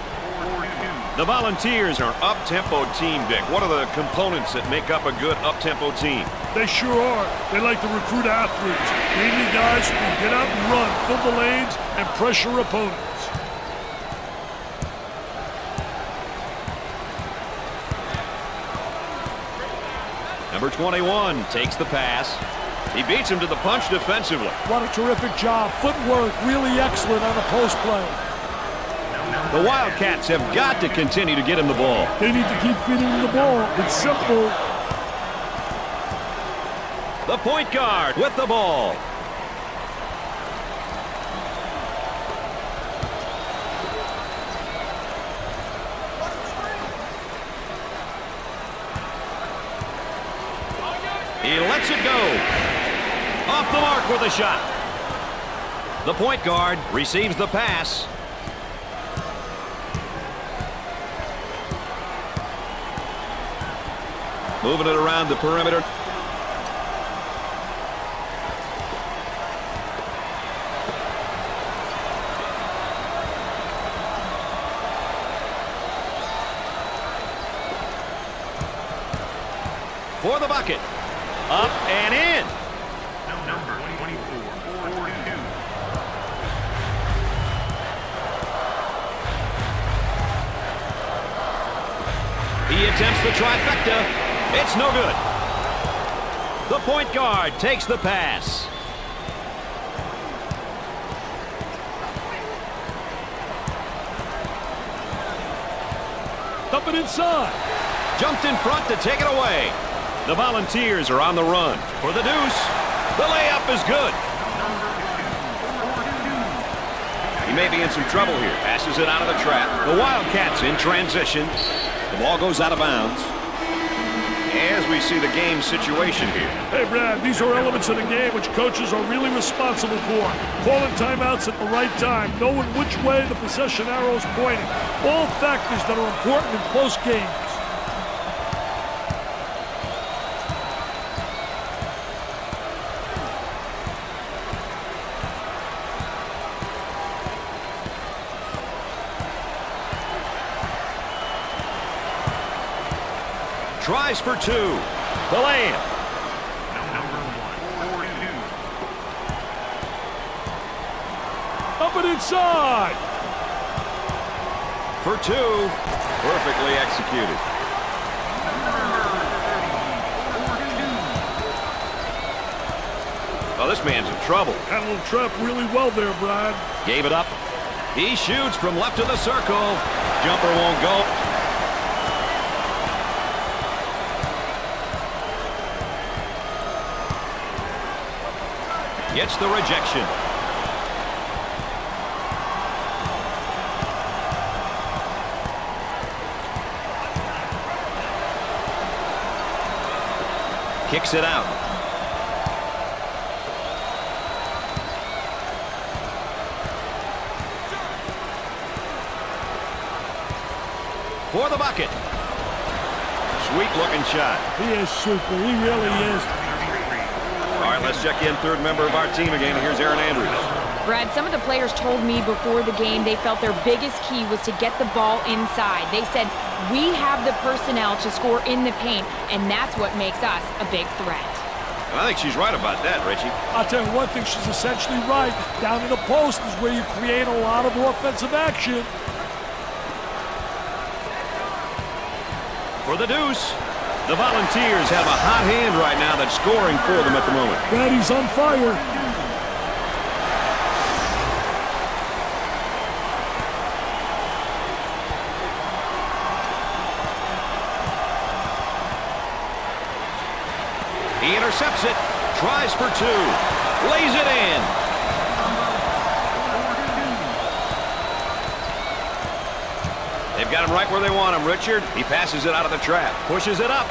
[SPEAKER 4] 42.
[SPEAKER 1] The Volunteers are an up-tempo team, Dick. What are the components that make up a good up-tempo team?
[SPEAKER 2] They sure are. They like to recruit athletes. They need guys who can get out and run, fill the lanes, and pressure opponents.
[SPEAKER 1] Number 21 takes the pass. He beats him to the punch defensively.
[SPEAKER 5] What a terrific job. Footwork really excellent on the post play.
[SPEAKER 1] The Wildcats have got to continue to get him the ball.
[SPEAKER 2] They need to keep feeding him the ball. It's simple.
[SPEAKER 1] The point guard with the ball. He lets it go. Off the mark with a shot. The point guard receives the pass. Moving it around the perimeter. For the bucket. Up and in.
[SPEAKER 4] Number 24, 42.
[SPEAKER 1] He attempts the trifecta. It's no good. The point guard takes the pass.
[SPEAKER 5] Dump it inside.
[SPEAKER 1] Jumped in front to take it away. The Volunteers are on the run for the deuce. The layup is good. He may be in some trouble here. Passes it out of the trap. The Wildcats in transition. The ball goes out of bounds. As we see the game situation here.
[SPEAKER 2] Hey, Brad, these are elements of the game which coaches are really responsible for. Calling timeouts at the right time, knowing which way the possession arrow is pointing. All factors that are important in close games.
[SPEAKER 1] Tries for two. The layup.
[SPEAKER 4] Number 1, 42.
[SPEAKER 5] Up and inside.
[SPEAKER 1] For two. Perfectly executed. Oh, this man's in trouble.
[SPEAKER 2] Handled the trap really well there, Brad.
[SPEAKER 1] Gave it up. He shoots from left of the circle. Jumper won't go. Gets the rejection. Kicks it out. For the bucket. Sweet looking shot.
[SPEAKER 5] He is super. He really is.
[SPEAKER 1] All right, let's check in third member of our team again. Here's Aaron Andrews.
[SPEAKER 3] Brad, some of the players told me before the game they felt their biggest key was to get the ball inside. They said, we have the personnel to score in the paint, and that's what makes us a big threat.
[SPEAKER 1] And I think she's right about that, Richie.
[SPEAKER 5] I'll tell you one thing, she's essentially right. Down in the post is where you create a lot of offensive action.
[SPEAKER 1] For the deuce, the Volunteers have a hot hand right now that's scoring for them at the moment.
[SPEAKER 5] Brad, he's on fire.
[SPEAKER 1] He intercepts it, tries for two, lays it in. They've got him right where they want him, Richard. He passes it out of the trap, pushes it up.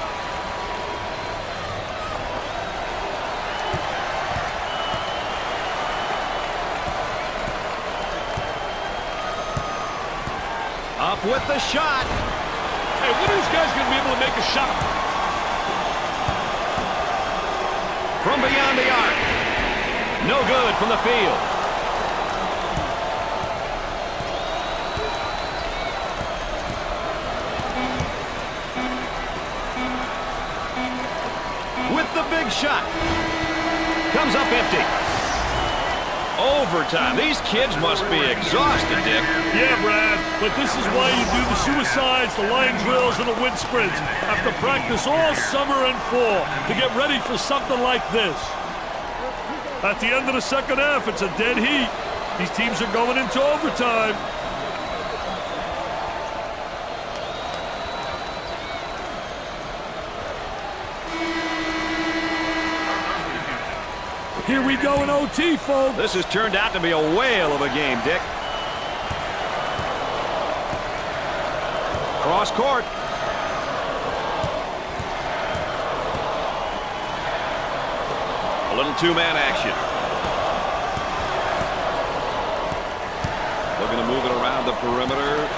[SPEAKER 1] Up with the shot.
[SPEAKER 5] Hey, when are these guys going to be able to make a shot?
[SPEAKER 1] From beyond the arc. No good from the field. With the big shot. Comes up empty. Overtime. These kids must be exhausted, Dick.
[SPEAKER 5] Yeah, Brad, but this is why you do the suicides, the line drills, and the wind sprints. Have to practice all summer and fall to get ready for something like this. At the end of the second half, it's a dead heat. These teams are going into overtime. Here we go in OT, folks.
[SPEAKER 1] This has turned out to be a whale of a game, Dick. Cross court. A little two-man action. Looking to move it around the perimeter.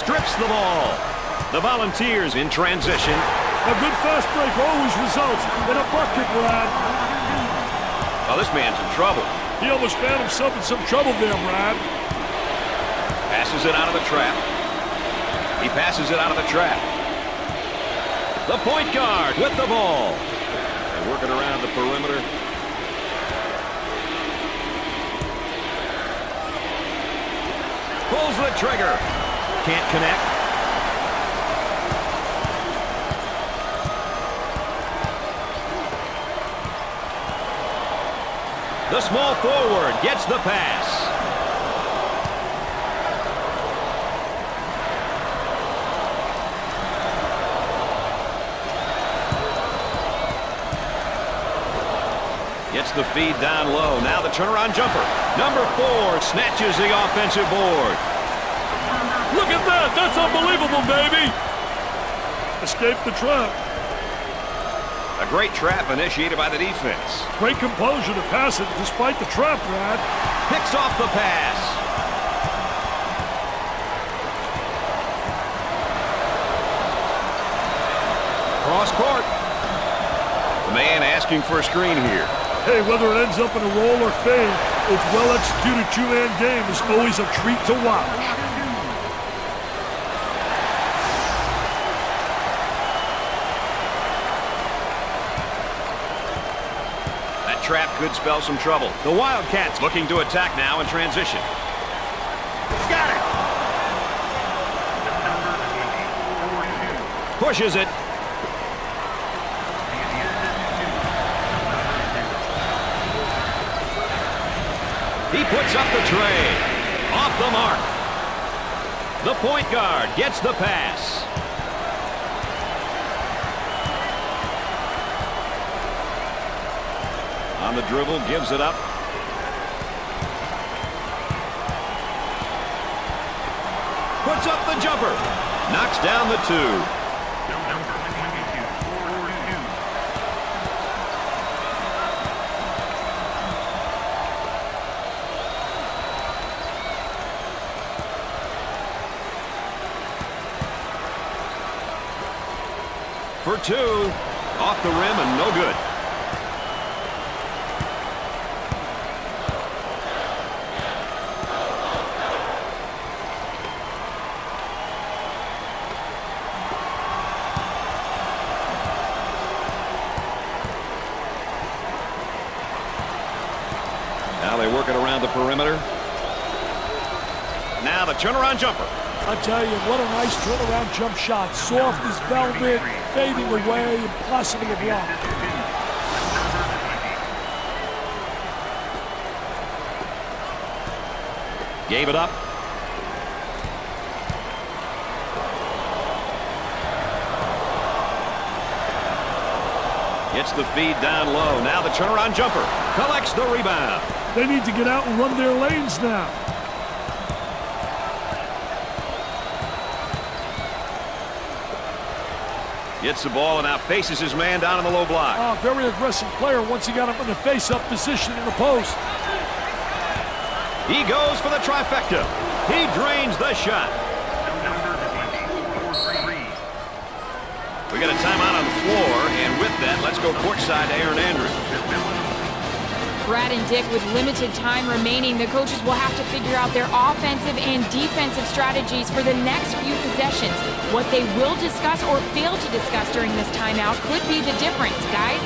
[SPEAKER 1] Strips the ball. The Volunteers in transition.
[SPEAKER 5] A good fast break always results in a bucket, Brad.
[SPEAKER 1] Oh, this man's in trouble.
[SPEAKER 5] He almost found himself in some trouble there, Brad.
[SPEAKER 1] Passes it out of the trap. He passes it out of the trap. The point guard with the ball. And working around the perimeter. Pulls the trigger. Can't connect. The small forward gets the pass. Gets the feed down low. Now the turnaround jumper. Number 4 snatches the offensive board.
[SPEAKER 5] Look at that! That's unbelievable, baby! Escaped the trap.
[SPEAKER 1] A great trap initiated by the defense.
[SPEAKER 5] Great composure to pass it despite the trap, Brad.
[SPEAKER 1] Picks off the pass. Cross court. The man asking for a screen here.
[SPEAKER 5] Hey, whether it ends up in a roll or fade, its well-executed two-man game is always a treat to watch.
[SPEAKER 1] Trap could spell some trouble. The Wildcats looking to attack now in transition. Got it! Pushes it. He puts up the tray. Off the mark. The point guard gets the pass. On the dribble, gives it up. Puts up the jumper. Knocks down the 2. for two. Off the rim and no good. Now they work it around the perimeter. Now the turnaround jumper.
[SPEAKER 5] I tell you, what a nice turnaround jump shot. Soft as velvet, fading away, impossible to block.
[SPEAKER 1] Gave it up. Gets the feed down low. Now the turnaround jumper. Collects the rebound.
[SPEAKER 2] They need to get out and run their lanes now.
[SPEAKER 1] Gets the ball and now faces his man down in the low block.
[SPEAKER 5] Oh, very aggressive player once he got him in the face-up position in the post.
[SPEAKER 1] He goes for the trifecta. He drains the shot. We got a timeout on the floor, and with that, let's go courtside to Aaron Andrews.
[SPEAKER 3] Brad and Dick, with limited time remaining, the coaches will have to figure out their offensive and defensive strategies for the next few possessions. What they will discuss or fail to discuss during this timeout could be the difference, guys.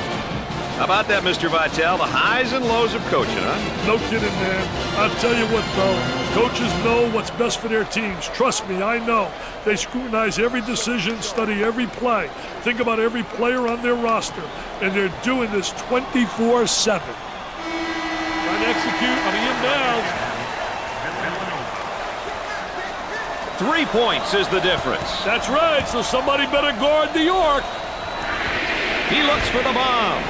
[SPEAKER 1] How about that, Mr. Vitale? The highs and lows of coaching, huh?
[SPEAKER 2] No kidding, man. I'll tell you what, though. Coaches know what's best for their teams. Trust me, I know. They scrutinize every decision, study every play, think about every player on their roster, and they're doing this 24/7.
[SPEAKER 5] Trying to execute on the inbound.
[SPEAKER 1] 3 points is the difference.
[SPEAKER 5] That's right, so somebody better guard New York.
[SPEAKER 1] He looks for the bomb.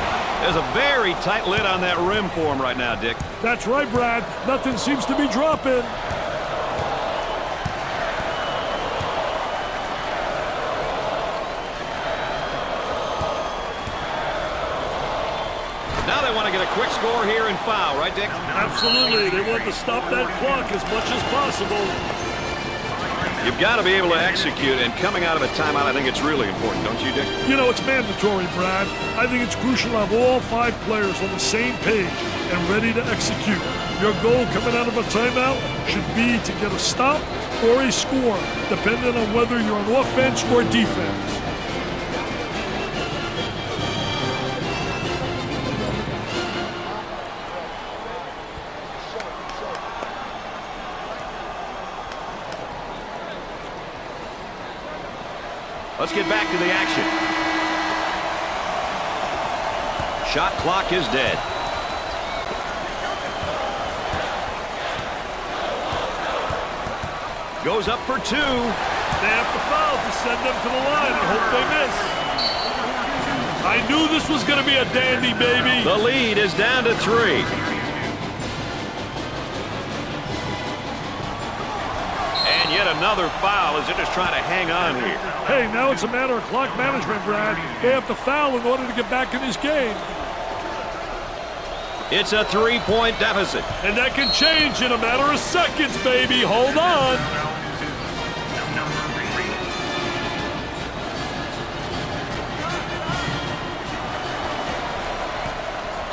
[SPEAKER 1] There's a very tight lid on that rim for him right now, Dick.
[SPEAKER 2] That's right, Brad. Nothing seems to be dropping.
[SPEAKER 1] Now they want to get a quick score here and foul, right, Dick?
[SPEAKER 2] Absolutely. They want to stop that clock as much as possible.
[SPEAKER 1] You've got to be able to execute, and coming out of a timeout, I think it's really important, don't you, Dick?
[SPEAKER 2] You know, it's mandatory, Brad. I think it's crucial to have all 5 players on the same page and ready to execute. Your goal coming out of a timeout should be to get a stop or a score, depending on whether you're on offense or defense.
[SPEAKER 1] Let's get back to the action. Shot clock is dead. Goes up for 2.
[SPEAKER 2] They have to foul to send them to the line. I hope they miss. I knew this was going to be a dandy, baby.
[SPEAKER 1] The lead is down to 3. And yet another foul as they're just trying to hang on here.
[SPEAKER 2] Hey, now it's a matter of clock management, Brad. They have to foul in order to get back in this game.
[SPEAKER 1] It's a 3-point deficit.
[SPEAKER 2] And that can change in a matter of seconds, baby. Hold on.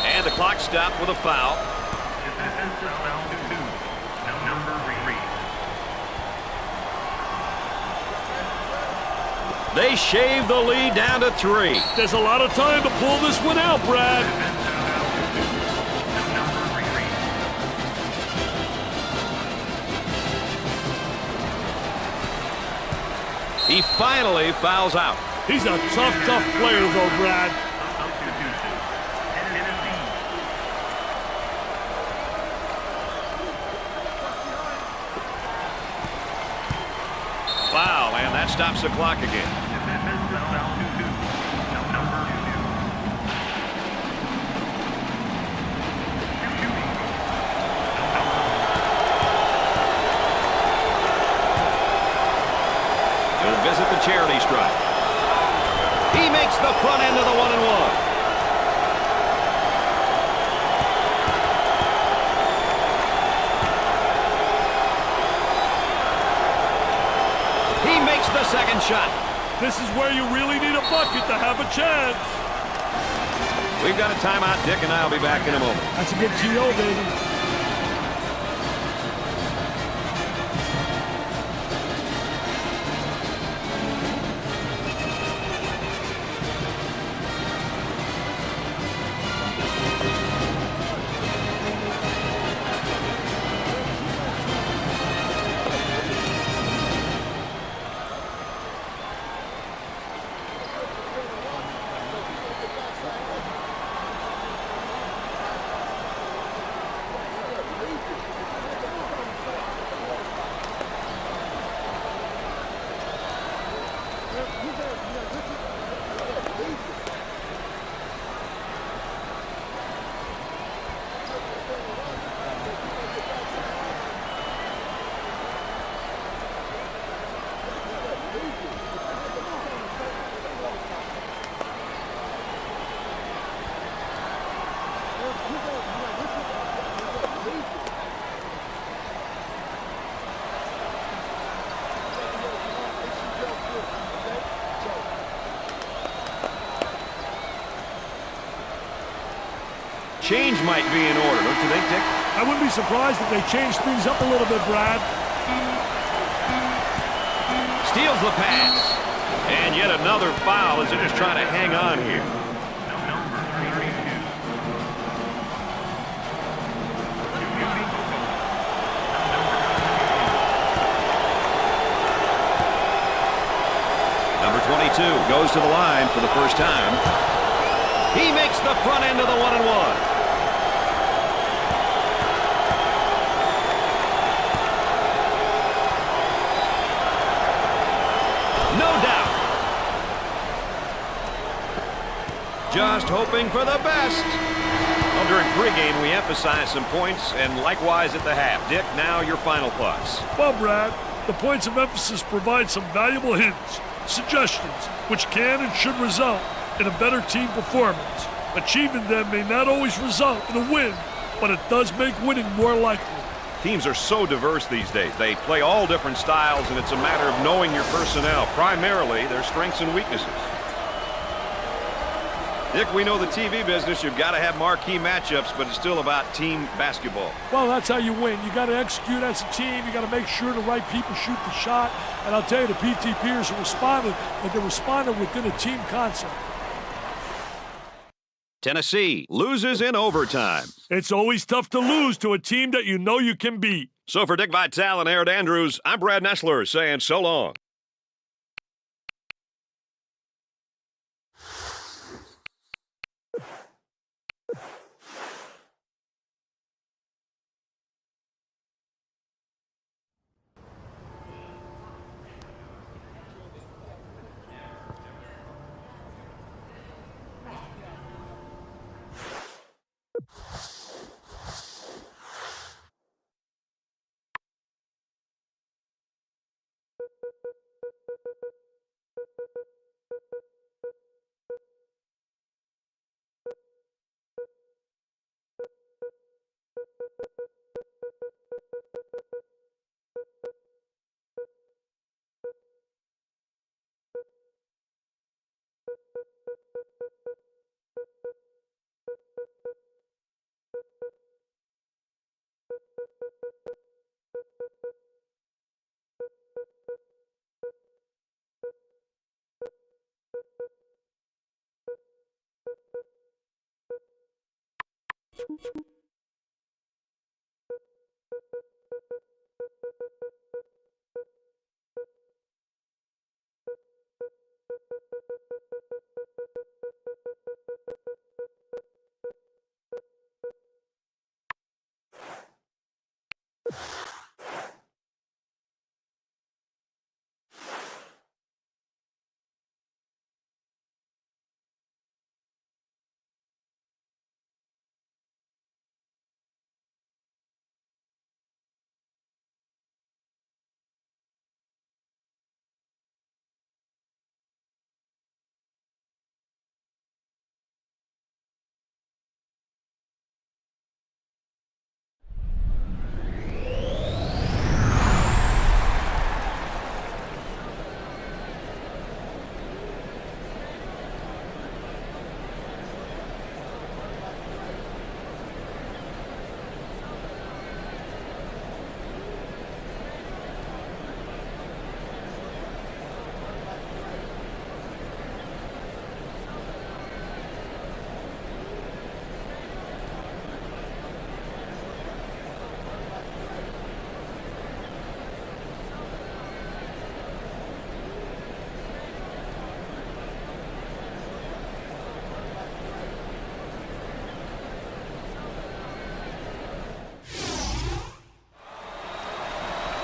[SPEAKER 1] And the clock stopped with a foul. They shave the lead down to 3.
[SPEAKER 2] There's a lot of time to pull this one out, Brad.
[SPEAKER 1] He finally fouls out.
[SPEAKER 2] He's a tough player, though, Brad.
[SPEAKER 1] Foul, and that stops the clock again. He'll visit the charity stripe. He makes the front end of the 1-and-1. He makes the second shot.
[SPEAKER 2] This is where you really need a bucket to have a chance.
[SPEAKER 1] We've got a timeout, Dick, and I'll be back in a moment.
[SPEAKER 5] That's a good TO, baby.
[SPEAKER 1] Change might be in order, don't you think, Dick?
[SPEAKER 2] I wouldn't be surprised if they changed things up a little bit, Brad.
[SPEAKER 1] Steals the pass. And yet another foul as they're just trying to hang on here.
[SPEAKER 4] Number 32.
[SPEAKER 1] Number 22 goes to the line for the first time. He makes the front end of the 1-and-1. No doubt. Just hoping for the best. Well, during pregame, we emphasized some points, and likewise at the half. Dick, now your final thoughts.
[SPEAKER 2] Well, Brad, the points of emphasis provide some valuable hints, suggestions, which can and should result in a better team performance. Achieving them may not always result in a win, but it does make winning more likely.
[SPEAKER 1] Teams are so diverse these days. They play all different styles, and it's a matter of knowing your personnel, primarily their strengths and weaknesses. Dick, we know the TV business, you've got to have marquee matchups, but it's still about team basketball.
[SPEAKER 2] Well, that's how you win. You got to execute as a team. You got to make sure the right people shoot the shot. And I'll tell you, the PTPers are responding, but they're responding within a team concept.
[SPEAKER 1] Tennessee loses in overtime.
[SPEAKER 2] It's always tough to lose to a team that you know you can beat.
[SPEAKER 1] So for Dick Vitale and Aaron Andrews, I'm Brad Nessler saying so long.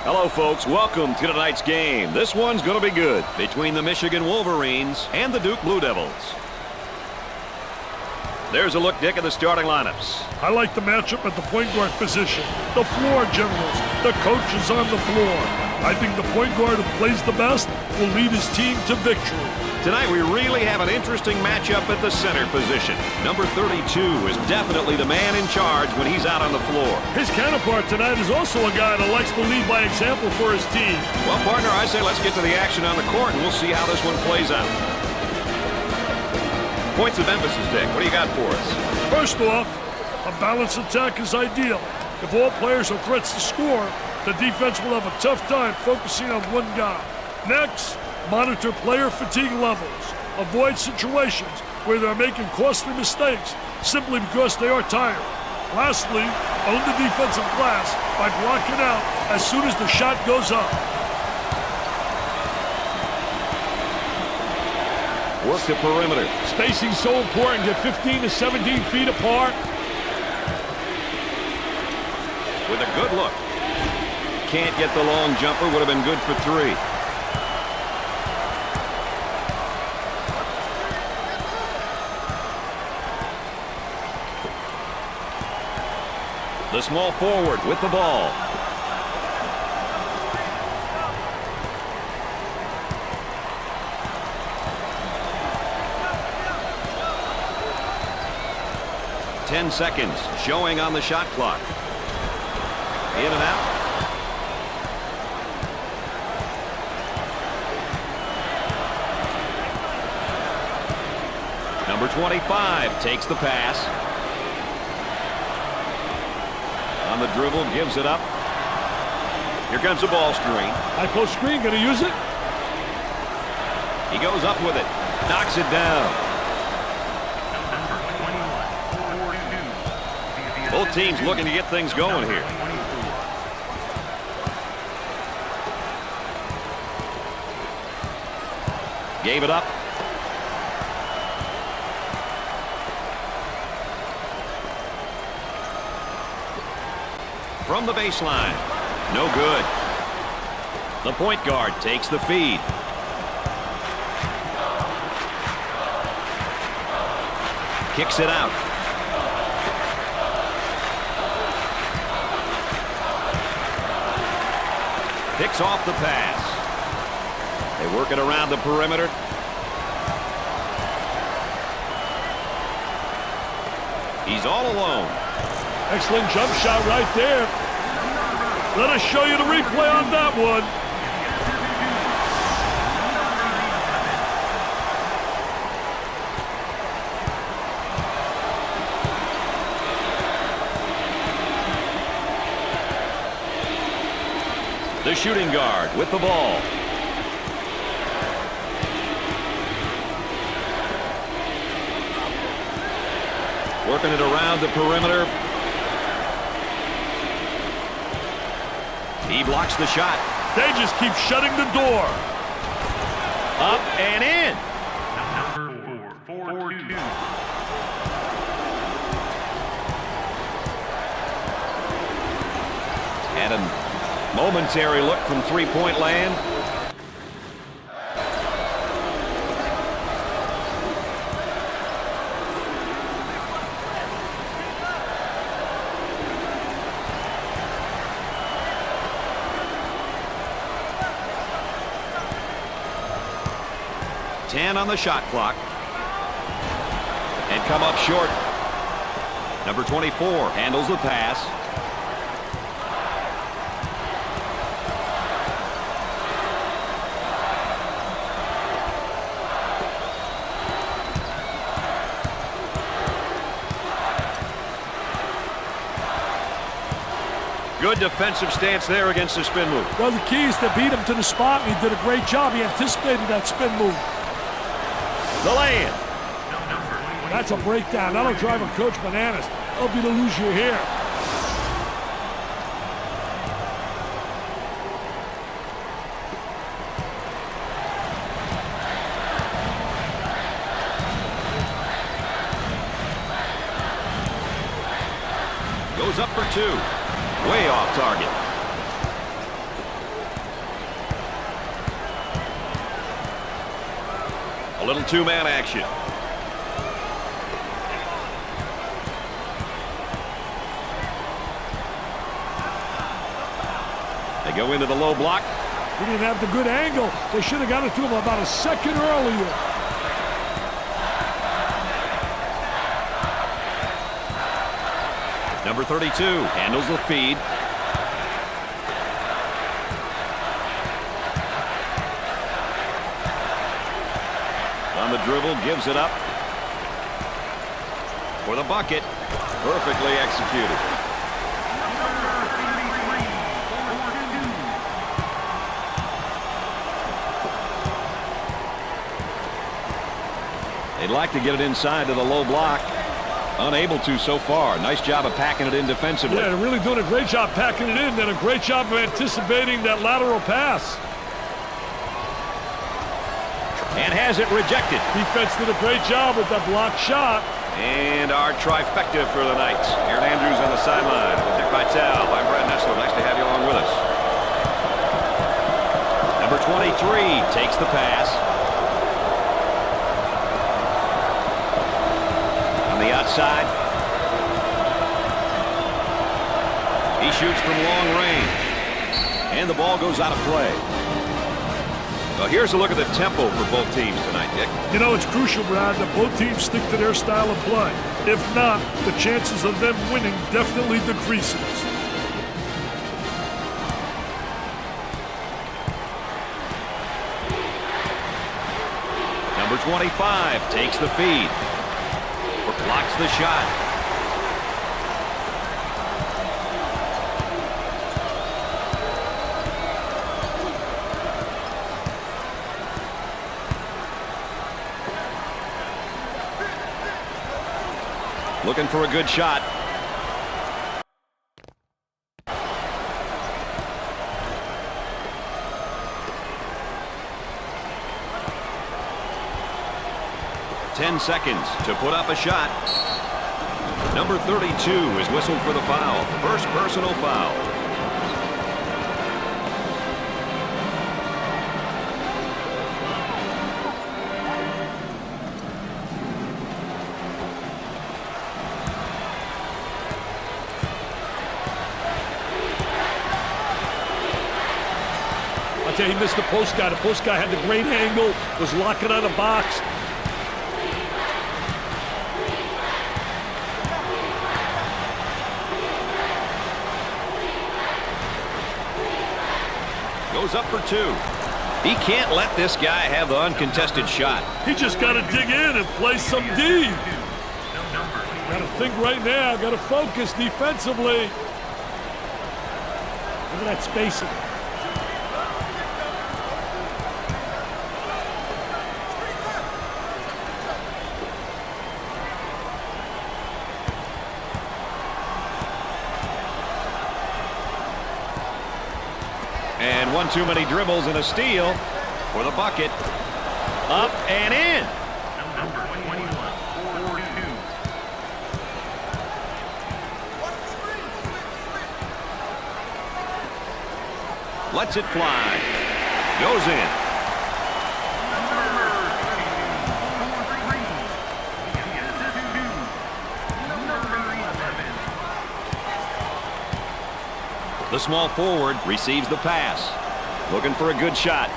[SPEAKER 1] Hello, folks. Welcome to tonight's game. This one's going to be good between the Michigan Wolverines and the Duke Blue Devils. There's a look, Dick, at the starting lineups.
[SPEAKER 2] I like the matchup at the point guard position. The floor generals, the coaches on the floor. I think the point guard who plays the best will lead his team to victory.
[SPEAKER 1] Tonight, we really have an interesting matchup at the center position. Number 32 is definitely the man in charge when he's out on the floor.
[SPEAKER 2] His counterpart tonight is also a guy that likes to lead by example for his team.
[SPEAKER 1] Well, partner, I say let's get to the action on the court, and we'll see how this one plays out. Points of emphasis, Dick. What do you got for us?
[SPEAKER 2] First off, a balanced attack is ideal. If all players are threats to score, the defense will have a tough time focusing on one guy. Next, monitor player fatigue levels. Avoid situations where they're making costly mistakes simply because they are tired. Lastly, own the defensive glass by blocking out as soon as the shot goes up.
[SPEAKER 1] Work the perimeter.
[SPEAKER 5] Spacing's so important. Get 15 to 17 feet apart.
[SPEAKER 1] With a good look. Can't get the long jumper. Would have been good for three. The small forward with the ball. Ten seconds showing on the shot clock. In and out. Number 25 takes the pass. On the dribble, gives it up. Here comes the ball screen.
[SPEAKER 5] High post screen, gonna use it.
[SPEAKER 1] He goes up with it. Knocks it down. Both teams looking to get things going here. Gave it up. From the baseline. No good. The point guard takes the feed. Kicks it out. Picks off the pass. They work it around the perimeter. He's all alone.
[SPEAKER 5] Excellent jump shot right there.
[SPEAKER 2] Let us show you the replay on that one.
[SPEAKER 1] The shooting guard with the ball. Working it around the perimeter. He blocks the shot.
[SPEAKER 2] They just keep shutting the door.
[SPEAKER 1] Up and in.
[SPEAKER 4] Number 4-2.
[SPEAKER 1] And a momentary look from three-point land. On the shot clock and come up short. Number 24 handles the pass. Good defensive stance there against the spin move.
[SPEAKER 5] Well, the key is to beat him to the spot, and he did a great job. He anticipated that spin move.
[SPEAKER 1] The lay-in.
[SPEAKER 5] That's a breakdown. That'll drive a coach bananas. Help you to lose your hair.
[SPEAKER 1] Goes up for two. Way off target. A little two-man action. They go into the low block.
[SPEAKER 5] He didn't have the good angle. They should have got it to him about a second earlier.
[SPEAKER 1] Number 32 handles the feed. On the dribble, gives it up for the bucket. Perfectly executed. They'd like to get it inside to the low block. Unable to so far. Nice job of packing it in defensively.
[SPEAKER 5] Yeah, they're really doing a great job packing it in. Then a great job of anticipating that lateral pass.
[SPEAKER 1] And has it rejected.
[SPEAKER 5] Defense did a great job with that blocked shot.
[SPEAKER 1] And our trifecta for the night. Aaron Andrews on the sideline with Dick Vitale. I'm Brad Nessler. Nice to have you along with us. Number 23 takes the pass. On the outside. He shoots from long range. And the ball goes out of play. Well, here's a look at the tempo for both teams tonight, Dick.
[SPEAKER 2] You know, it's crucial, Brad, that both teams stick to their style of play. If not, the chances of them winning definitely decreases.
[SPEAKER 1] Number 25 takes the feed. Blocks the shot. Looking for a good shot. Ten seconds to put up a shot. Number 32 is whistled for the foul. First personal foul.
[SPEAKER 5] I'll tell you, he missed the post guy. The post guy had the great angle, was locking on the box.
[SPEAKER 1] Goes up for two. He can't let this guy have the uncontested shot.
[SPEAKER 2] He just got to dig in and play some D.
[SPEAKER 5] Got to think right now. Got to focus defensively. Look at that spacing.
[SPEAKER 1] And one too many dribbles and a steal for the bucket. Up and in.
[SPEAKER 4] Number 21, 4-2.
[SPEAKER 1] Lets it fly. Goes in. The small forward receives the pass. Looking for a good shot.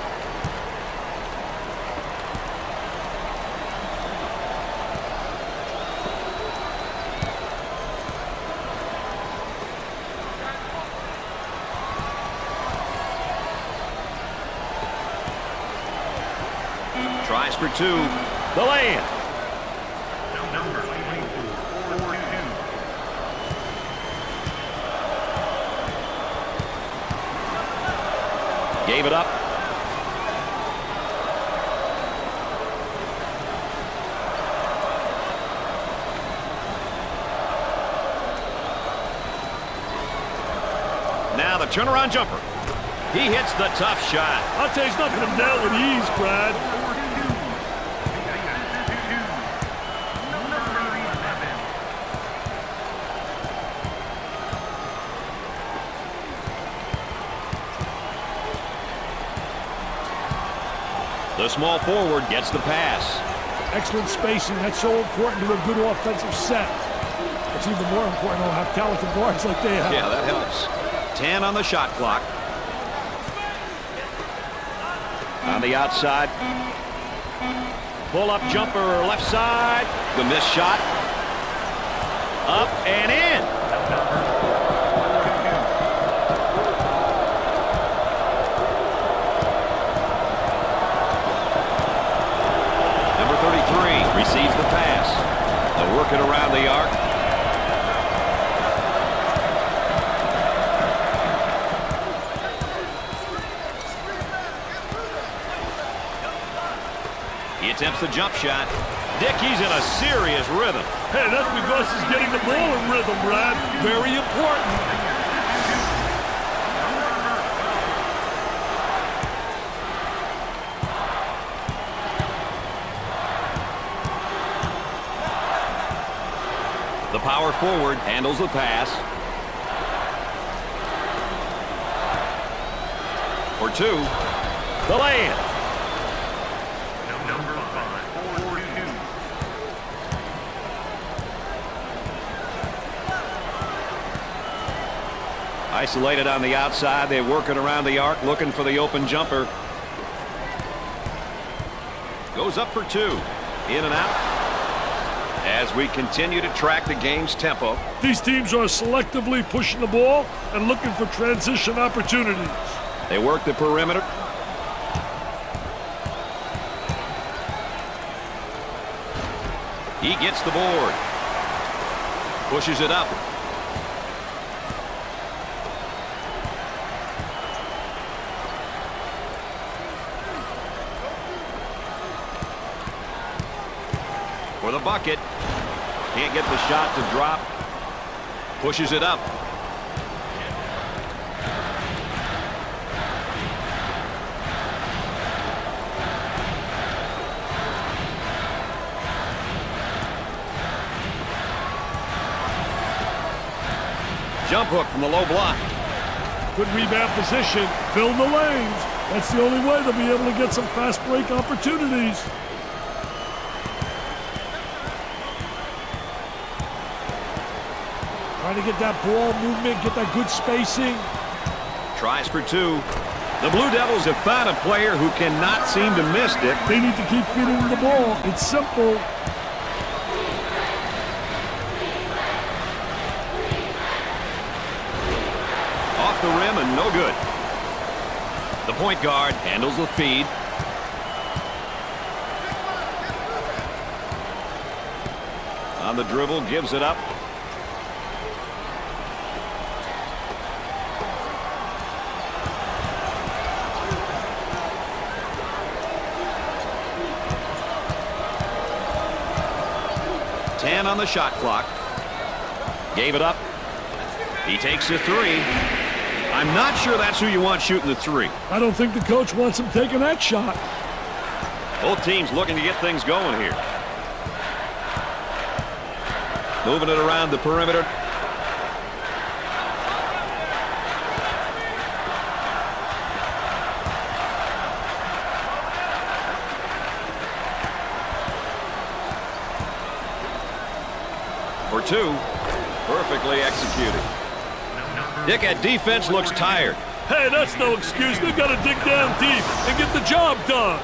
[SPEAKER 1] Tries for two. The lay-in.
[SPEAKER 4] Number 24, 4-2.
[SPEAKER 1] Gave it up. Now the turnaround jumper. He hits the tough shot.
[SPEAKER 2] I'll tell you, he's knocking him down with ease, Brad.
[SPEAKER 1] The small forward gets the pass.
[SPEAKER 5] Excellent spacing. That's so important to a good offensive set. It's even more important to have talented guards like they have.
[SPEAKER 1] Yeah, that helps. 10 on the shot clock. On the outside. Pull-up jumper left side. The missed shot. Up and in. Number 33 receives the pass. They'll work it around the arc. He attempts the jump shot. Dickey's in a serious rhythm.
[SPEAKER 2] Hey, that's because he's getting the ball in rhythm, Brad. Very important.
[SPEAKER 1] The power forward handles the pass. For two. The lay-in.
[SPEAKER 4] Number 5, 4-2.
[SPEAKER 1] Isolated on the outside. They work it around the arc, looking for the open jumper. Goes up for two. In and out. As we continue to track the game's tempo.
[SPEAKER 2] These teams are selectively pushing the ball and looking for transition opportunities.
[SPEAKER 1] They work the perimeter. He gets the board. Pushes it up. For the bucket. Can't get the shot to drop. Pushes it up. Jump hook from the low block.
[SPEAKER 2] Good rebound position. Fill the lanes. That's the only way they'll be able to get some fast break opportunities.
[SPEAKER 5] Trying to get that ball movement, get that good spacing.
[SPEAKER 1] Tries for two. The Blue Devils have found a player who cannot seem to miss it.
[SPEAKER 2] They need to keep feeding the ball. It's simple.
[SPEAKER 1] Off the rim and no good. The point guard handles the feed. On the dribble, gives it up. On the shot clock. Gave it up. He takes the three. I'm not sure that's who you want shooting the three.
[SPEAKER 2] I don't think the coach wants him taking that shot.
[SPEAKER 1] Both teams looking to get things going here. Moving it around the perimeter. For two. Perfectly executed. Dick, at defense looks tired.
[SPEAKER 2] Hey, that's no excuse. They've got to dig down deep and get the job done.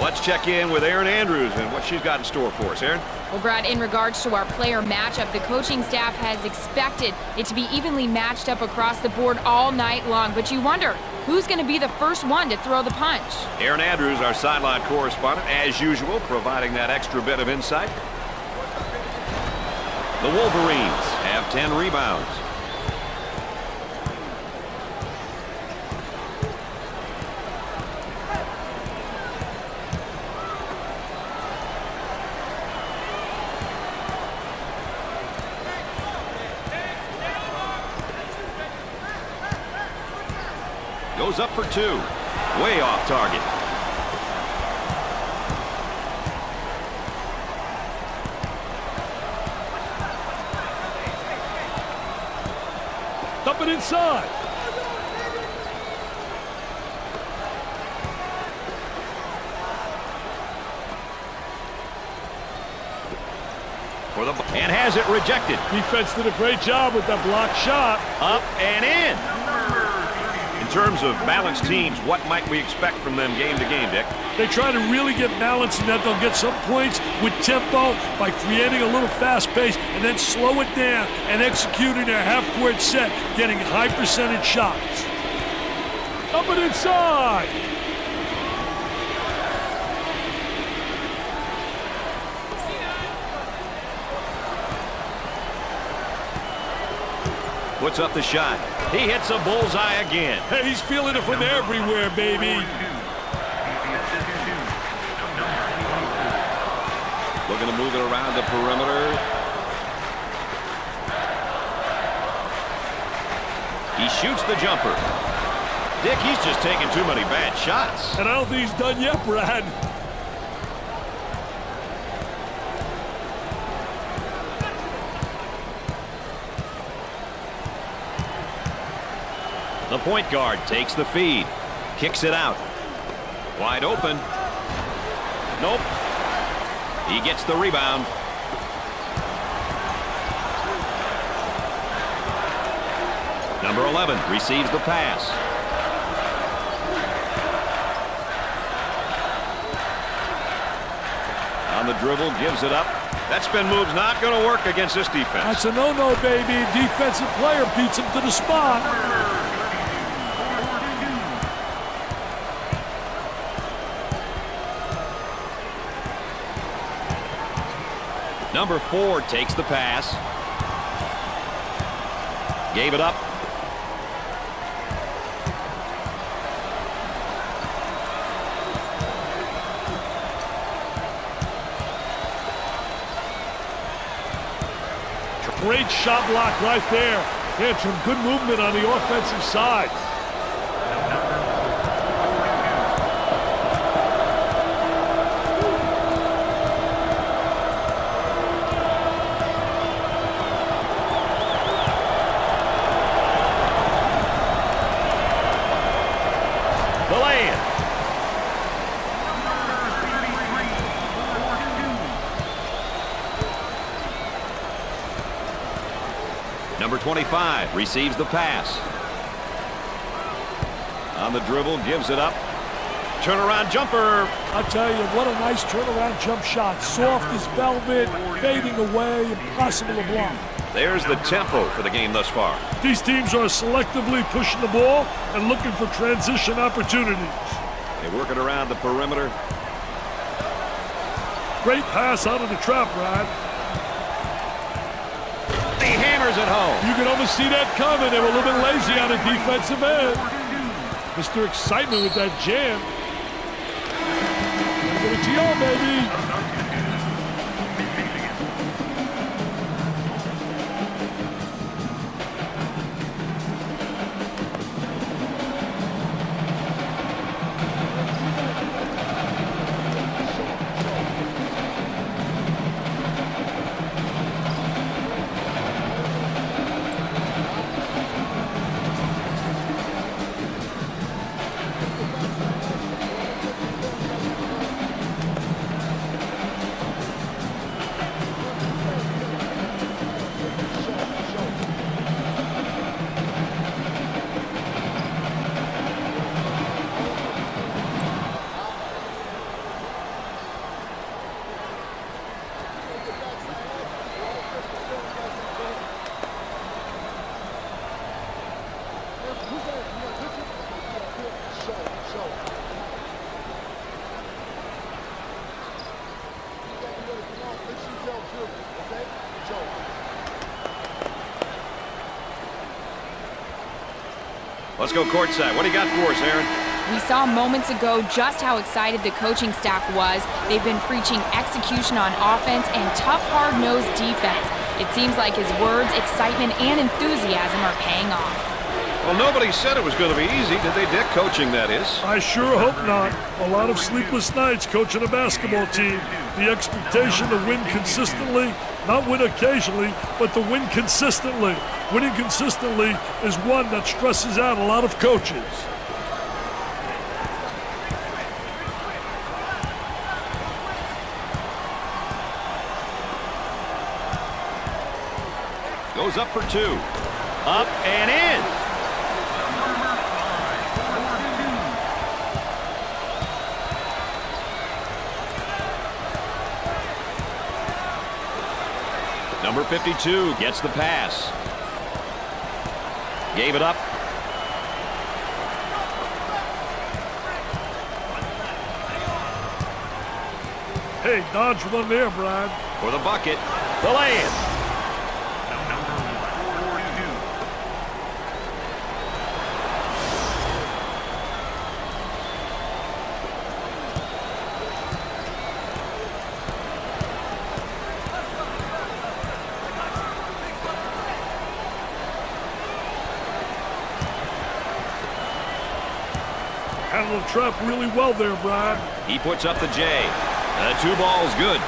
[SPEAKER 1] Let's check in with Erin Andrews and what she's got in store for us. Erin?
[SPEAKER 3] Well, Brad, in regards to our player matchup, the coaching staff has expected it to be evenly matched up across the board all night long. But you wonder, who's going to be the first one to throw the punch?
[SPEAKER 1] Erin Andrews, our sideline correspondent, as usual, providing that extra bit of insight. The Wolverines have 10 rebounds. Goes up for two. Way off target.
[SPEAKER 2] Dump it inside.
[SPEAKER 1] And has it rejected.
[SPEAKER 5] Defense did a great job with that block shot.
[SPEAKER 1] Up and in. In terms of balanced teams, what might we expect from them game to game, Dick?
[SPEAKER 2] They try to really get balance in that they'll get some points with tempo by creating a little fast pace and then slow it down and executing their half-court set, getting high percentage shots.
[SPEAKER 5] Up and inside.
[SPEAKER 1] Puts up the shot. He hits a bullseye again.
[SPEAKER 5] Hey, he's feeling it from everywhere, baby.
[SPEAKER 1] Looking to move it around the perimeter. He shoots the jumper. Dick, he's just taking too many bad shots.
[SPEAKER 5] And I don't think he's done yet, Brad.
[SPEAKER 1] The point guard takes the feed. Kicks it out. Wide open. Nope. He gets the rebound. Number 11 receives the pass. On the dribble, gives it up. That spin move's not going to work against this defense.
[SPEAKER 2] That's a no-no, baby. Defensive player beats him to the spot.
[SPEAKER 1] Number 4 takes the pass. Gave it up.
[SPEAKER 5] Great shot block right there. They had some good movement on the offensive side.
[SPEAKER 1] The lay-in. Number 25 receives the pass. On the dribble, gives it up. Turnaround jumper.
[SPEAKER 2] I tell you, what a nice turnaround jump shot. Soft as velvet, fading away, impossible to block.
[SPEAKER 1] There's the tempo for the game thus far.
[SPEAKER 2] These teams are selectively pushing the ball and looking for transition opportunities.
[SPEAKER 1] They work it around the perimeter.
[SPEAKER 2] Great pass out of the trap, Brad.
[SPEAKER 1] He hammers it home.
[SPEAKER 5] You can almost see that coming. They were a little bit lazy on the defensive end. Mr. Excitement with that jam. Get it to you, baby.
[SPEAKER 1] Let's go courtside. What do you got for us, Aaron?
[SPEAKER 3] We saw moments ago just how excited the coaching staff was. They've been preaching execution on offense and tough, hard-nosed defense. It seems like his words, excitement, and enthusiasm are paying off.
[SPEAKER 1] Well, nobody said it was going to be easy, did they, Dick? Coaching, that is.
[SPEAKER 2] I sure hope not. A lot of sleepless nights coaching a basketball team. The expectation to win consistently, not win occasionally, but to win consistently. Winning consistently is one that stresses out a lot of coaches.
[SPEAKER 1] Goes up for two. Up and in. Number 52 gets the pass. Gave it up.
[SPEAKER 2] Hey, dodge one there, Brad.
[SPEAKER 1] For the bucket. The lay-in.
[SPEAKER 2] Handled the trap really well there, Brad.
[SPEAKER 1] He puts up the J. The two ball's good.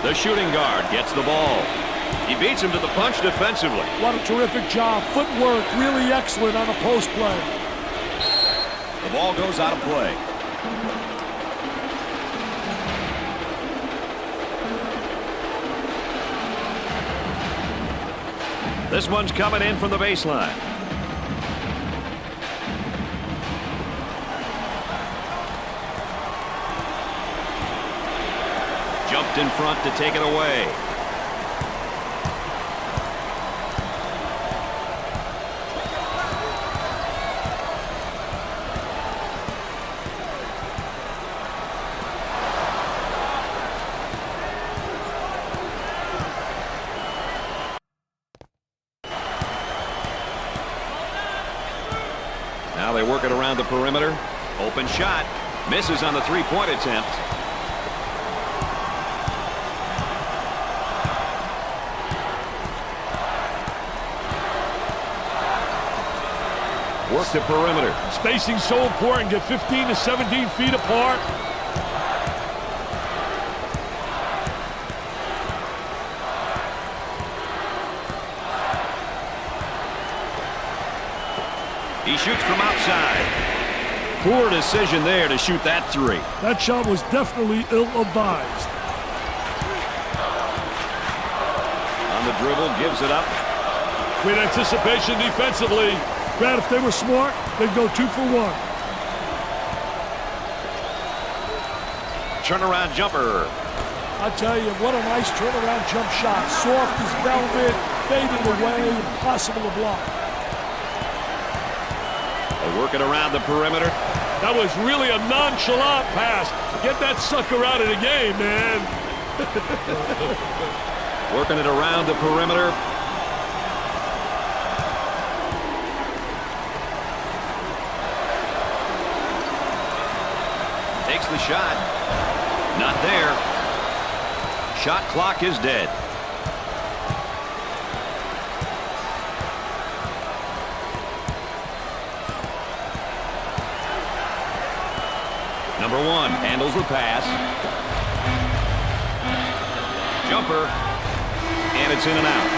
[SPEAKER 1] The shooting guard gets the ball. He beats him to the punch defensively.
[SPEAKER 5] What a terrific job. Footwork really excellent on a post play.
[SPEAKER 1] The ball goes out of play. This one's coming in from the baseline. Jumped in front to take it away. Now they work it around the perimeter. Open shot. Misses on the three-point attempt. Work the perimeter.
[SPEAKER 5] Spacing so important. Get 15 to 17 feet apart.
[SPEAKER 1] He shoots from outside. Poor decision there to shoot that three.
[SPEAKER 2] That shot was definitely ill-advised.
[SPEAKER 1] On the dribble, gives it up.
[SPEAKER 5] Great anticipation defensively.
[SPEAKER 2] Brad, if they were smart, they'd go 2 for 1.
[SPEAKER 1] Turnaround jumper.
[SPEAKER 5] I tell you, what a nice turnaround jump shot. Soft as velvet, faded away, impossible to block.
[SPEAKER 1] They work it around the perimeter.
[SPEAKER 5] That was really a nonchalant pass. Get that sucker out of the game, man.
[SPEAKER 1] Working it around the perimeter. Takes the shot. Not there. Shot clock is dead. Number 1 handles the pass. Jumper. And it's in and out.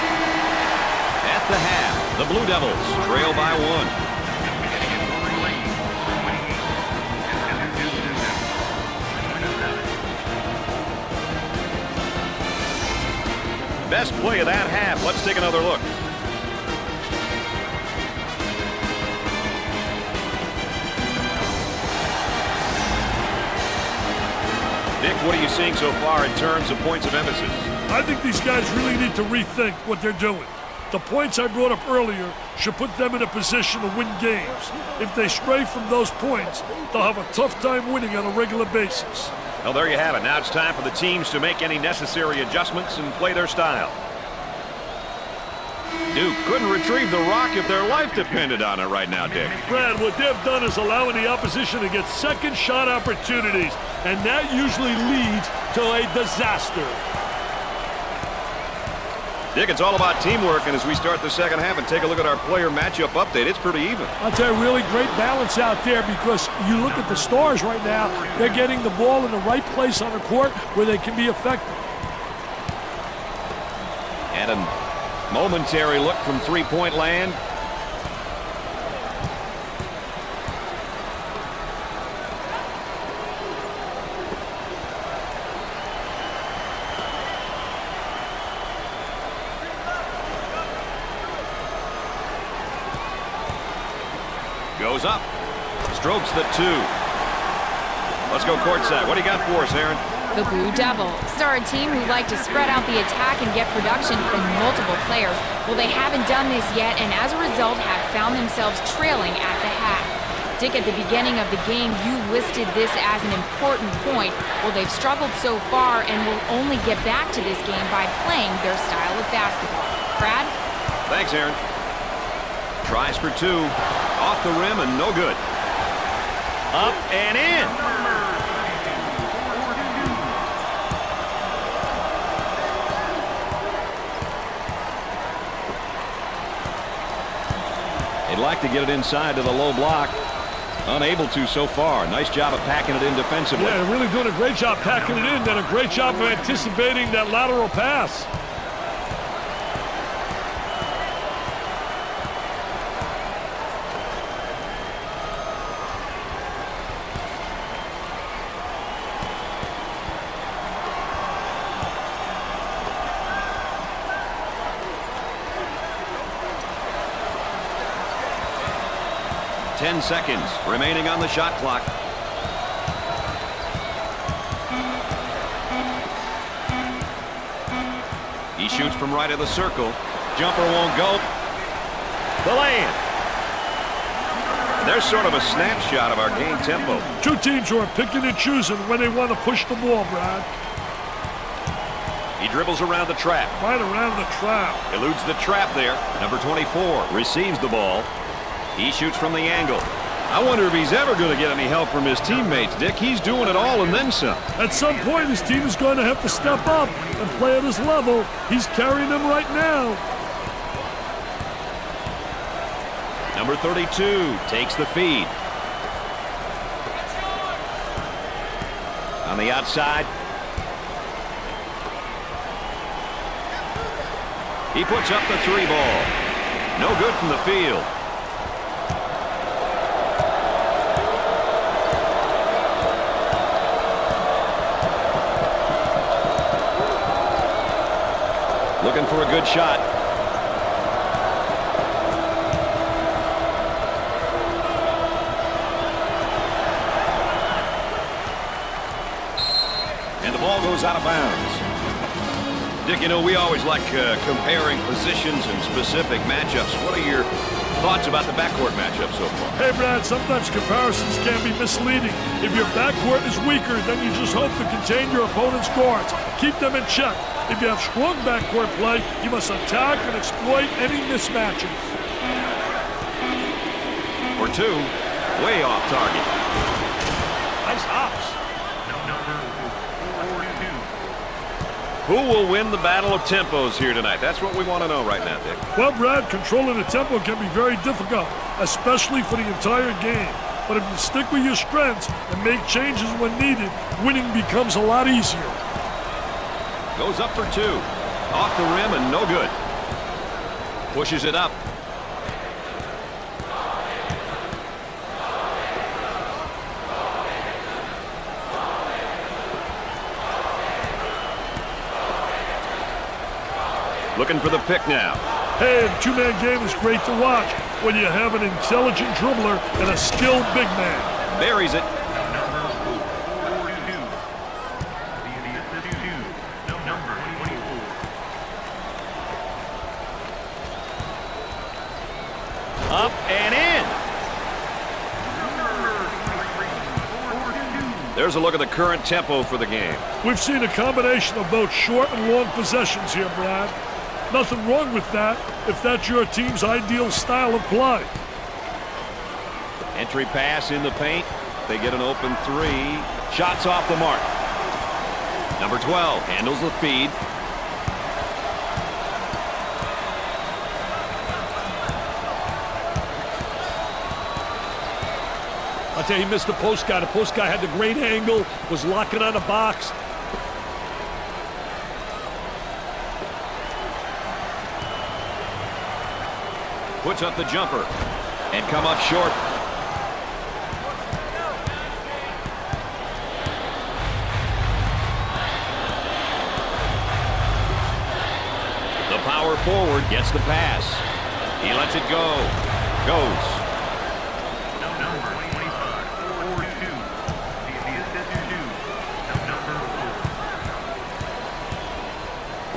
[SPEAKER 1] At the half, the Blue Devils trail by 1. Best play of that half. Let's take another look. Dick, what are you seeing so far in terms of points of emphasis?
[SPEAKER 2] I think these guys really need to rethink what they're doing. The points I brought up earlier should put them in a position to win games. If they stray from those points, they'll have a tough time winning on a regular basis.
[SPEAKER 1] Well, there you have it. Now it's time for the teams to make any necessary adjustments and play their style. Duke couldn't retrieve the rock if their life depended on it right now, Dick.
[SPEAKER 2] Brad, what they've done is allowing the opposition to get second shot opportunities, and that usually leads to a disaster.
[SPEAKER 1] Dick, it's all about teamwork, and as we start the second half and take a look at our player matchup update, it's pretty even.
[SPEAKER 5] I'll tell you, really great balance out there because you look at the Stars right now, they're getting the ball in the right place on the court where they can be effective.
[SPEAKER 1] And a momentary look from three-point land. Goes up. Strokes the 2. Let's go courtside. What do you got for us, Aaron?
[SPEAKER 3] The Blue Devils are a team who like to spread out the attack and get production from multiple players. Well, they haven't done this yet, and as a result have found themselves trailing at the half. Dick, at the beginning of the game, you listed this as an important point. Well, they've struggled so far and will only get back to this game by playing their style of basketball. Brad?
[SPEAKER 1] Thanks, Aaron. Tries for 2. Off the rim and no good. Up and in. They'd like to get it inside to the low block. Unable to so far. Nice job of packing it in defensively.
[SPEAKER 5] Yeah, they're really doing a great job packing it in. Done a great job of anticipating that lateral pass.
[SPEAKER 1] Ten seconds remaining on the shot clock. He shoots from right of the circle. Jumper won't go. The lay-in. There's sort of a snapshot of our game tempo.
[SPEAKER 2] Two teams who are picking and choosing when they want to push the ball, Brad.
[SPEAKER 1] He dribbles around the trap.
[SPEAKER 2] Right around the trap.
[SPEAKER 1] Eludes the trap there. Number 24 receives the ball. He shoots from the angle. I wonder if he's ever going to get any help from his teammates, Dick. He's doing it all and then some.
[SPEAKER 2] At some point, his team is going to have to step up and play at his level. He's carrying them right now.
[SPEAKER 1] Number 32 takes the feed. On the outside. He puts up the 3 ball. No good from the field. Looking for a good shot. And the ball goes out of bounds. Dick, you know, we always like comparing positions and specific matchups. What are your thoughts about the backcourt matchup so far?
[SPEAKER 2] Hey, Brad, sometimes comparisons can be misleading. If your backcourt is weaker, then you just hope to contain your opponent's guards. Keep them in check. If you have strong backcourt play, you must attack and exploit any mismatches.
[SPEAKER 1] For 2, way off target.
[SPEAKER 5] Nice hops.
[SPEAKER 1] Who will win the battle of tempos here tonight? That's what we want to know right now, Dick.
[SPEAKER 2] Well, Brad, controlling the tempo can be very difficult, especially for the entire game. But if you stick with your strengths and make changes when needed, winning becomes a lot easier.
[SPEAKER 1] Goes up for 2. Off the rim and no good. Pushes it up. Looking for the pick now.
[SPEAKER 2] Hey, the two-man game is great to watch when you have an intelligent dribbler and a skilled big man.
[SPEAKER 1] Buries it. Up and in. There's a look at the current tempo for the game.
[SPEAKER 2] We've seen a combination of both short and long possessions here, Brad. Nothing wrong with that if that's your team's ideal style of play.
[SPEAKER 1] Entry pass in the paint. They get an open 3. Shots off the mark. Number 12 handles the feed.
[SPEAKER 5] I'll tell you, he missed the post guy. The post guy had the great angle, was locking on the box.
[SPEAKER 1] Puts up the jumper and come up short. The power forward gets the pass. He lets it go. Goes.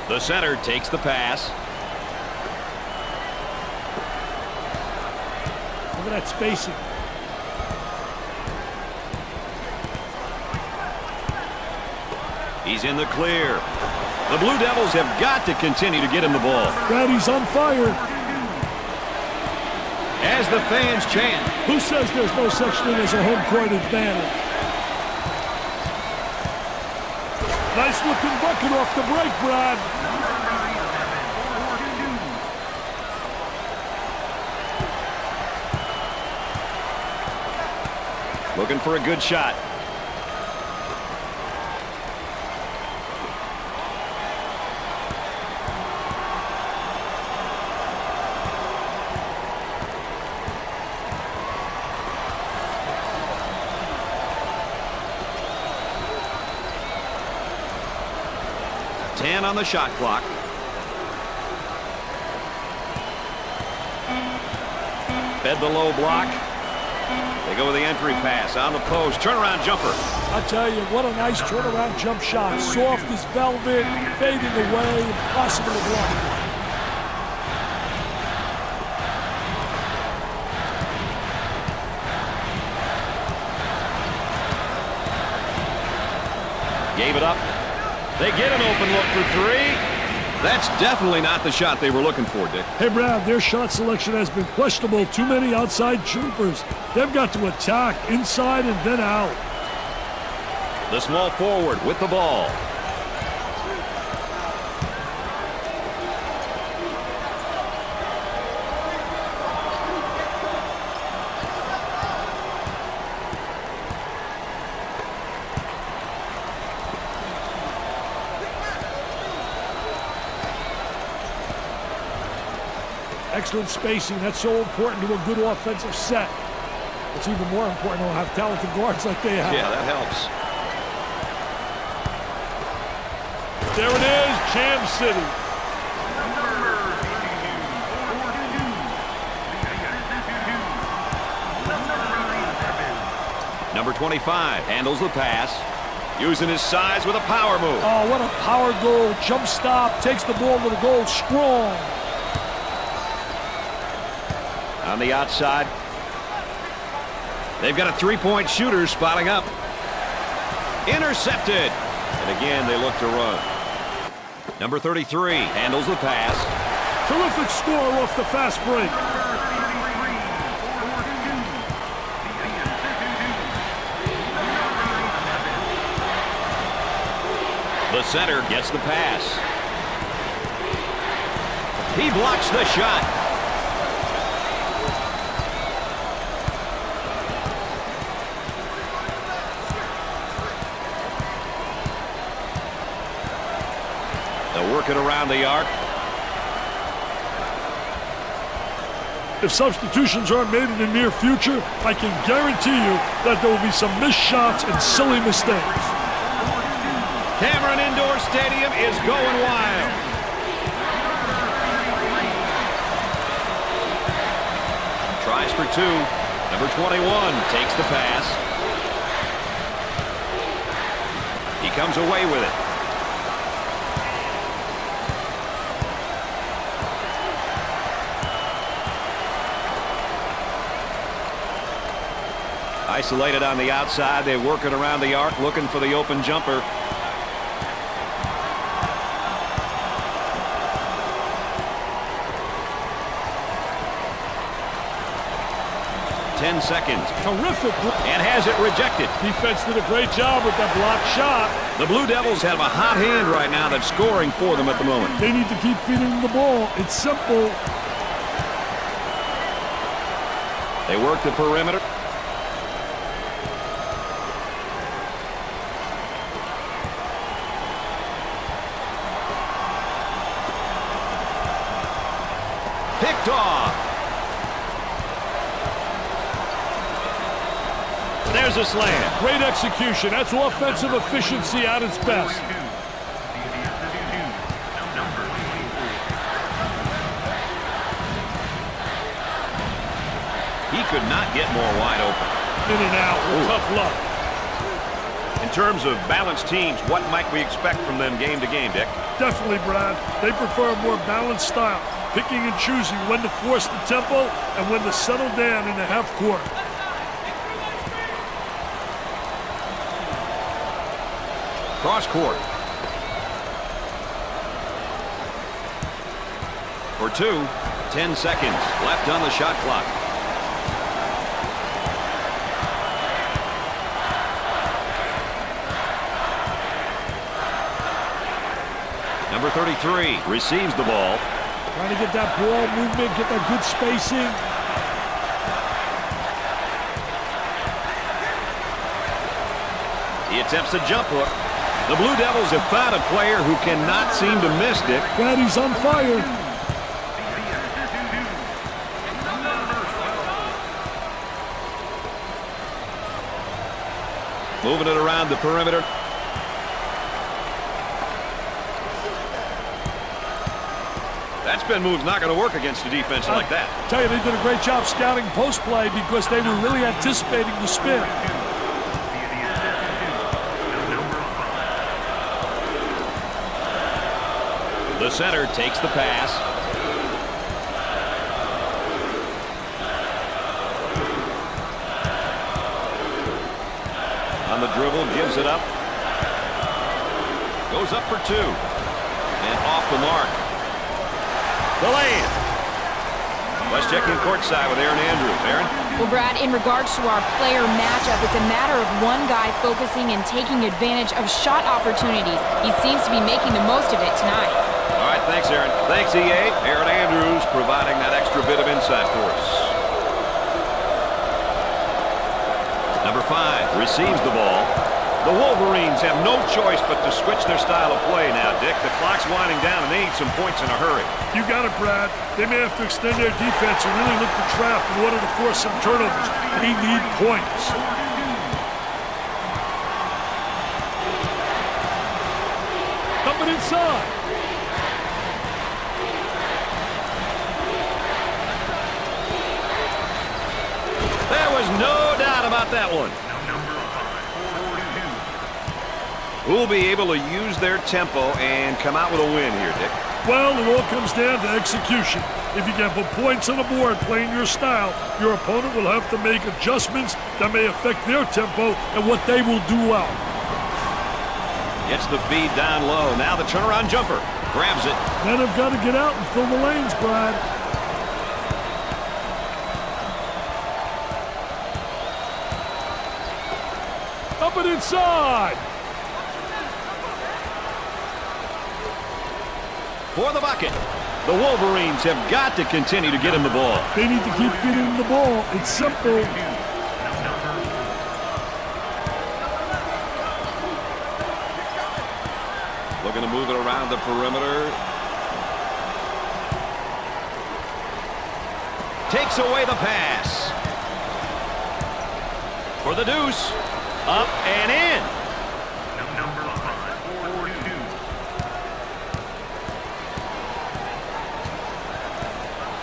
[SPEAKER 1] The center takes the pass.
[SPEAKER 5] Look at that spacing.
[SPEAKER 1] He's in the clear. The Blue Devils have got to continue to get him the ball.
[SPEAKER 5] Brady's on fire.
[SPEAKER 1] As the fans chant.
[SPEAKER 5] Who says there's no such thing as a home court advantage? Nice looking bucket off the break, Brad.
[SPEAKER 1] Looking for a good shot. On the shot clock. Fed the low block. They go with the entry pass on the post. Turnaround jumper.
[SPEAKER 5] I tell you, what a nice turnaround jump shot. Soft as velvet, fading away, impossible to block.
[SPEAKER 1] Gave it up. They get an open look for three. That's definitely not the shot they were looking for, Dick.
[SPEAKER 5] Hey, Brad, their shot selection has been questionable. Too many outside jumpers. They've got to attack inside and then out.
[SPEAKER 1] The small forward with the ball.
[SPEAKER 5] Excellent spacing. That's so important to a good offensive set. It's even more important to have talented guards like they have.
[SPEAKER 1] Yeah, that helps.
[SPEAKER 5] There it is, Jam City.
[SPEAKER 1] Number 25 handles the pass, using his size with a power move.
[SPEAKER 5] Oh, what a power goal. Jump stop, takes the ball to the goal strong.
[SPEAKER 1] On the outside, they've got a three-point shooter spotting up. Intercepted. And again, they look to run. Number 33 handles the pass.
[SPEAKER 5] Terrific score off the fast break.
[SPEAKER 1] The center gets the pass. He blocks the shot. They'll work it around the arc.
[SPEAKER 5] If substitutions aren't made in the near future, I can guarantee you that there will be some missed shots and silly mistakes.
[SPEAKER 1] Cameron Indoor Stadium is going wild. Tries for two. Number 21 takes the pass. He comes away with it. Isolated on the outside. They work it around the arc, looking for the open jumper. Seconds.
[SPEAKER 5] Terrific.
[SPEAKER 1] And has it rejected.
[SPEAKER 5] Defense did a great job with that blocked shot.
[SPEAKER 1] The Blue Devils have a hot hand right now that's scoring for them at the moment.
[SPEAKER 5] They need to keep feeding them the ball. It's simple.
[SPEAKER 1] They work the perimeter. Picked off. There's a slam.
[SPEAKER 5] Great execution. That's offensive efficiency at its best.
[SPEAKER 1] He could not get more wide open.
[SPEAKER 5] In and out with tough luck.
[SPEAKER 1] And terms of balanced teams, what might we expect from them game to game, Dick?
[SPEAKER 2] Definitely, Brad. They prefer a more balanced style, picking and choosing when to force the tempo and when to settle down in the half court.
[SPEAKER 1] Cross court. For two, 10 seconds left on the shot clock. Number 33 receives the ball.
[SPEAKER 5] Trying to get that ball movement, get that good spacing.
[SPEAKER 1] He attempts a jump hook. The Blue Devils have found a player who cannot seem to miss, Dick.
[SPEAKER 5] Brad, he's on fire.
[SPEAKER 1] Moving it around the perimeter. That spin move's not going to work against a defense like that.
[SPEAKER 5] I tell you, they did a great job scouting post play because they were really anticipating the spin.
[SPEAKER 1] The center takes the pass. On the dribble, gives it up. Goes up for two. And off the mark. The lane. Let's check in courtside with Aaron Andrews. Aaron?
[SPEAKER 3] Well, Brad, in regards to our player matchup, it's a matter of one guy focusing and taking advantage of shot opportunities. He seems to be making the most of it tonight.
[SPEAKER 1] All right, thanks, Aaron. Thanks, EA. Aaron Andrews providing that extra bit of insight for us. Number 5 receives the ball. The Wolverines have no choice but to switch their style of play now, Dick. The clock's winding down, and they need some points in a hurry.
[SPEAKER 2] You got it, Brad. They may have to extend their defense and really look to trap in order to force some turnovers. They need points.
[SPEAKER 5] Coming inside.
[SPEAKER 1] There was no doubt about that one. Who'll be able to use their tempo and come out with a win here, Dick?
[SPEAKER 2] Well, it all comes down to execution. If you can put points on the board playing your style, your opponent will have to make adjustments that may affect their tempo and what they will do well.
[SPEAKER 1] Gets the feed down low. Now the turnaround jumper. Grabs it.
[SPEAKER 2] Then they've got to get out and fill the lanes, Brad.
[SPEAKER 5] Up and inside.
[SPEAKER 1] For the bucket. The Wolverines have got to continue to get him the ball.
[SPEAKER 2] They need to keep getting him the ball. It's simple.
[SPEAKER 1] Looking to move it around the perimeter. Takes away the pass. For the deuce. Up and in.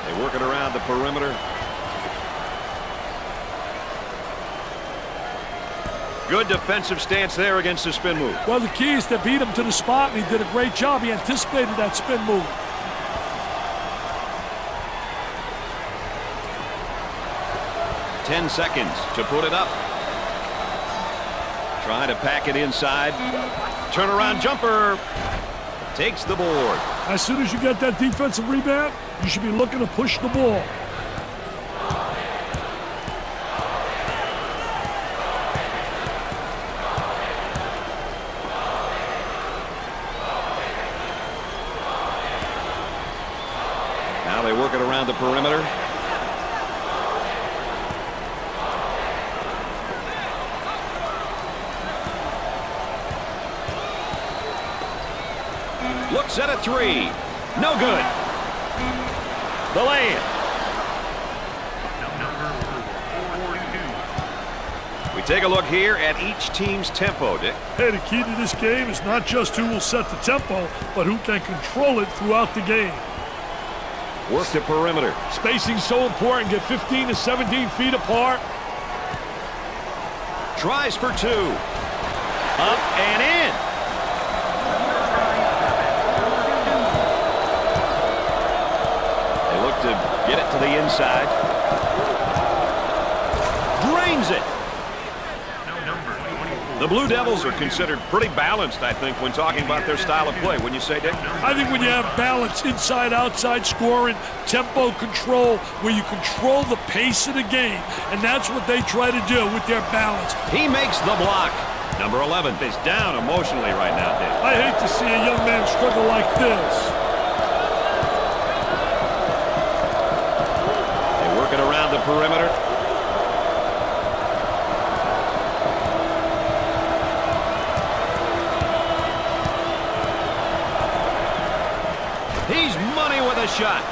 [SPEAKER 1] They work it around the perimeter. Good defensive stance there against the spin move.
[SPEAKER 5] Well, the key is to beat him to the spot, and he did a great job. He anticipated that spin move.
[SPEAKER 1] Seconds to put it up. Trying to pack it inside. Turnaround jumper. Takes the board.
[SPEAKER 2] As soon as you get that defensive rebound, you should be looking to push the ball.
[SPEAKER 1] Now they work it around the perimeter. Looks at a three. No good. The layup. We take a look here at each team's tempo, Dick.
[SPEAKER 2] Hey, the key to this game is not just who will set the tempo, but who can control it throughout the game.
[SPEAKER 1] Work the perimeter.
[SPEAKER 5] Spacing's so important. Get 15 to 17 feet apart.
[SPEAKER 1] Tries for two. Up and in. They look to get it to the inside. Drains it. The Blue Devils are considered pretty balanced, I think, when talking about their style of play. Wouldn't you say, Dick?
[SPEAKER 2] I think when you have balance, inside, outside scoring, tempo control, where you control the pace of the game, and that's what they try to do with their balance.
[SPEAKER 1] He makes the block. Number 11 is down emotionally right now, Dick.
[SPEAKER 2] I hate to see a young man struggle like this.
[SPEAKER 1] They work it around the perimeter. He's money with a shot.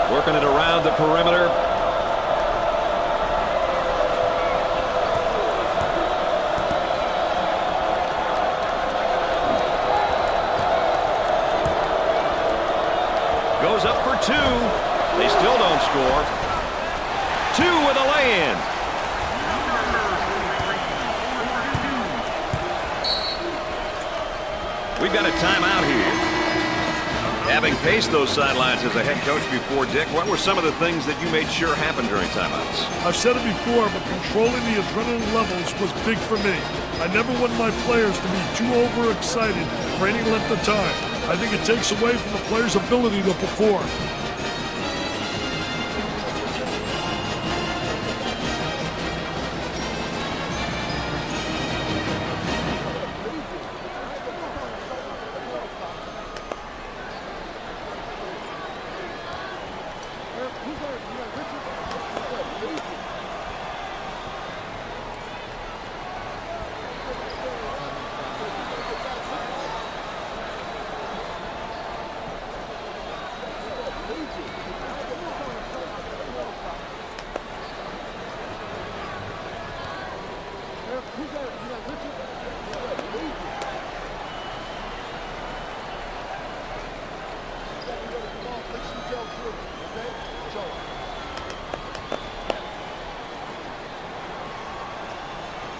[SPEAKER 1] Working it around the perimeter. Goes up for two. They still don't score. Two with a lay-in. We've got a timeout here. Having paced those sidelines as a head coach before, Dick, what were some of the things that you made sure happened during timeouts?
[SPEAKER 2] I've said it before, but controlling the adrenaline levels was big for me. I never want my players to be too overexcited for any length of time. I think it takes away from the players' ability to perform.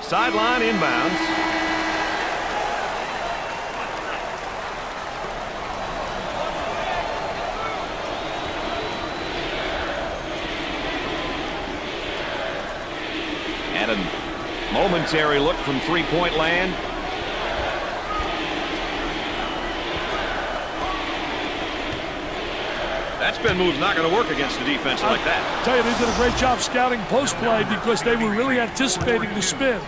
[SPEAKER 1] Sideline inbounds. And a momentary look from three-point land. That spin move's not going to work against a defense like that.
[SPEAKER 2] I tell you, they did a great job scouting post play because they were really anticipating the spin.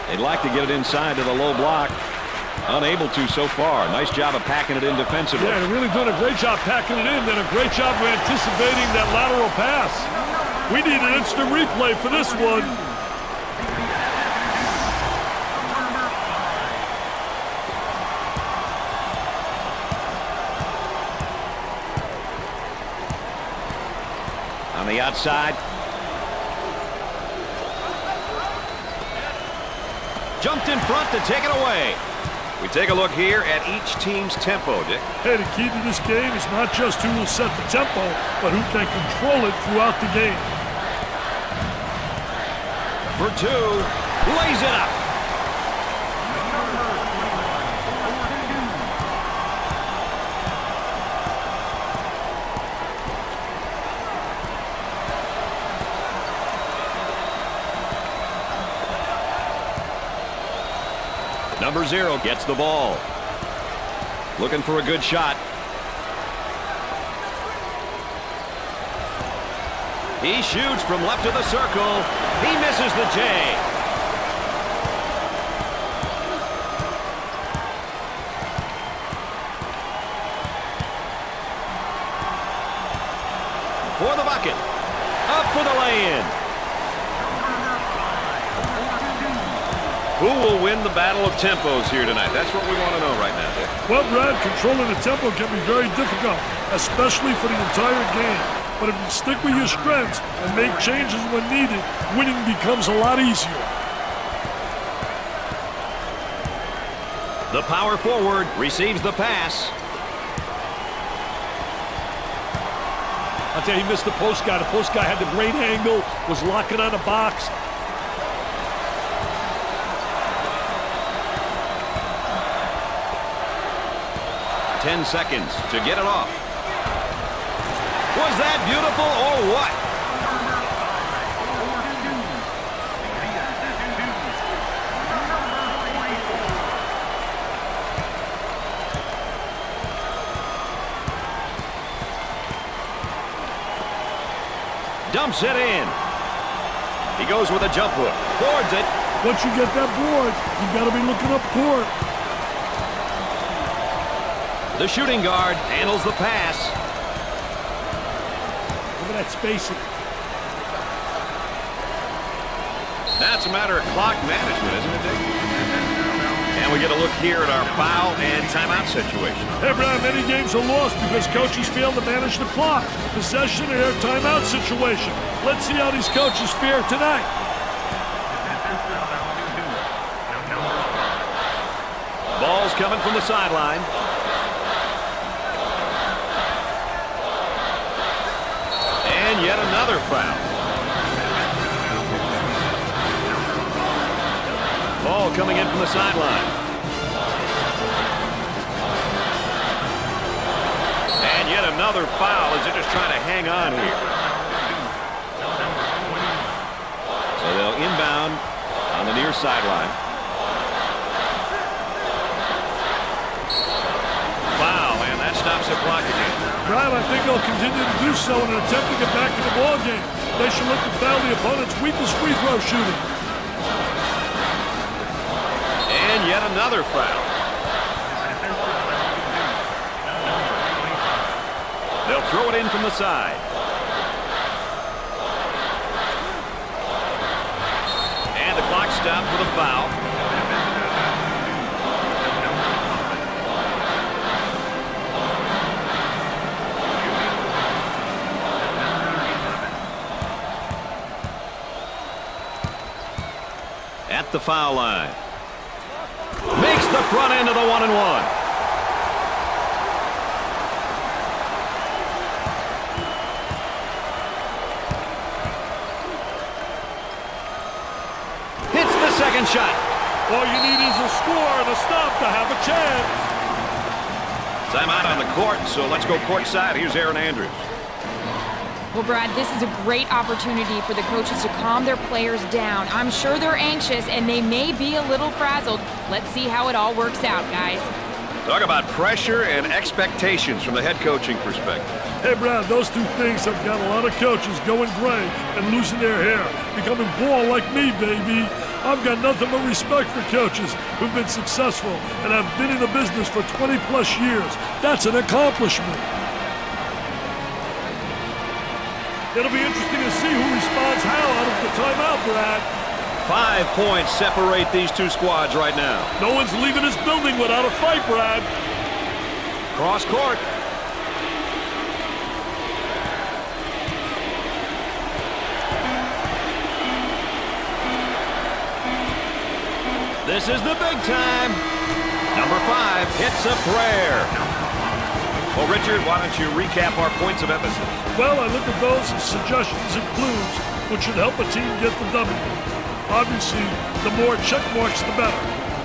[SPEAKER 1] They'd like to get it inside to the low block. Unable to so far. Nice job of packing it in defensively.
[SPEAKER 2] Yeah, they're really doing a great job packing it in. Did a great job of anticipating that lateral pass. We need an instant replay for this one.
[SPEAKER 1] On the outside. Jumped in front to take it away. We take a look here at each team's tempo, Dick.
[SPEAKER 2] Hey, the key to this game is not just who will set the tempo, but who can control it throughout the game.
[SPEAKER 1] For two, lays it up. Number 0 gets the ball. Looking for a good shot. He shoots from left of the circle. He misses the J. For the bucket. Up for the lay-in. Who will win the battle of tempos here tonight? That's what we want to know right now, Dick.
[SPEAKER 2] Well, Brad, controlling the tempo can be very difficult, especially for the entire game. But if you stick with your strengths and make changes when needed, winning becomes a lot easier.
[SPEAKER 1] The power forward receives the pass.
[SPEAKER 5] I'll tell you, he missed the post guy. The post guy had the great angle, was locking on the box.
[SPEAKER 1] Ten seconds to get it off. Was that beautiful or what? Dumps it in. He goes with a jump hook. Boards it.
[SPEAKER 2] Once you get that board, you got to be looking up court.
[SPEAKER 1] The shooting guard handles the pass.
[SPEAKER 5] Look at that spacing.
[SPEAKER 1] That's a matter of clock management, isn't it, Dick? And we get a look here at our foul and timeout situation.
[SPEAKER 2] Hey, Brad, many games are lost because coaches fail to manage the clock. Possession or timeout situation. Let's see how these coaches fare tonight.
[SPEAKER 1] Ball's coming from the sideline. And yet another foul. Ball coming in from the sideline. And yet another foul as they're just trying to hang on here. So they'll inbound on the near sideline. Foul, and that stops the clock again.
[SPEAKER 2] Brad, I think they'll continue to do so in an attempt to get back to the ball game. They should look to foul the opponent's weakest free throw shooting.
[SPEAKER 1] And yet another foul. They'll throw it in from the side. And the clock stopped with a foul. At the foul line. Makes the front end of the 1-and-1. Hits the second shot.
[SPEAKER 2] All you need is a score and a stop to have a chance.
[SPEAKER 1] Timeout on the court, so let's go courtside. Here's Aaron Andrews.
[SPEAKER 3] Well, Brad, this is a great opportunity for the coaches to calm their players down. I'm sure they're anxious, and they may be a little frazzled. Let's see how it all works out, guys.
[SPEAKER 1] Talk about pressure and expectations from the head coaching perspective.
[SPEAKER 2] Hey, Brad, those two things have got a lot of coaches going gray and losing their hair, becoming bald like me, baby. I've got nothing but respect for coaches who've been successful and have been in the business for 20-plus years. That's an accomplishment. It'll be interesting to see who responds how out of the timeout, Brad.
[SPEAKER 1] 5 points separate these two squads right now.
[SPEAKER 2] No one's leaving this building without a fight, Brad.
[SPEAKER 1] Cross court. This is the big time. Number 5 hits a prayer. Well, Richard, why don't you recap our points of emphasis?
[SPEAKER 2] Well, I look at those as suggestions and clues which should help a team get the W. Obviously, the more check marks, the better.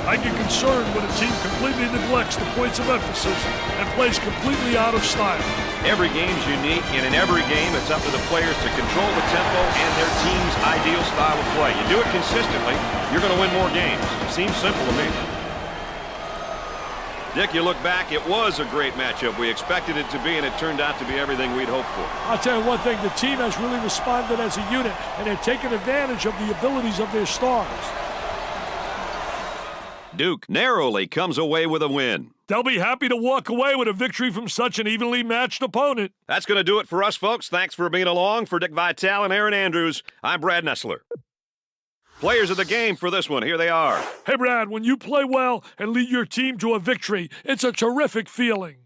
[SPEAKER 2] I get concerned when a team completely neglects the points of emphasis and plays completely out of style.
[SPEAKER 1] Every game's unique, and in every game, it's up to the players to control the tempo and their team's ideal style of play. You do it consistently, you're going to win more games. Seems simple to me. Dick, you look back, it was a great matchup. We expected it to be, and it turned out to be everything we'd hoped for.
[SPEAKER 2] I'll tell you one thing, the team has really responded as a unit, and they're taking advantage of the abilities of their stars.
[SPEAKER 1] Duke narrowly comes away with a win.
[SPEAKER 2] They'll be happy to walk away with a victory from such an evenly matched opponent.
[SPEAKER 1] That's going to do it for us, folks. Thanks for being along. For Dick Vitale and Aaron Andrews, I'm Brad Nessler. Players of the game for this one, here they are.
[SPEAKER 2] Hey, Brad, when you play well and lead your team to a victory, it's a terrific feeling.